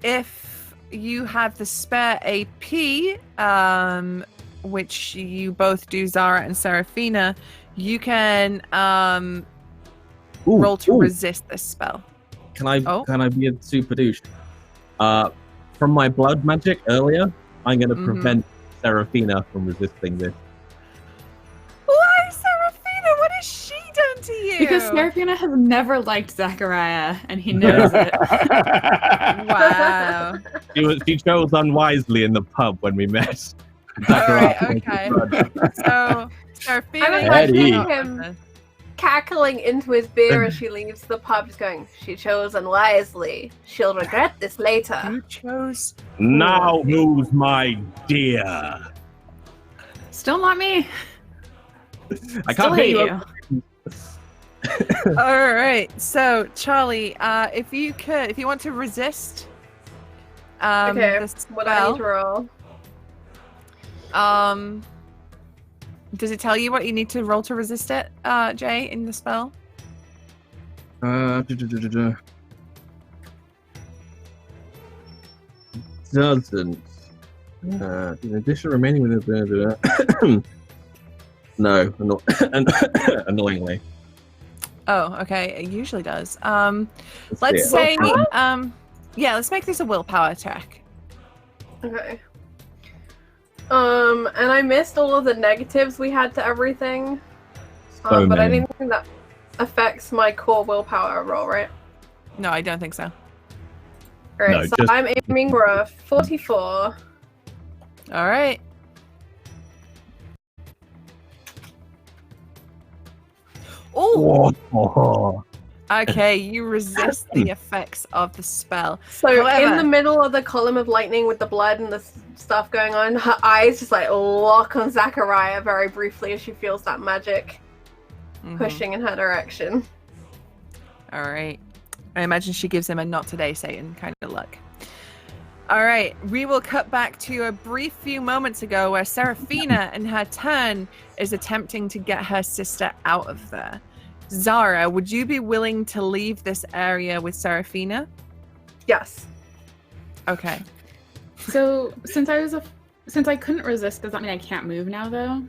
if you have the spare AP, which you both do, Zara and Seraphina, you can Ooh, roll to ooh. resist this spell. Can I Oh. can I be a super douche? From my blood magic earlier, I'm going to Mhm. prevent Seraphina from resisting this. Why, Seraphina? What has she done to you? Because Seraphina has never liked Zachariah, and he knows it. Wow. She chose unwisely in the pub when we met. Alright, okay. So, Seraphina, I'm you imagining know- him cackling into his beer as she leaves the pub, just going, "She chose unwisely. She'll regret this later." You chose. Now who's my dear? Still not me. I Still can't hate hear you. All right. So, Charlie, if you want to resist, Okay, the what do I need to spell, roll? does it tell you what you need to roll to resist it, Jay, in the spell? Doesn't. In addition, remaining with the no, annoyingly. Oh, okay. It usually does. Let's Let's see it. say, Yeah, let's make this a willpower check. Okay. And I missed all of the negatives we had to everything. So But I many. didn't think that affects my core willpower roll, right? No, I don't think so. Alright, No, so just- I'm aiming for a 44. All right. Oh, Oh. okay. You resist the effects of the spell. So in However- the middle of the column of lightning with the blood and the stuff going on, her eyes just like lock on Zachariah very briefly as she feels that magic Mhm. pushing in her direction. All right. I imagine she gives him a not today, Satan kind of look. All right. We will cut back to a brief few moments ago where Seraphina, in her turn, is attempting to get her sister out of there. Zara, would you be willing to leave this area with Seraphina? Yes. Okay. So since I couldn't resist, does that mean I can't move now though?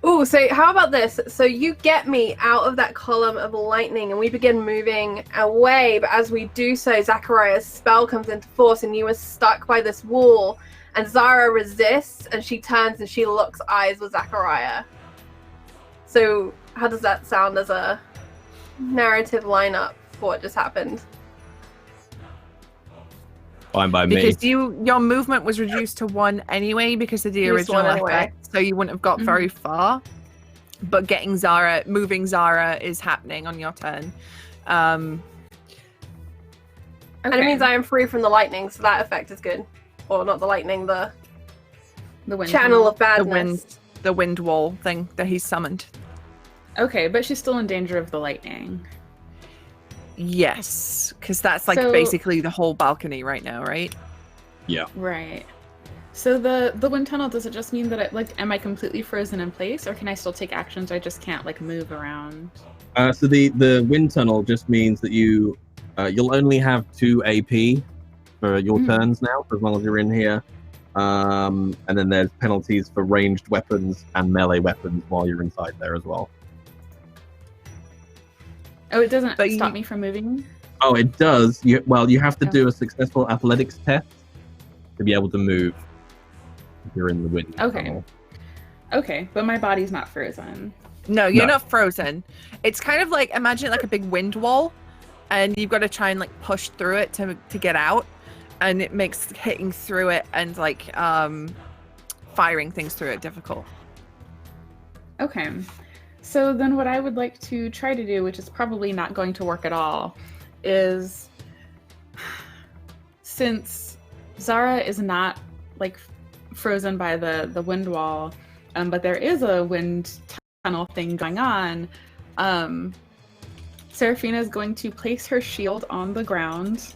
Ooh, so how about this? So you get me out of that column of lightning and we begin moving away, but as we do so, Zachariah's spell comes into force and you are stuck by this wall, and Zara resists and she turns and she locks eyes with Zachariah. So how does that sound as a narrative lineup for what just happened? Fine by me. Because your movement was reduced to 1 anyway because of the Just original 1 anyway. effect, so you wouldn't have got very far. But moving Zara is happening on your turn. And it means I am free from the lightning, so that effect is good. Or not the lightning, the wind channel of The badness. wind wall thing that he's summoned. Okay, but she's still in danger of the lightning. Yes, because that's like So- basically the whole balcony right now, right? Yeah. Right. So the wind tunnel, does it just mean that am I completely frozen in place, or can I still take actions? I just can't like move around. So the wind tunnel just means that you'll only have 2 AP for your turns now, as long as you're in here. And then there's penalties for ranged weapons and melee weapons while you're inside there as well. Oh, it doesn't But stop you- me from moving? Oh, it does. You have to Oh. do a successful athletics test to be able to move if you're in the wind Okay. tunnel. Okay, but my body's not frozen. No, you're No. not frozen. It's kind of like, imagine it like a big wind wall, and you've got to try and like push through it to get out, and it makes hitting through it and like firing things through it difficult. Okay. So then what I would like to try to do, which is probably not going to work at all, is since Zara is not like frozen by the wind wall, but there is a wind tunnel thing going on, Seraphina is going to place her shield on the ground,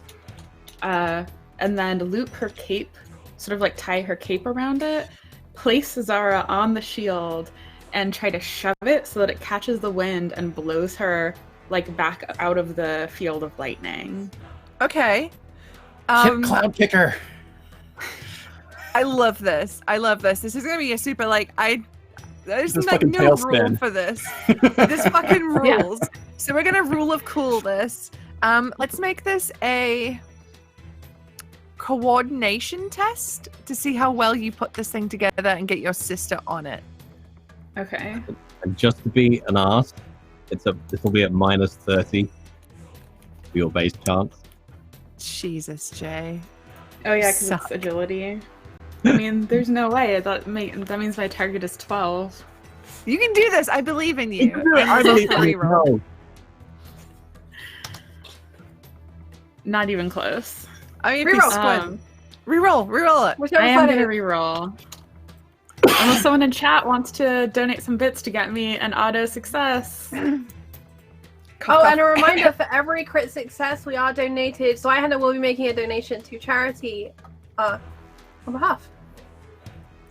and then loop her cape, sort of like tie her cape around it, place Zara on the shield, and try to shove it so that it catches the wind and blows her like back out of the field of lightning. Okay. Hit Cloud Kicker. I love this. This is gonna be a super there's This like fucking no rule tailspin. for this. This fucking rules. So we're gonna rule of cool this. Let's make this a coordination test to see how well you put this thing together and get your sister on it. Okay. And just to be an ass, this will be at -30 for your base chance. Jesus, Jay. Oh yeah, because Suck. it's agility. I mean, there's no way. That means my target is 12. You can do this. I believe in you. I And believe this is a reroll. no. Not even close. I mean, if you Reroll. squint. Reroll it. Whichever I am side gonna it is. reroll. Unless someone in chat wants to donate some bits to get me an auto success. Oh, and a reminder, for every crit success, we are donated. So Zweihander will be making a donation to charity on behalf.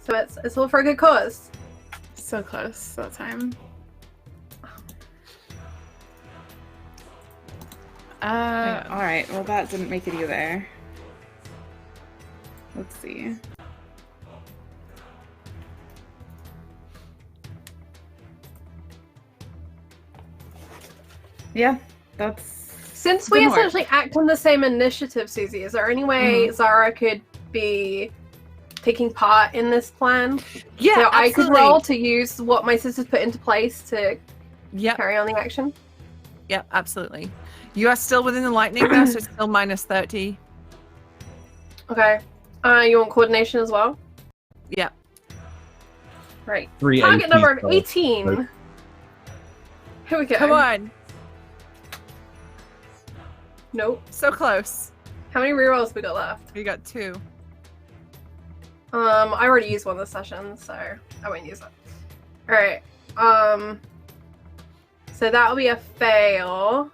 So it's all for a good cause. So close that time. Alright, well that didn't make it either. Let's see. Yeah, that's Since we Didn't work. essentially act on the same initiative, Susie, is there any way Zara could be taking part in this plan? Yeah, So I could absolutely. roll to use what my sisters put into place to Yep. carry on the action? Yep, absolutely. You are still within the lightning though, so it's still minus 30. Okay. You want coordination as well? Yep. Right. 3 Target AP number of spell. 18. Here we go. Come on. Nope. So close. How many rerolls we got left? We got 2. I already used one this session, so I won't use it. Alright. So that'll be a fail.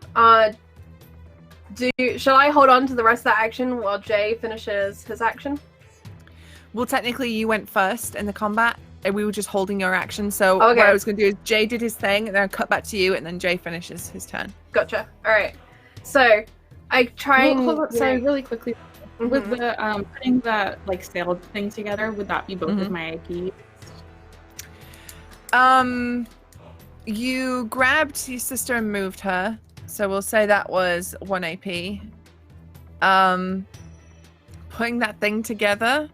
Shall I hold on to the rest of that action while Jay finishes his action? Well, technically, you went first in the combat, and we were just holding your action. So Okay. what I was going to do is Jay did his thing, and then I cut back to you, and then Jay finishes his turn. Gotcha. Alright. So I try and Hold on, sorry, really quickly. With Mhm. the putting that like sailed thing together, would that be both of Mhm. my IP? You grabbed your sister and moved her, so we'll say that was 1 AP. Putting that thing together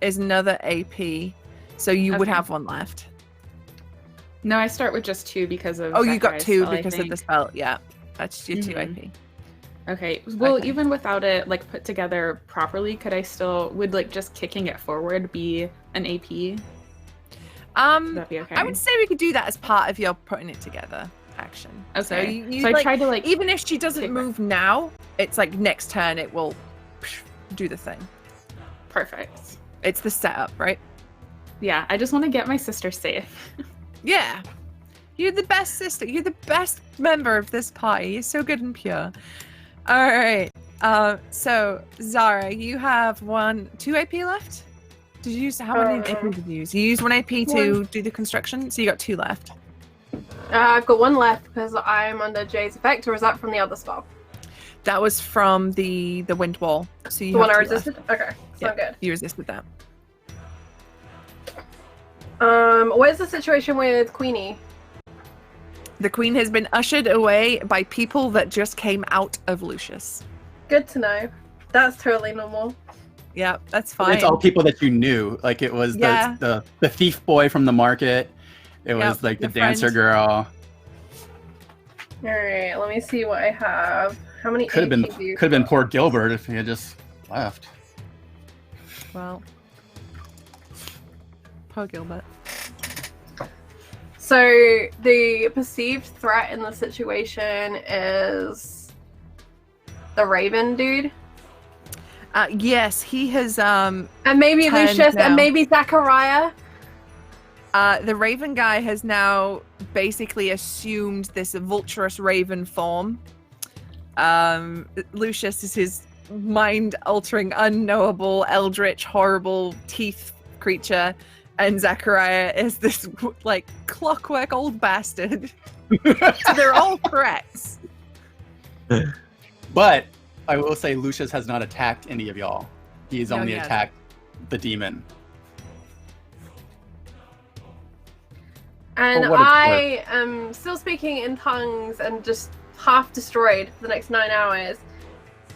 is another AP, so you would Okay. have 1 left. No, I start with just 2 because of. Oh, you got Zachariah's 2 spell, I because of the think. spell. Yeah, that's your 2 Mhm. AP. Okay. Well, Okay. even without it like put together properly, could I still would like just kicking it forward be an AP? Would that be okay? I would say we could do that as part of your putting it together action. Okay. So, you I like, tried to like. even if she doesn't kick move now, it's like next turn it will do the thing. Perfect. It's the setup, right? Yeah, I just want to get my sister safe. Yeah. You're the best sister. You're the best member of this party. You're so good and pure. All right. So Zara, you have 2 AP left. Did you use how many AP did you use? You used 1 AP to do the construction, so you got 2 left. I've got 1 left because I'm under Jay's effect, or is that from the other spell? That was from the wind wall. So you The one have I 2 left. resisted? Okay, sound good. You resisted that. What is the situation with Queenie? The queen has been ushered away by people that just came out of Lucius. Good to know. That's totally normal. Yeah, that's fine. It's all people that you knew. Like it was Yeah. the thief boy from the market. It was Yep, like the your dancer friend. girl. Alright, let me see what I have. How many Could have AP do you been got? poor Gilbert if he had just left. Well, poor Gilbert. So the perceived threat in the situation is the Raven dude, Yes, he has. and maybe Turned Lucius, now. and maybe Zachariah. The Raven guy has now basically assumed this vulturous Raven form. Lucius is his mind-altering, unknowable, eldritch, horrible teeth creature, and Zachariah is this like clockwork old bastard. So they're all threats. But I will say Lucius has not attacked any of y'all. He's No, only he hasn't. attacked the demon. And For what it's I am still speaking in tongues and just half destroyed for the next 9 hours.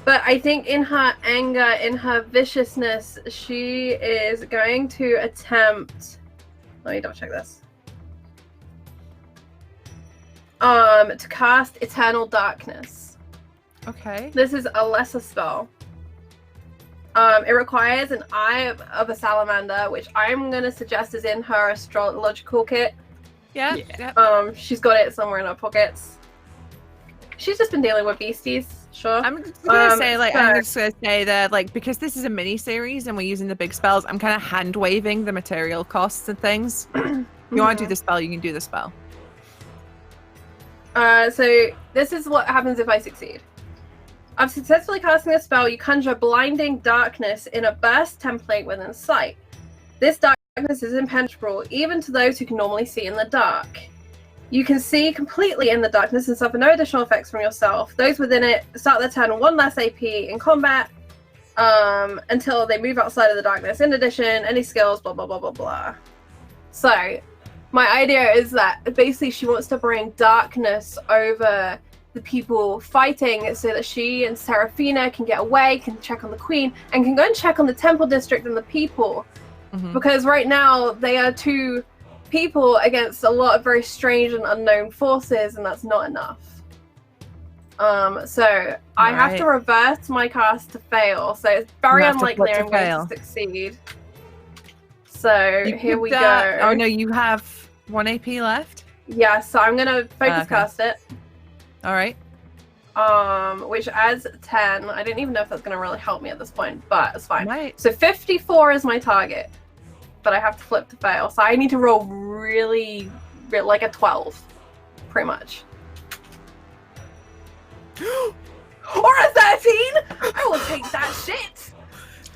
But I think in her anger, in her viciousness, she is going to attempt. Let me double check this. To cast Eternal Darkness. Okay. This is a lesser spell. It requires an Eye of a Salamander, which I'm gonna suggest is in her astrological kit. Yeah. Yeah. Yeah. She's got it somewhere in her pockets. She's just been dealing with beasties, sure. I'm just gonna say, like, I'm so- just gonna say that, like, because this is a mini series and we're using the big spells, I'm kind of hand waving the material costs and things. If you want to do the spell, you can do the spell. So this is what happens if I succeed. After successfully casting a spell, you conjure blinding darkness in a burst template within sight. This darkness is impenetrable even to those who can normally see in the dark. You can see completely in the darkness and suffer no additional effects from yourself. Those within it start their turn on 1 less AP in combat until they move outside of the darkness. In addition, any skills, blah, blah, blah, blah, blah. So, my idea is that basically she wants to bring darkness over the people fighting so that she and Seraphina can get away, can check on the queen, and can go and check on the temple district and the people. Because right now they are two people against a lot of very strange and unknown forces, and that's not enough. So I have to reverse my cast to fail, so it's very unlikely I'm going to succeed. So here we go. Oh no, you have 1 AP left? Yeah, so I'm going to focus cast it. Alright. Which adds 10. I don't even know if that's going to really help me at this point, but it's fine. Might. So 54 is my target, but I have to flip to fail. So I need to roll really like a 12, pretty much. Or a 13! I will take that shit!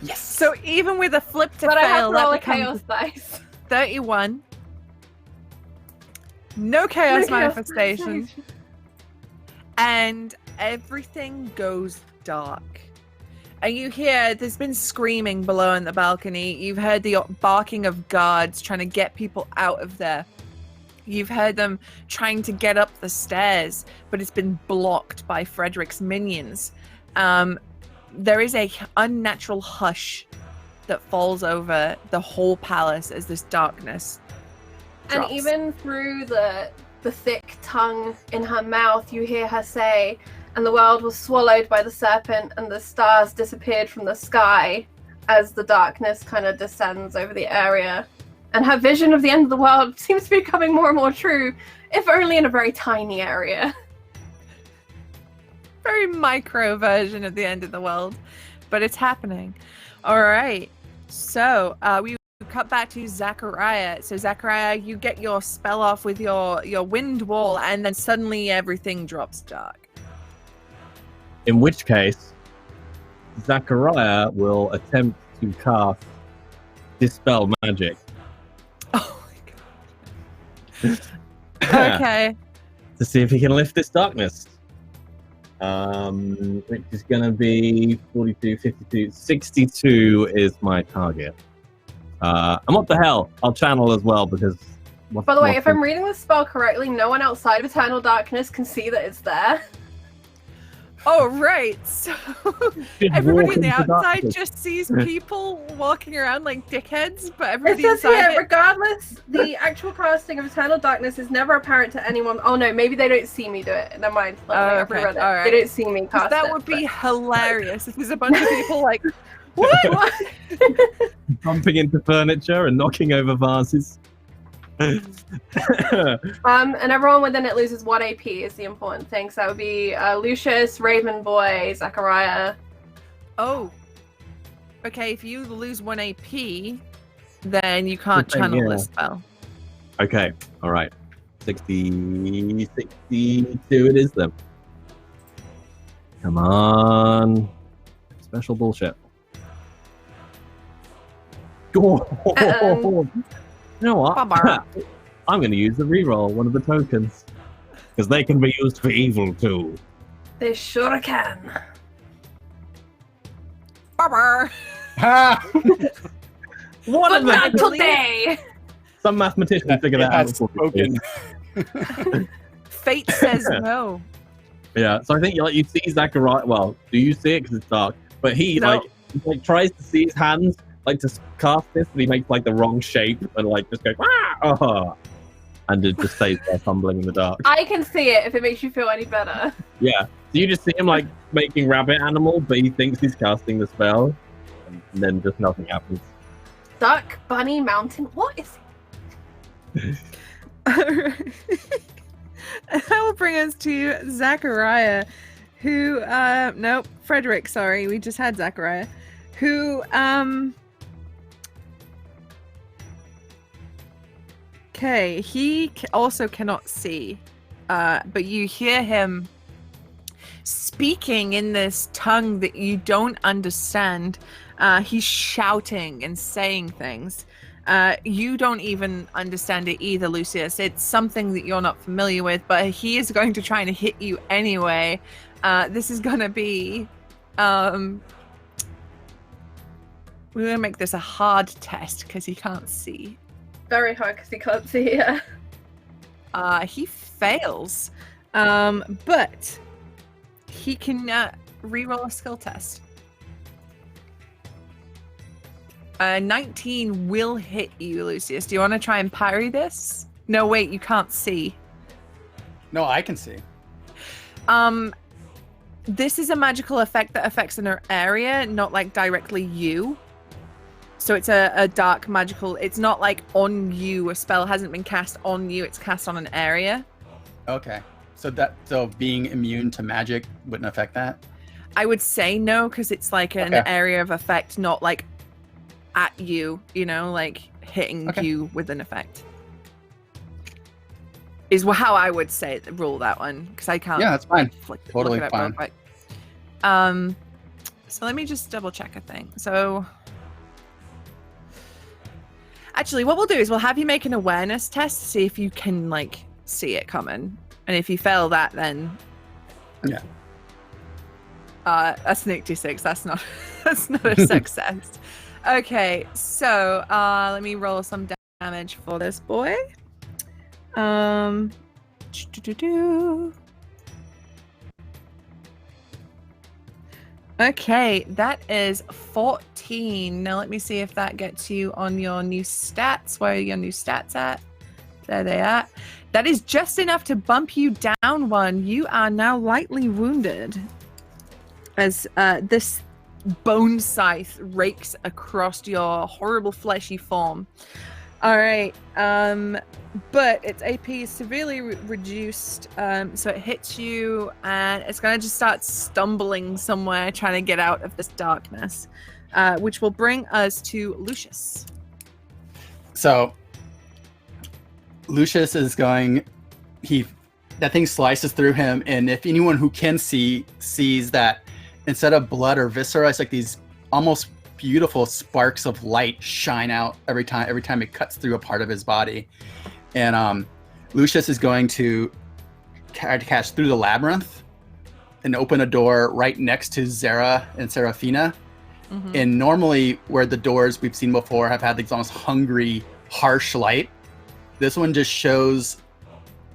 Yes! So even with a flip to but fail, I have to roll a that chaos dice. 31. No chaos manifestation. And everything goes dark. And you hear there's been screaming below in the balcony. You've heard the barking of guards trying to get people out of there. You've heard them trying to get up the stairs, but it's been blocked by Frederick's minions. There is a unnatural hush that falls over the whole palace as this darkness drops. And even through the thick tongue in her mouth, you hear her say, "And the world was swallowed by the serpent, and the stars disappeared from the sky," as the darkness kind of descends over the area. And her vision of the end of the world seems to be becoming more and more true, if only in a very tiny area. Very micro version of the end of the world, but it's happening. All right, so we cut back to Zachariah. So Zachariah, you get your spell off with your wind wall, and then suddenly everything drops dark. In which case, Zachariah will attempt to cast Dispel Magic. Oh my god. Okay. To see if he can lift this darkness. Which is going to be 42, 52, 62 is my target. And what the hell? I'll channel as well because... By the way, if I'm reading the spell correctly, no one outside of Eternal Darkness can see that it's there. Oh, right. So everybody on the outside just sees people walking around like dickheads, but everybody inside regardless, the actual casting of Eternal Darkness is never apparent to anyone. Oh no, maybe they don't see me do it. Never mind. Okay. All right. They don't see me cast it. That would be hilarious if there's a bunch of people like, what? Bumping into furniture and knocking over vases. And everyone within it loses 1 AP is the important thing. So that would be Lucius, Raven Boy, Zachariah. Oh. Okay, if you lose 1 AP, then you can't channel the spell. Okay, alright. 62 it is then. Come on. Special bullshit. Oh. You know what? I'm going to use the reroll, one of the tokens. Because they can be used for evil too. They sure can. Bummer. One of them. Not today. Some mathematician figured that out. Spoken. Fate says no. Yeah, so I think you see Zachariah. Well, do you see it because it's dark? But he like tries to see his hands. Like to cast this, and he makes like the wrong shape and like just goes and it just stays there fumbling in the dark. I can see it if it makes you feel any better. Yeah, so you just see him like making rabbit animal, but he thinks he's casting the spell, and then just nothing happens. Duck, bunny, mountain. What is it? Alright. That will bring us to Zachariah, who Frederick. Sorry, we just had Zachariah, who Okay, he also cannot see, but you hear him speaking in this tongue that you don't understand. He's shouting and saying things. You don't even understand it either, Lucius. It's something that you're not familiar with, but he is going to try and hit you anyway. This is going to be... we're going to make this a hard test because he can't see. Very hard because he can't see. He fails. But he can re-roll a skill test. 19 will hit you, Lucius. Do you want to try and parry this? No, wait, you can't see. No, I can see. This is a magical effect that affects an area, not like directly you. So it's a dark magical. It's not like on you. A spell hasn't been cast on you. It's cast on an area. Okay. So being immune to magic wouldn't affect that? I would say no, because it's like an area of effect, not like at you, like hitting you with an effect. Is how I would say rule that one, because I can't. Yeah, that's fine. Totally fine. So let me just double check a thing. So actually, what we'll do is we'll have you make an awareness test to see if you can like see it coming, and if you fail that, then yeah. That's an 86. That's not a success. Okay, so let me roll some damage for this boy. Okay, that is 14. Now let me see if that gets you on your new stats. Where are your new stats at? There they are. That is just enough to bump you down one. You are now lightly wounded as this bone scythe rakes across your horrible fleshy form. All right, but its AP is severely reduced, so it hits you, and it's gonna just start stumbling somewhere, trying to get out of this darkness, which will bring us to Lucius. So Lucius is going. That thing slices through him, and if anyone who can see sees that instead of blood or viscera, it's like these almost beautiful sparks of light shine out every time it cuts through a part of his body. And Lucius is going to catch through the labyrinth and open a door right next to Zara and Serafina. Mm-hmm. And normally where the doors we've seen before have had these almost hungry, harsh light, this one just shows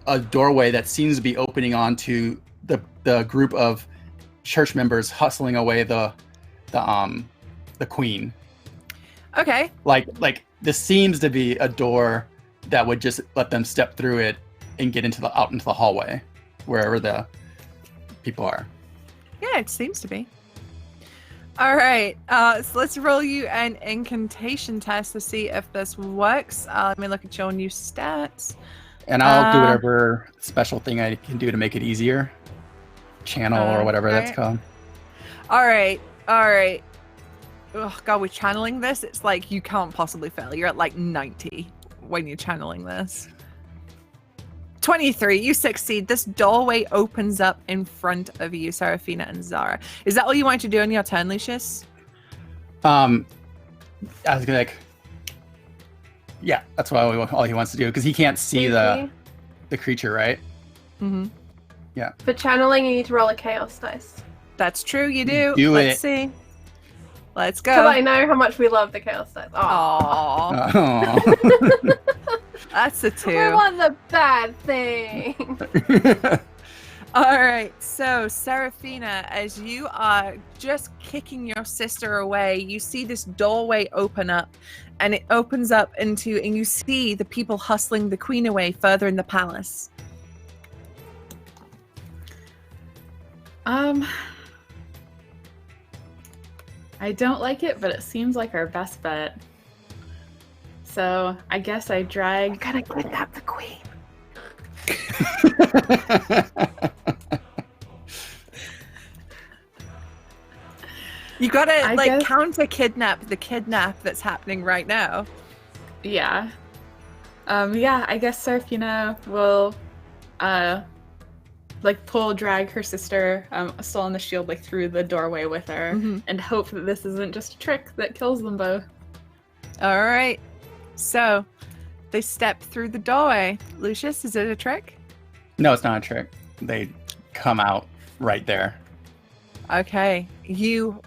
a doorway that seems to be opening onto the group of church members hustling away the queen. Okay. Like this seems to be a door that would just let them step through it and get out into the hallway, wherever the people are. Yeah, it seems to be. All right. So let's roll you an incantation test to see if this works. Let me look at your new stats. And I'll do whatever special thing I can do to make it easier. Channel or whatever that's called. All right. Oh god, with channeling this, it's like you can't possibly fail. You're at like 90 when you're channeling this. 23, you succeed. This doorway opens up in front of you, Serafina and Zara. Is that all you want to do on your turn, Lucius? I was gonna yeah, that's all he wants to do, because he can't see the creature, right? Mm-hmm. Yeah. For channeling, you need to roll a chaos dice. That's true, you do. Let's see. Let's go. Because I know how much we love the chaos dice. Aww. That's a 2. We want the bad thing. All right, so Serafina, as you are just kicking your sister away, you see this doorway open up, and it opens up and you see the people hustling the queen away further in the palace. I don't like it, but it seems like our best bet. So I guess I drag. Gotta kidnap the queen. You gotta counter kidnap the kidnap that's happening right now. Yeah. I guess Serafina will drag her sister still on the shield through the doorway with her, and hope that this isn't just a trick that kills them both. All right. So they step through the doorway. Lucius, is it a trick? No, it's not a trick. They come out right there. Okay. You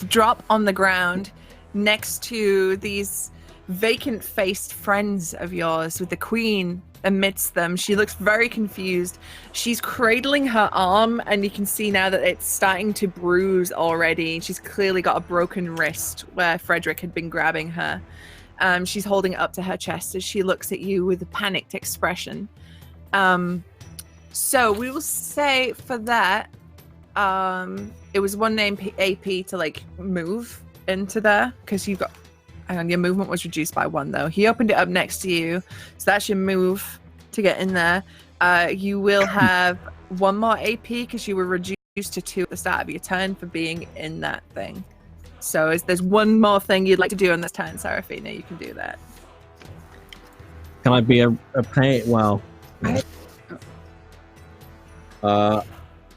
drop on the ground next to these vacant-faced friends of yours with the queen amidst them. She looks very confused. She's cradling her arm, and you can see now that it's starting to bruise already. She's clearly got a broken wrist where Frederick had been grabbing her. She's holding it up to her chest as she looks at you with a panicked expression. So we will say for that, it was 1 AP to like move into there because you've got. Hang on, your movement was reduced by 1 though. He opened it up next to you, so that's your move to get in there. You will have 1 more AP because you were reduced to 2 at the start of your turn for being in that thing. So there's 1 more thing you'd like to do on this turn, Seraphina. You can do that. Can I be a pain? Well,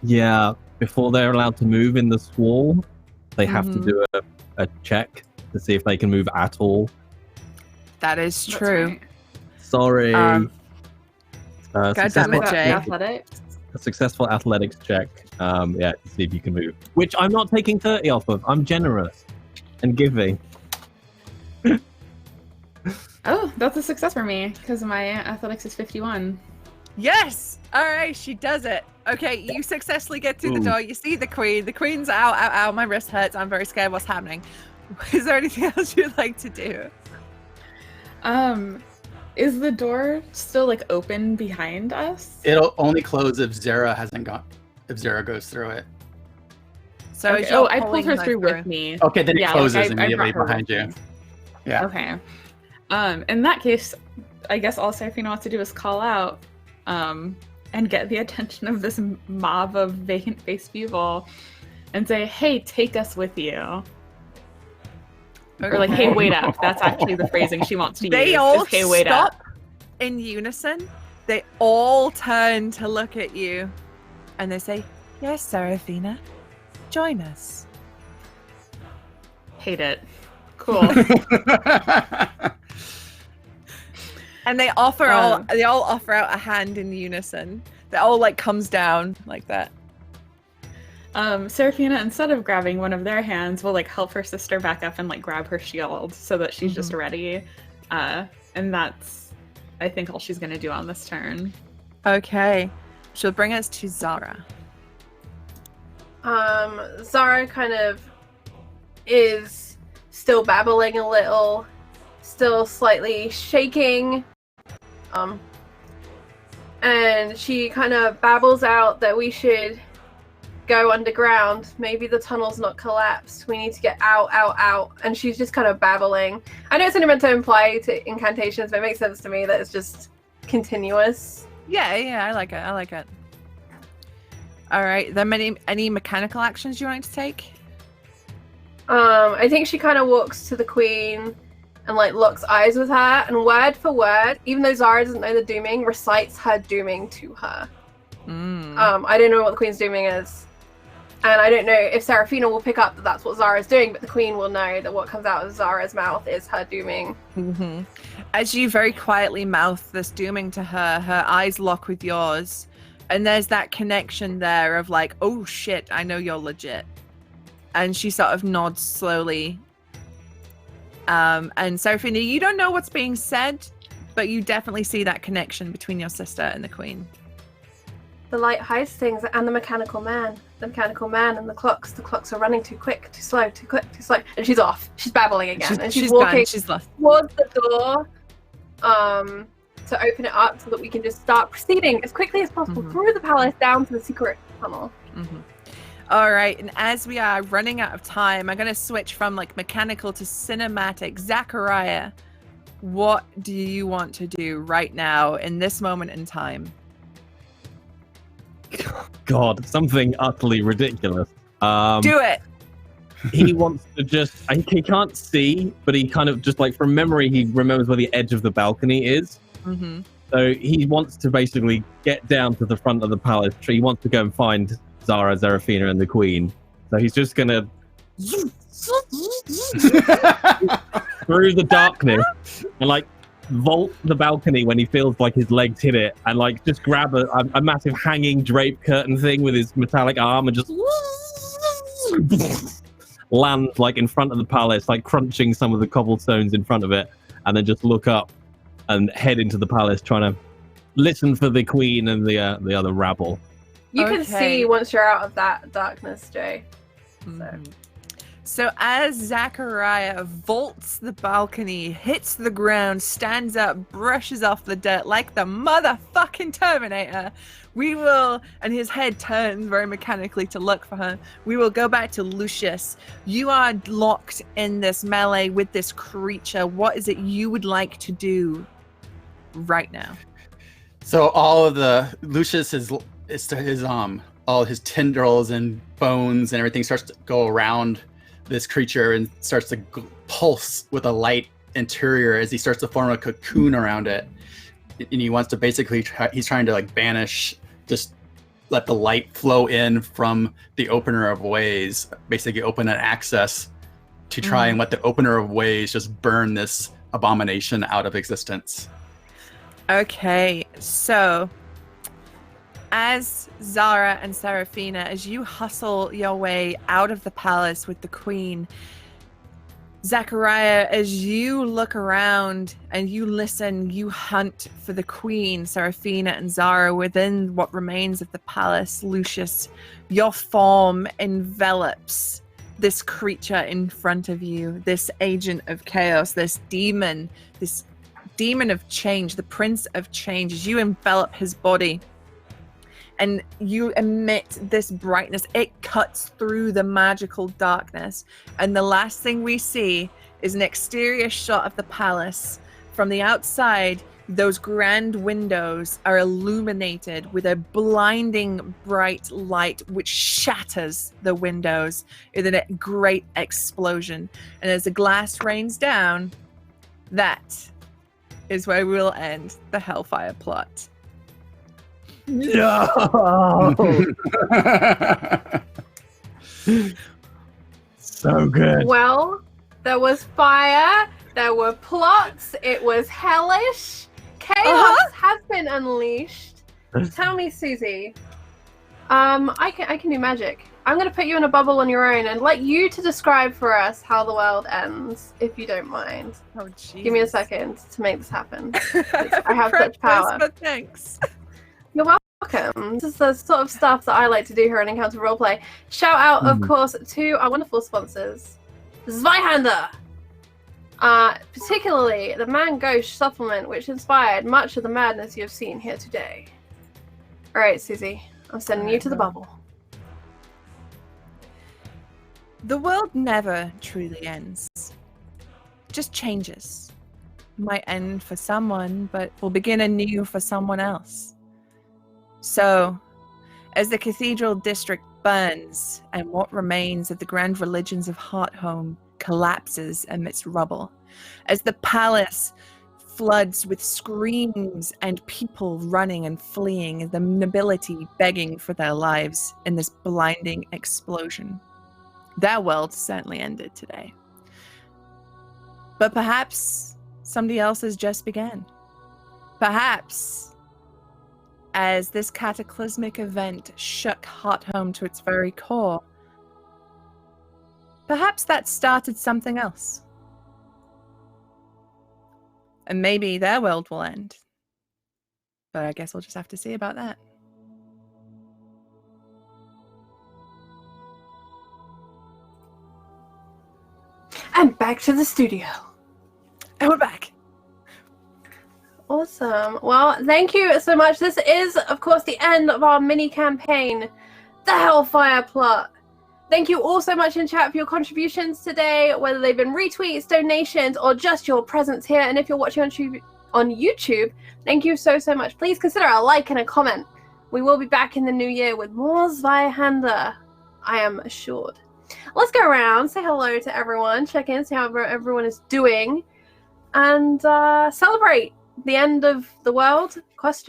yeah. Before they're allowed to move in the squall, they have to do a check to see if they can move at all. That is true. Right. Sorry. God damn it, Jay. Athletics. A successful athletics check. Yeah, to see if you can move. Which I'm not taking 30 off of. I'm generous and giving. Oh, that's a success for me because my athletics is 51. Yes! All right, she does it. Okay, you successfully get through the door. You see the queen. The queen's out, out, out. My wrist hurts. I'm very scared what's happening. Is there anything else you'd like to do? Is the door still like open behind us? It'll only close if Zara goes through it. So Okay. Oh, I pulled her through with me. Okay, then it closes I immediately brought her behind with you. me. Yeah. Okay. In that case, I guess all Seraphina wants to do is call out, and get the attention of this mob of vacant-faced people, and say, "Hey, take us with you." Or like, "Hey, wait up." That's actually the phrasing she wants to use. They all "Hey, wait stop up." in unison. They all turn to look at you, and they say, "Yes, Seraphina, join us." Hate it. Cool. And they offer they all offer out a hand in unison. That all like comes down like that. Seraphina, instead of grabbing one of their hands, will like help her sister back up and like grab her shield so that she's just ready. And that's, I think, all she's gonna do on this turn. Okay. She'll bring us to Zara. Zara kind of is still babbling a little, still slightly shaking. And she kind of babbles out that we should go underground. Maybe the tunnel's not collapsed. We need to get out, out, out. And she's just kind of babbling. I know it's only meant to imply to incantations, but it makes sense to me that it's just continuous. Yeah, I like it. All right. Then any mechanical actions you want to take? I think she kind of walks to the queen and like locks eyes with her, and word for word, even though Zara doesn't know the dooming, recites her dooming to her. I don't know what the queen's dooming is, and I don't know if Seraphina will pick up that that's what Zara's doing, but the queen will know that what comes out of Zara's mouth is her dooming. As you very quietly mouth this dooming to her, her eyes lock with yours, and there's that connection there of like, oh shit, I know you're legit. And she sort of nods slowly. And Seraphina, you don't know what's being said, but you definitely see that connection between your sister and the queen. The light hides things, and the mechanical man and the clocks are running too quick, too slow, too quick, too slow. And she's off. She's babbling again. And she's walking gone. She's left. towards the door to open it up so that we can just start proceeding as quickly as possible through the palace down to the secret tunnel. All right, and as we are running out of time, I'm going to switch from like mechanical to cinematic. Zachariah, what do you want to do right now in this moment in time? God, something utterly ridiculous. Do it. He wants to just, he can't see, but he kind of just like from memory, he remembers where the edge of the balcony is. So he wants to basically get down to the front of the palace. He wants to go and find Zara, Seraphina, and the queen. So he's just gonna through the darkness and like vault the balcony when he feels like his legs hit it, and like just grab a massive hanging drape curtain thing with his metallic arm and just land like in front of the palace, like crunching some of the cobblestones in front of it, and then just look up and head into the palace, trying to listen for the queen and the other rabble. You can Okay. see once you're out of that darkness, Jay. So as Zachariah vaults the balcony, hits the ground, stands up, brushes off the dirt like the motherfucking Terminator, and his head turns very mechanically to look for her. We will go back to Lucius. You are locked in this melee with this creature. What is it you would like to do right now? So all of the Lucius all his tendrils and bones and everything starts to go around this creature and starts to pulse with a light interior as he starts to form a cocoon around it. And he wants to basically he's trying to like banish, just let the light flow in from the opener of ways, basically open an access to try and let the opener of ways just burn this abomination out of existence. Okay, so as Zara and Seraphina, as you hustle your way out of the palace with the queen, Zachariah, as you look around and you listen, you hunt for the queen, Seraphina and Zara, within what remains of the palace. Lucius, your form envelops this creature in front of you, this agent of chaos, this demon of change, the prince of change. As you envelop his body and you emit this brightness, it cuts through the magical darkness. And the last thing we see is an exterior shot of the palace. From the outside, those grand windows are illuminated with a blinding bright light which shatters the windows in a great explosion. And as the glass rains down, that is where we will end the Hellfire plot. No. So good. Well, there was fire, there were plots, it was hellish. Chaos has been unleashed. Tell me, Susie. I can do magic. I'm going to put you in a bubble on your own and let you to describe for us how the world ends, if you don't mind. Oh, jeez. Give me a second to make this happen. I have such power. But thanks. You're welcome. This is the sort of stuff that I like to do here on Encounter Roleplay. Shout out, of course, to our wonderful sponsors, Zweihander. Particularly the Man Ghost supplement, which inspired much of the madness you have seen here today. All right, Susie, I'm sending you to the bubble. The world never truly ends. Just changes. Might end for someone, but will begin anew for someone else. So, as the cathedral district burns and what remains of the grand religions of Heartholm collapses amidst rubble, as the palace floods with screams and people running and fleeing, and the nobility begging for their lives in this blinding explosion, their world certainly ended today. But perhaps somebody else has just begun. Perhaps, as this cataclysmic event shook Heartholm to its very core, perhaps that started something else. And maybe their world will end. But I guess we'll just have to see about that. And back to the studio. And we're back. Awesome. Well, thank you so much. This is, of course, the end of our mini campaign, the Hellfire plot. Thank you all so much in chat for your contributions today, whether they've been retweets, donations, or just your presence here. And if you're watching on YouTube, thank you so much. Please consider a like and a comment. We will be back in the new year with more Zweihander, I am assured. Let's go around, say hello to everyone, check in, see how everyone is doing, and celebrate the end of the world, ? Let's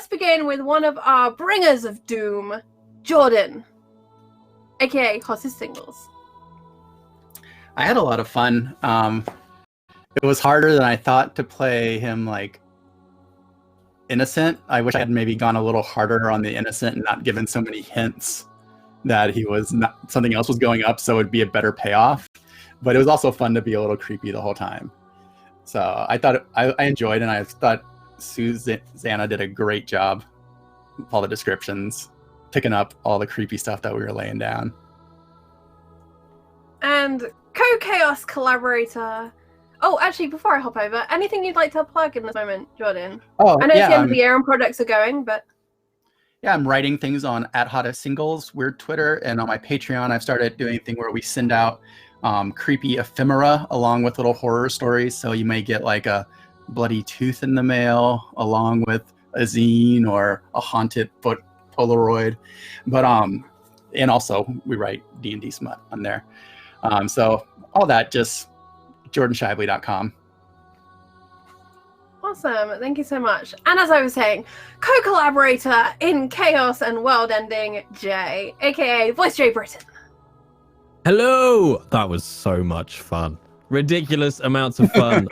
begin with one of our bringers of doom, Jordan, aka Hottest Singles. I had a lot of fun. It was harder than I thought to play him like innocent. I wish I had maybe gone a little harder on the innocent and not given so many hints that he was not, something else was going up, so it'd be a better payoff. But it was also fun to be a little creepy the whole time. So I thought I enjoyed, and I thought Susanna did a great job with all the descriptions, picking up all the creepy stuff that we were laying down. And co-chaos collaborator. Oh, actually, before I hop over, anything you'd like to plug in this moment, Jordan? Oh, I know it's the end yeah, of the year and projects are going, but yeah, I'm writing things on @hottestsingles, weird Twitter, and on my Patreon, I've started doing a thing where we send out creepy ephemera along with little horror stories. So you may get like a bloody tooth in the mail along with a zine or a haunted foot Polaroid. But and also we write D&D smut on there. So all that, just jordanshively.com. awesome. Thank you so much. And as I was saying, co-collaborator in chaos and world ending, Jay, aka Voice Jay Britain. Hello! That was so much fun. Ridiculous amounts of fun.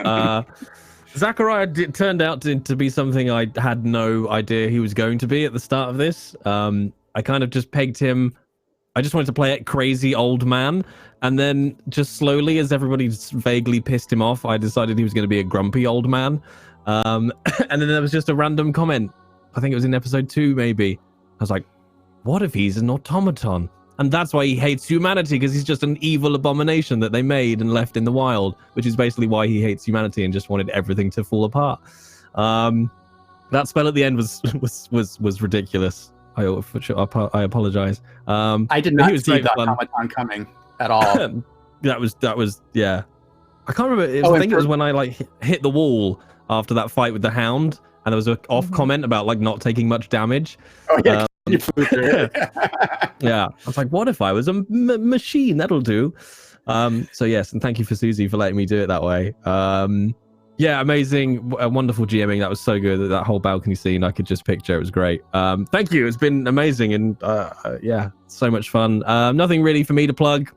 Zachariah turned out to be something I had no idea he was going to be at the start of this. I kind of just pegged him. I just wanted to play it crazy old man. And then just slowly, as everybody vaguely pissed him off, I decided he was going to be a grumpy old man. And then there was just a random comment. I think it was in episode 2, maybe. I was like, what if he's an automaton? And that's why he hates humanity, because he's just an evil abomination that they made and left in the wild, which is basically why he hates humanity and just wanted everything to fall apart. That spell at the end was ridiculous. I apologize. I did not see the automaton coming at all. that was yeah. I can't remember. I think it was when I like hit the wall after that fight with the hound, and there was an off comment about like not taking much damage. Oh yeah. You flew through it. Yeah, I was like, what if I was a machine? That'll do. So yes, and thank you for Susie for letting me do it that way. Yeah, amazing, wonderful GMing. That was so good. That whole balcony scene, I could just picture. It was great. Thank you. It's been amazing, and yeah, so much fun. Nothing really for me to plug.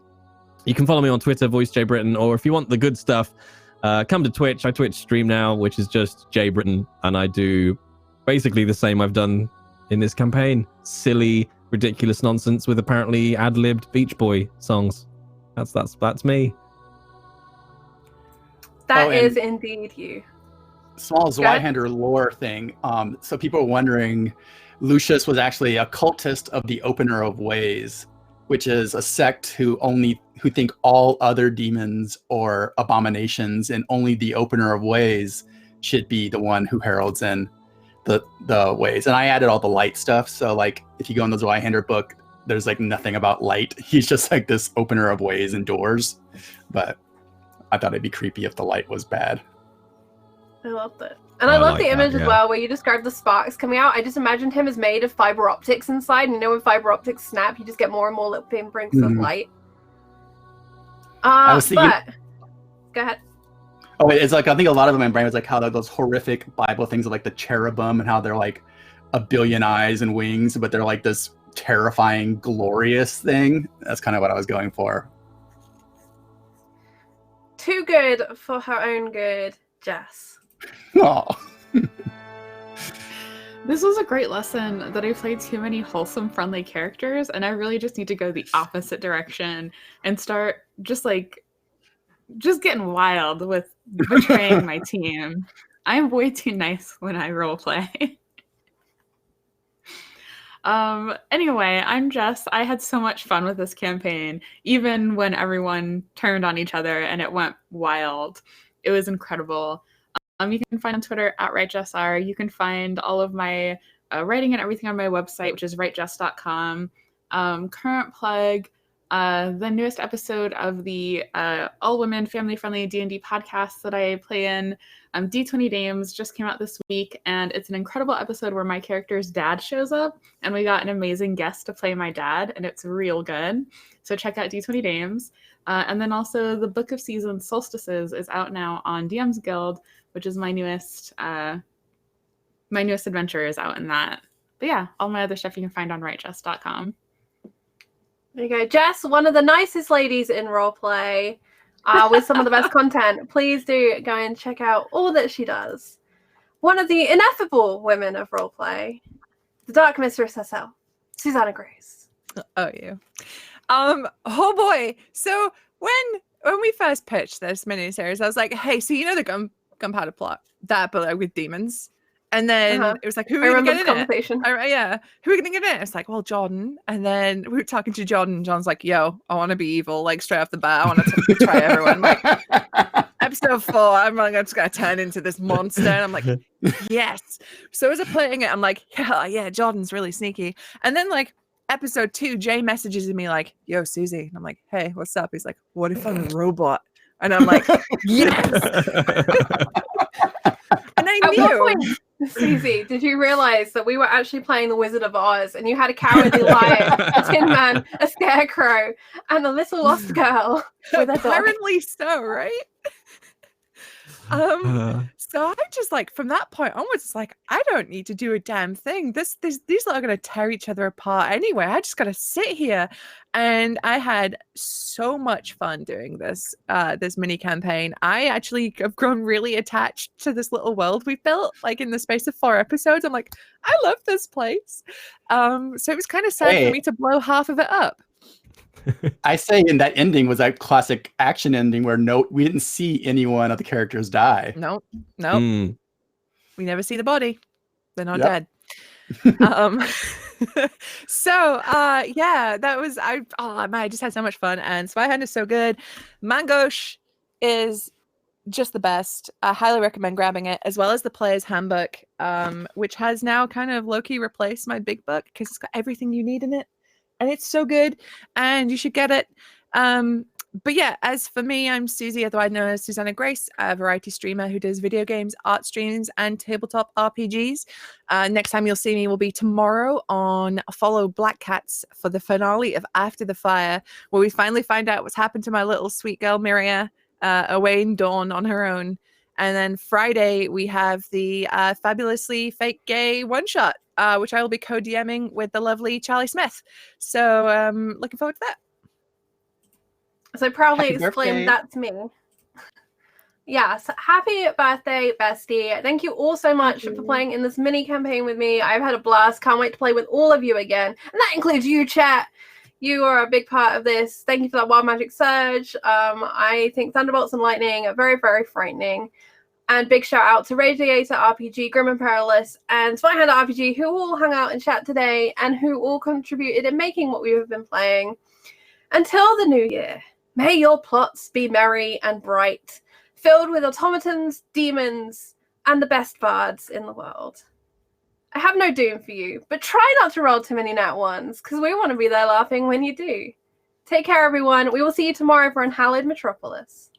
You can follow me on Twitter, VoiceJBritain, or if you want the good stuff, come to Twitch. I Twitch stream now, which is just JBritain, and I do basically the same I've done in this campaign. Silly, ridiculous nonsense with apparently ad-libbed Beach Boy songs. That's me. That is indeed you. Small Zweihander lore thing. So people are wondering, Lucius was actually a cultist of the Opener of Ways, which is a sect who think all other demons or abominations, and only the Opener of Ways should be the one who heralds in the ways. And I added all the light stuff, so like if you go in the Zweihander book, there's like nothing about light. He's just like this opener of ways and doors. But I thought it'd be creepy if the light was bad. I loved it. And I love the image as well, where you described the sparks coming out. I just imagined him as made of fiber optics inside, and you know when fiber optics snap, you just get more and more little pinpricks of light. I was thinking, go ahead. Oh, it's like, I think a lot of them in my brain was like how those horrific Bible things are like the cherubim and how they're like a billion eyes and wings, but they're like this terrifying, glorious thing. That's kind of what I was going for. Too good for her own good, Jess. Oh. This was a great lesson that I played too many wholesome, friendly characters, and I really just need to go the opposite direction and start just getting wild with betraying my team. I'm way too nice when I roleplay. Anyway, I'm Jess. I had so much fun with this campaign, even when everyone turned on each other and it went wild. It was incredible. You can find on Twitter @WriteJessR. You can find all of my writing and everything on my website, which is writejess.com. Current plug, the newest episode of the all-women family-friendly D&D podcast that I play in, D20 Dames, just came out this week, and it's an incredible episode where my character's dad shows up, and we got an amazing guest to play my dad, and it's real good. So check out D20 Dames. And then also the Book of Seasons Solstices is out now on DM's Guild, which is my newest adventure is out in that. But yeah, all my other stuff you can find on writejess.com. There you go. Jess, one of the nicest ladies in roleplay, with some of the best content. Please do go and check out all that she does. One of the ineffable women of roleplay, the Dark Mistress herself, Susanna Grace. Oh, you. Oh boy. So when we first pitched this miniseries, I was like, hey, so you know the gunpowder plot, that but like with demons. And then Uh-huh. it was like, who I are we remember going this to get in it? conversation. Yeah, who are we going to get in it? It's like, well, Jordan. And then we were talking to Jordan. And John's like, yo, I want to be evil. Like, straight off the bat, I want to betray everyone. Like, episode 4, I'm like, I'm just going to turn into this monster. And I'm like, yes. So as I'm playing it, I'm like, yeah, Jordan's really sneaky. And then, like, episode 2, Jay messages me like, yo, Susie. And I'm like, hey, what's up? He's like, what if I'm a robot? And I'm like, yes. And I At knew. what point, Susie, did you realize that we were actually playing the Wizard of Oz and you had a cowardly lion, a tin man, a scarecrow, and a little lost girl with a dog? Apparently so, right? So I just like from that point onwards, it's like I don't need to do a damn thing. These are gonna tear each other apart anyway. I just gotta sit here, and I had so much fun doing this this mini campaign. I actually have grown really attached to this little world we built. Like in the space of 4 episodes, I'm like, I love this place. So it was kind of sad for me to blow half of it up. I say in that ending was that classic action ending where we didn't see any one of the characters die. Nope. Mm. We never see the body. They're not Yep. dead. So yeah, that was man, I just had so much fun, and Zweihander is so good. Mangosh is just the best. I highly recommend grabbing it, as well as the Player's Handbook, which has now kind of low-key replaced my big book because it's got everything you need in it. And it's so good, and you should get it. But yeah, as for me, I'm Susie, otherwise known as Susanna Grace, a variety streamer who does video games, art streams, and tabletop RPGs. Next time you'll see me will be tomorrow on Follow Black Cats for the finale of After the Fire, where we finally find out what's happened to my little sweet girl Miria away in Dawn on her own. And then Friday, we have the fabulously fake gay one-shot, which I will be co-DMing with the lovely Charlie Smith. So looking forward to that. So proudly Happy exclaimed birthday. that to me. Yes, happy birthday, bestie. Thank you all so much for playing in this mini campaign with me. I've had a blast. Can't wait to play with all of you again. And that includes you, chat. You are a big part of this. Thank you for that Wild Magic Surge. I think Thunderbolts and Lightning are very, very frightening. And big shout out to Radiator RPG, Grim and Perilous, and ZweihanderRPG, who all hung out in chat today and who all contributed in making what we have been playing. Until the new year, may your plots be merry and bright, filled with automatons, demons, and the best bards in the world. I have no doom for you, but try not to roll too many nat ones, because we want to be there laughing when you do. Take care, everyone. We will see you tomorrow for Unhallowed Metropolis.